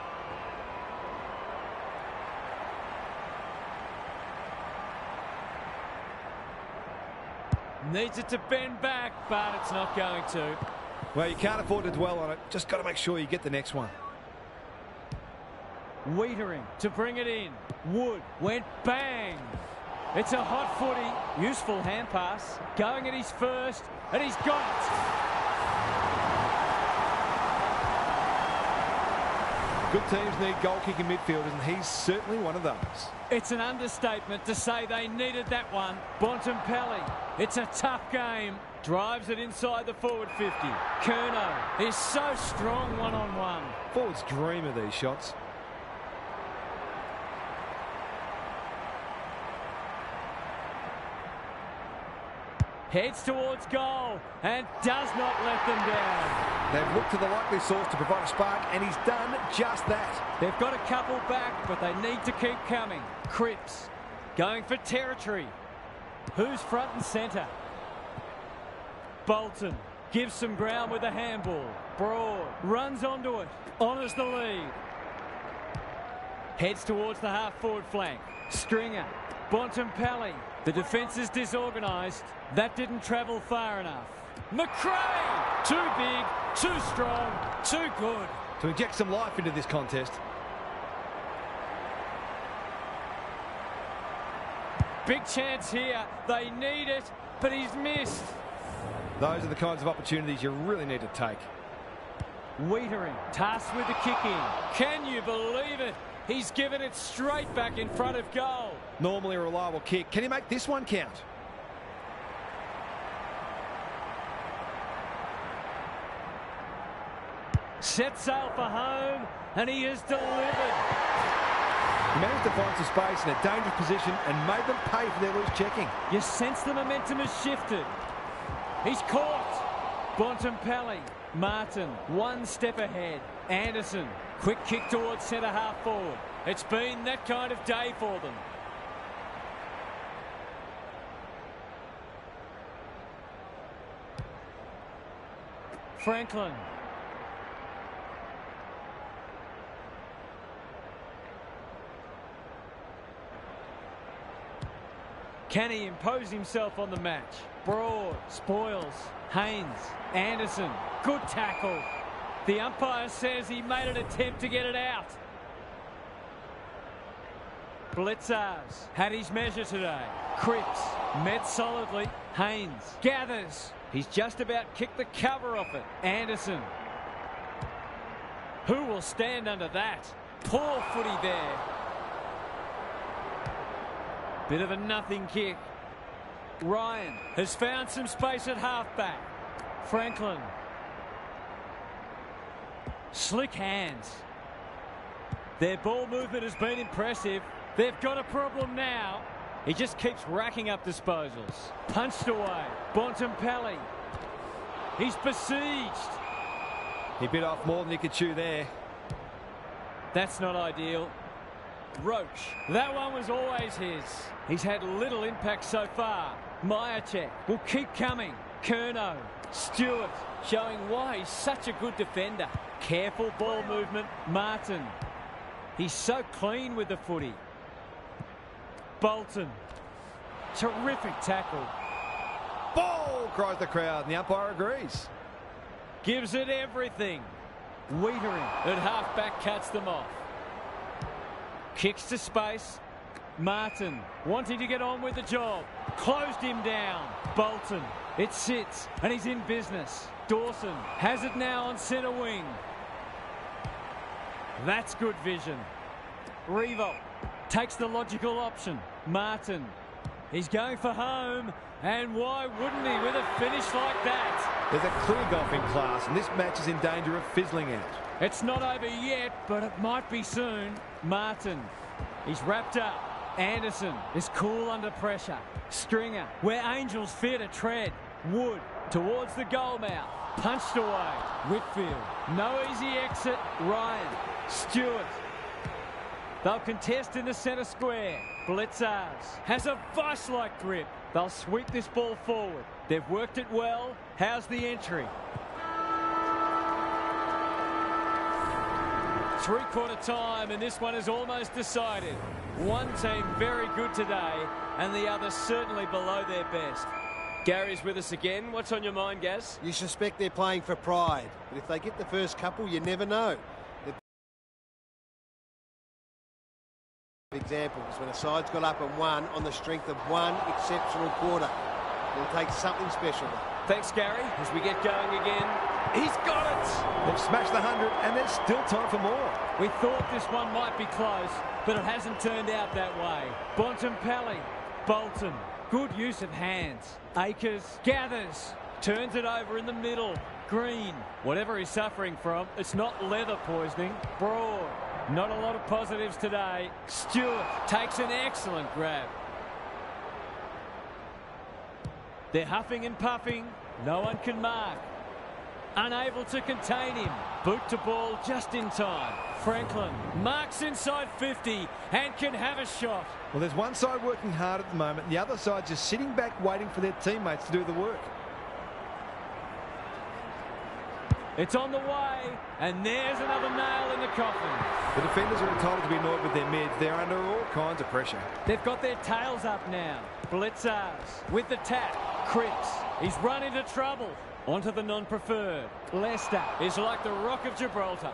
Speaker 1: Needs it to bend back, but it's not going to.
Speaker 2: Well, you can't afford to dwell on it. Just got to make sure you get the next one.
Speaker 1: Wiedering to bring it in. Wood went bang. It's a hot footy. Useful hand pass. Going at his first, and he's got it.
Speaker 2: Good teams need goal-kicking midfielders, and he's certainly one of those.
Speaker 1: It's an understatement to say they needed that one. Bontempelli. It's a tough game. Drives it inside the forward 50. Curnow is so strong one-on-one.
Speaker 2: Forwards dream of these shots.
Speaker 1: Heads towards goal and does not let them down.
Speaker 2: They've looked to the likely source to provide a spark, and he's done just that.
Speaker 1: They've got a couple back, but they need to keep coming. Cripps going for territory. Who's front and centre? Bolton gives some ground with a handball. Broad runs onto it, honours the lead. Heads towards the half-forward flank. Stringer, Bontempelli. The defence is disorganised. That didn't travel far enough. McRae! Too big, too strong, too good.
Speaker 2: To inject some life into this contest.
Speaker 1: Big chance here. They need it. but he's missed.
Speaker 2: Those are the kinds of opportunities you really need to take.
Speaker 1: Wiedering, tasked with the kick in. Can you believe it? He's given it straight back in front of goal.
Speaker 2: Normally a reliable kick. Can he make this one count?
Speaker 1: Set sail for home, and he has delivered.
Speaker 2: He managed to find some space in a dangerous position and made them pay for their loose checking.
Speaker 1: You sense the momentum has shifted. He's caught. Bontempelli. Martin, one step ahead. Anderson, quick kick towards centre half forward. It's been that kind of day for them. Franklin. Can he impose himself on the match? Broad, Spoils, Haynes, Anderson, good tackle. The umpire says he made an attempt to get it out. Blitzars had his measure today. Cripps met solidly. Haynes gathers. He's just about kicked the cover off it. Anderson. Who will stand under that? Poor footy there. Bit of a nothing kick. Ryan has found some space at halfback. Franklin. Slick hands. Their ball movement has been impressive. They've got a problem now. He just keeps racking up disposals. Punched away. Bontempelli. He's besieged.
Speaker 2: He bit off more than he could chew there.
Speaker 1: That's not ideal. Roach. That one was always his. He's had little impact so far. Myercheck will keep coming. Curnow. Stewart showing why he's such a good defender. Careful ball movement. Martin. He's so clean with the footy. Bolton. Terrific tackle.
Speaker 2: Ball, cries the crowd, and the umpire agrees.
Speaker 1: Gives it everything. Wiedering at halfback cuts them off. Kicks to space. Martin wanting to get on with the job. Closed him down. Bolton. It sits and he's in business. Dawson has it now on centre wing. That's good vision. Revolt takes the logical option. Martin. He's going for home. And why wouldn't he with a finish like that?
Speaker 2: There's a clear golfing class, and this match is in danger of fizzling out.
Speaker 1: It's not over yet, but it might be soon. Martin. He's wrapped up. Anderson is cool under pressure. Stringer, where Angels fear to tread. Wood towards the goal mouth. Punched away. Whitfield. No easy exit. Ryan. Stewart. They'll contest in the centre square. Blitzars has a vice-like grip. They'll sweep this ball forward. They've worked it well. How's the entry? Three-quarter time, and this one is almost decided. One team very good today, and the other certainly below their best.
Speaker 4: Gary's with us again. What's on your mind, Gaz?
Speaker 3: You suspect they're playing for pride, but if they get the first couple, you never know. Examples when a side's got up and won on the strength of one exceptional quarter. It'll take something special.
Speaker 4: Thanks, Gary. As we get going again, he's got it!
Speaker 2: They've smashed the 100 and there's still time for more.
Speaker 1: We thought this one might be close, but it hasn't turned out that way. Bontempelli, Bolton, good use of hands. Akers gathers, turns it over in the middle. Green, whatever he's suffering from, it's not leather poisoning. Broad. Not a lot of positives today. Stewart takes an excellent grab. They're huffing and puffing. No one can mark. Unable to contain him. Boot to ball just in time. Franklin marks inside 50 and can have a shot.
Speaker 2: Well, there's one side working hard at the moment. The other side just sitting back waiting for their teammates to do the work.
Speaker 1: It's on the way, and there's another nail in the coffin.
Speaker 2: The defenders are entitled to be annoyed with their mids. They're under all kinds of pressure.
Speaker 1: They've got their tails up now. Blitzars with the tap. Cripps, he's run into trouble. Onto the non-preferred. Leicester is like the Rock of Gibraltar.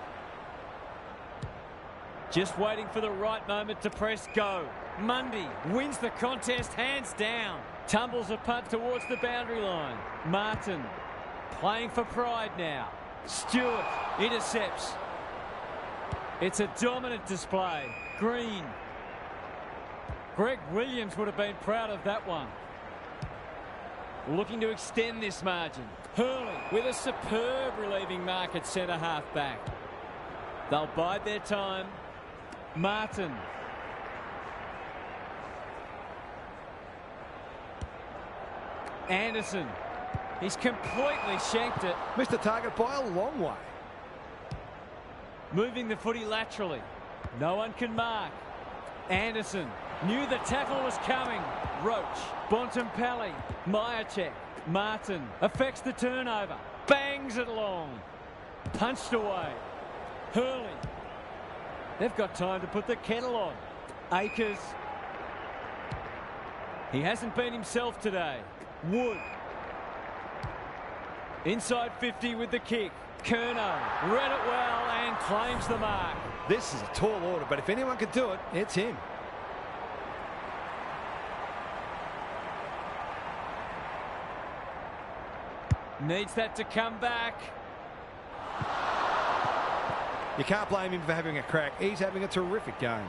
Speaker 1: Just waiting for the right moment to press go. Mundy wins the contest hands down. Tumbles a punt towards the boundary line. Martin playing for pride now. Stewart intercepts. It's a dominant display. Green. Greg Williams would have been proud of that one. Looking to extend this margin. Hurley with a superb relieving mark at centre half back. They'll bide their time. Martin. Anderson. He's completely shanked it.
Speaker 2: Missed the target by a long way.
Speaker 1: Moving the footy laterally. No one can mark. Anderson knew the tackle was coming. Roach. Bontempelli. Myercheck. Martin affects the turnover. Bangs it long. Punched away. Hurley. They've got time to put the kettle on. Akers. He hasn't been himself today. Wood. Inside 50 with the kick. Curnow read it well and claims the mark.
Speaker 2: This is a tall order, but if anyone can do it, it's him.
Speaker 1: Needs that to come back.
Speaker 2: You can't blame him for having a crack. He's having a terrific game.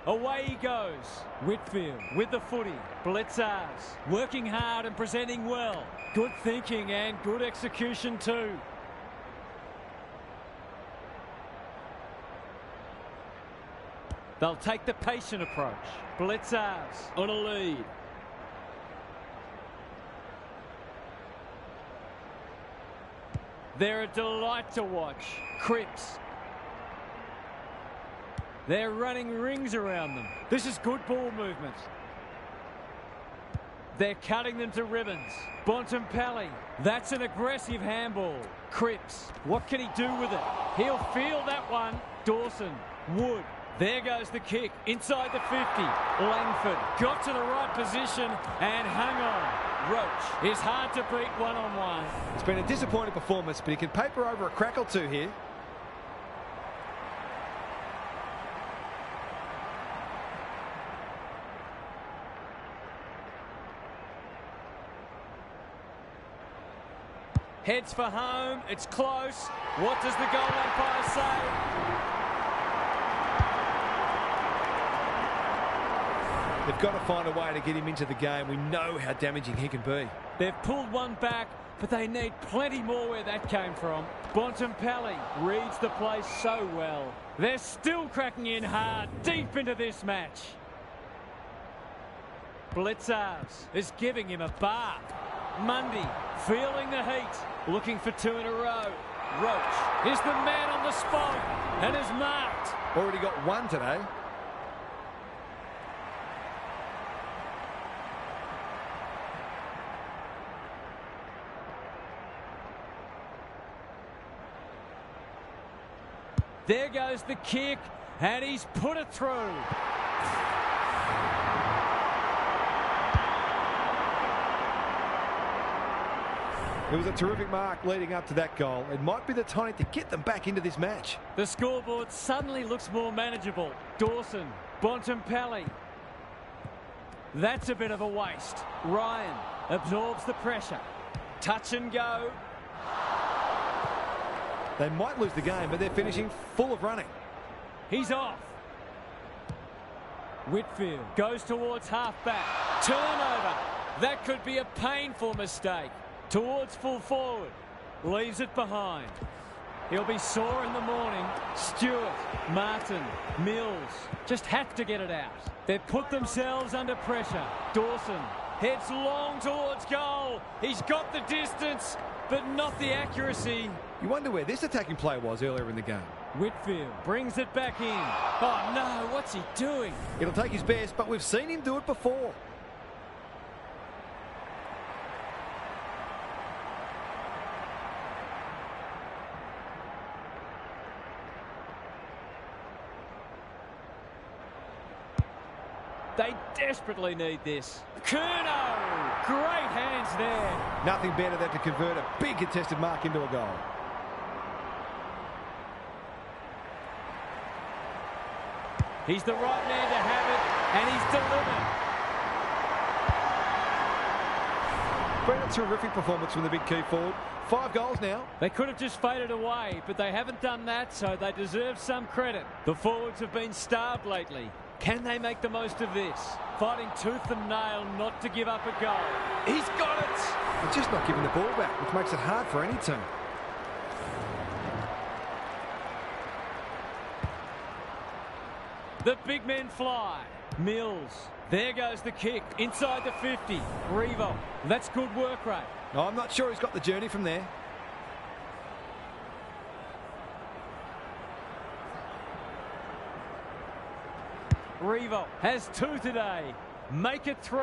Speaker 1: Away he goes. Whitfield with the footy. Blitzars working hard and presenting well. Good thinking and good execution too. They'll take the patient approach. Blitzars on a lead. They're a delight to watch. Cripps. They're running rings around them. This is good ball movement. They're cutting them to ribbons. Bontempelli. That's an aggressive handball. Cripps. What can he do with it? He'll field that one. Dawson. Wood. There goes the kick. Inside the 50. Langford got to the right position and hung on. Roach is hard to beat one-on-one.
Speaker 2: It's been a disappointing performance, but he can paper over a crack or two here.
Speaker 1: Heads for home. It's close. What does the goal umpire say?
Speaker 2: They've got to find a way to get him into the game. We know how damaging he can be.
Speaker 1: They've pulled one back, but they need plenty more where that came from. Bontempelli reads the play so well. They're still cracking in hard, deep into this match. Blitzars is giving him a bar. Mundy feeling the heat, looking for two in a row. Roach is the man on the spot and is marked.
Speaker 2: Already got one today.
Speaker 1: There goes the kick, and he's put it through.
Speaker 2: It was a terrific mark leading up to that goal. It might be the time to get them back into this match.
Speaker 1: The scoreboard suddenly looks more manageable. Dawson, Bontempelli. That's a bit of a waste. Ryan absorbs the pressure. Touch and go.
Speaker 2: They might lose the game, but they're finishing full of running.
Speaker 1: He's off. Whitfield goes towards half-back. Turnover. That could be a painful mistake. Towards full forward. Leaves it behind. He'll be sore in the morning. Stewart, Martin, Mills just have to get it out. They've put themselves under pressure. Dawson heads long towards goal. He's got the distance, but not the accuracy.
Speaker 2: You wonder where this attacking play was earlier in the game.
Speaker 1: Whitfield brings it back in. Oh no, what's he doing?
Speaker 2: It'll take his best, but we've seen him do it before.
Speaker 1: They desperately need this. Curnow! Great hands there.
Speaker 2: Nothing better than to convert a big contested mark into a goal.
Speaker 1: He's the right man to have it, and he's delivered.
Speaker 2: Been a terrific performance from the big key forward. 5 goals now.
Speaker 1: They could have just faded away, but they haven't done that, so they deserve some credit. The forwards have been starved lately. Can they make the most of this? Fighting tooth and nail not to give up a goal. He's got it!
Speaker 2: They're just not giving the ball back, which makes it hard for any team.
Speaker 1: The big men fly. Mills. There goes the kick. Inside the 50. Revo. That's good work rate.
Speaker 2: No, I'm not sure he's got the journey from there.
Speaker 1: Revo has 2 today. Make it 3.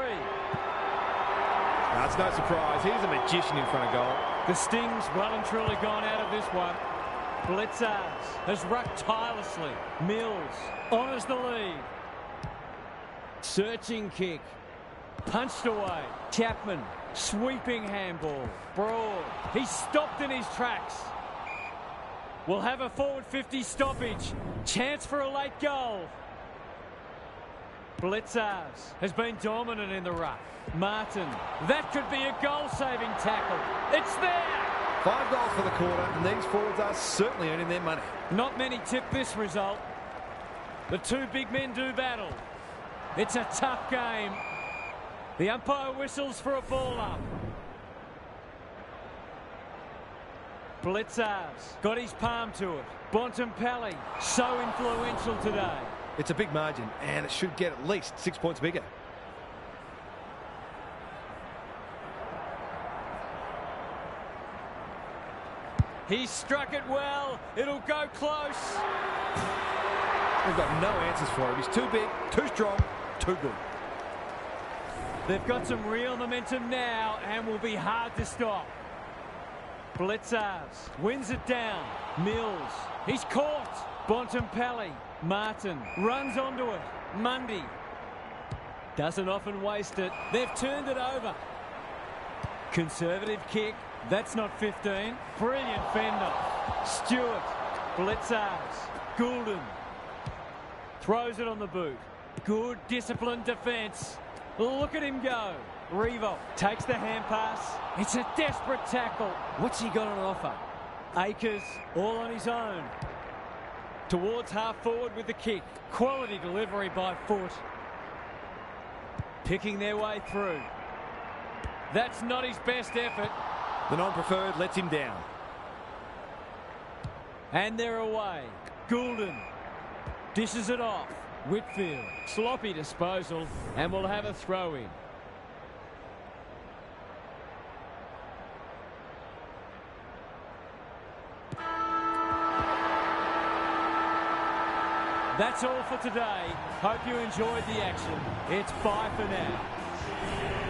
Speaker 2: That's no surprise. He's a magician in front of goal.
Speaker 1: The Sting's well and truly gone out of this one. Blitzars has rucked tirelessly. Mills honours the lead. Searching kick. Punched away. Chapman. Sweeping handball. Broad. He's stopped in his tracks. We'll have a forward 50 stoppage. Chance for a late goal. Blitzars has been dominant in the ruck. Martin. That could be a goal-saving tackle. It's there!
Speaker 2: 5 goals for the quarter, and these forwards are certainly earning their money.
Speaker 1: Not many tip this result. The 2 big men do battle. It's a tough game. The umpire whistles for a ball up. Blitzars got his palm to it. Bontempelli, so influential today.
Speaker 2: It's a big margin, and it should get at least 6 points bigger.
Speaker 1: He struck it well. It'll go close.
Speaker 2: We've got no answers for him. He's too big, too strong, too good.
Speaker 1: They've got some real momentum now and will be hard to stop. Blitzars wins it down. Mills. He's caught. Bontempelli. Martin runs onto it. Mundy doesn't often waste it. They've turned it over. Conservative kick. That's not 15. Brilliant fender. Stewart. Blitzars. Goulden. Throws it on the boot. Good disciplined defence. Look at him go. Revo takes the hand pass. It's a desperate tackle. What's he got on offer? Akers all on his own. Towards half forward with the kick. Quality delivery by foot. Picking their way through. That's not his best effort.
Speaker 2: The non-preferred lets him down.
Speaker 1: And they're away. Goulden dishes it off. Whitfield. Sloppy disposal. And we'll have a throw in. That's all for today. Hope you enjoyed the action. It's bye for now.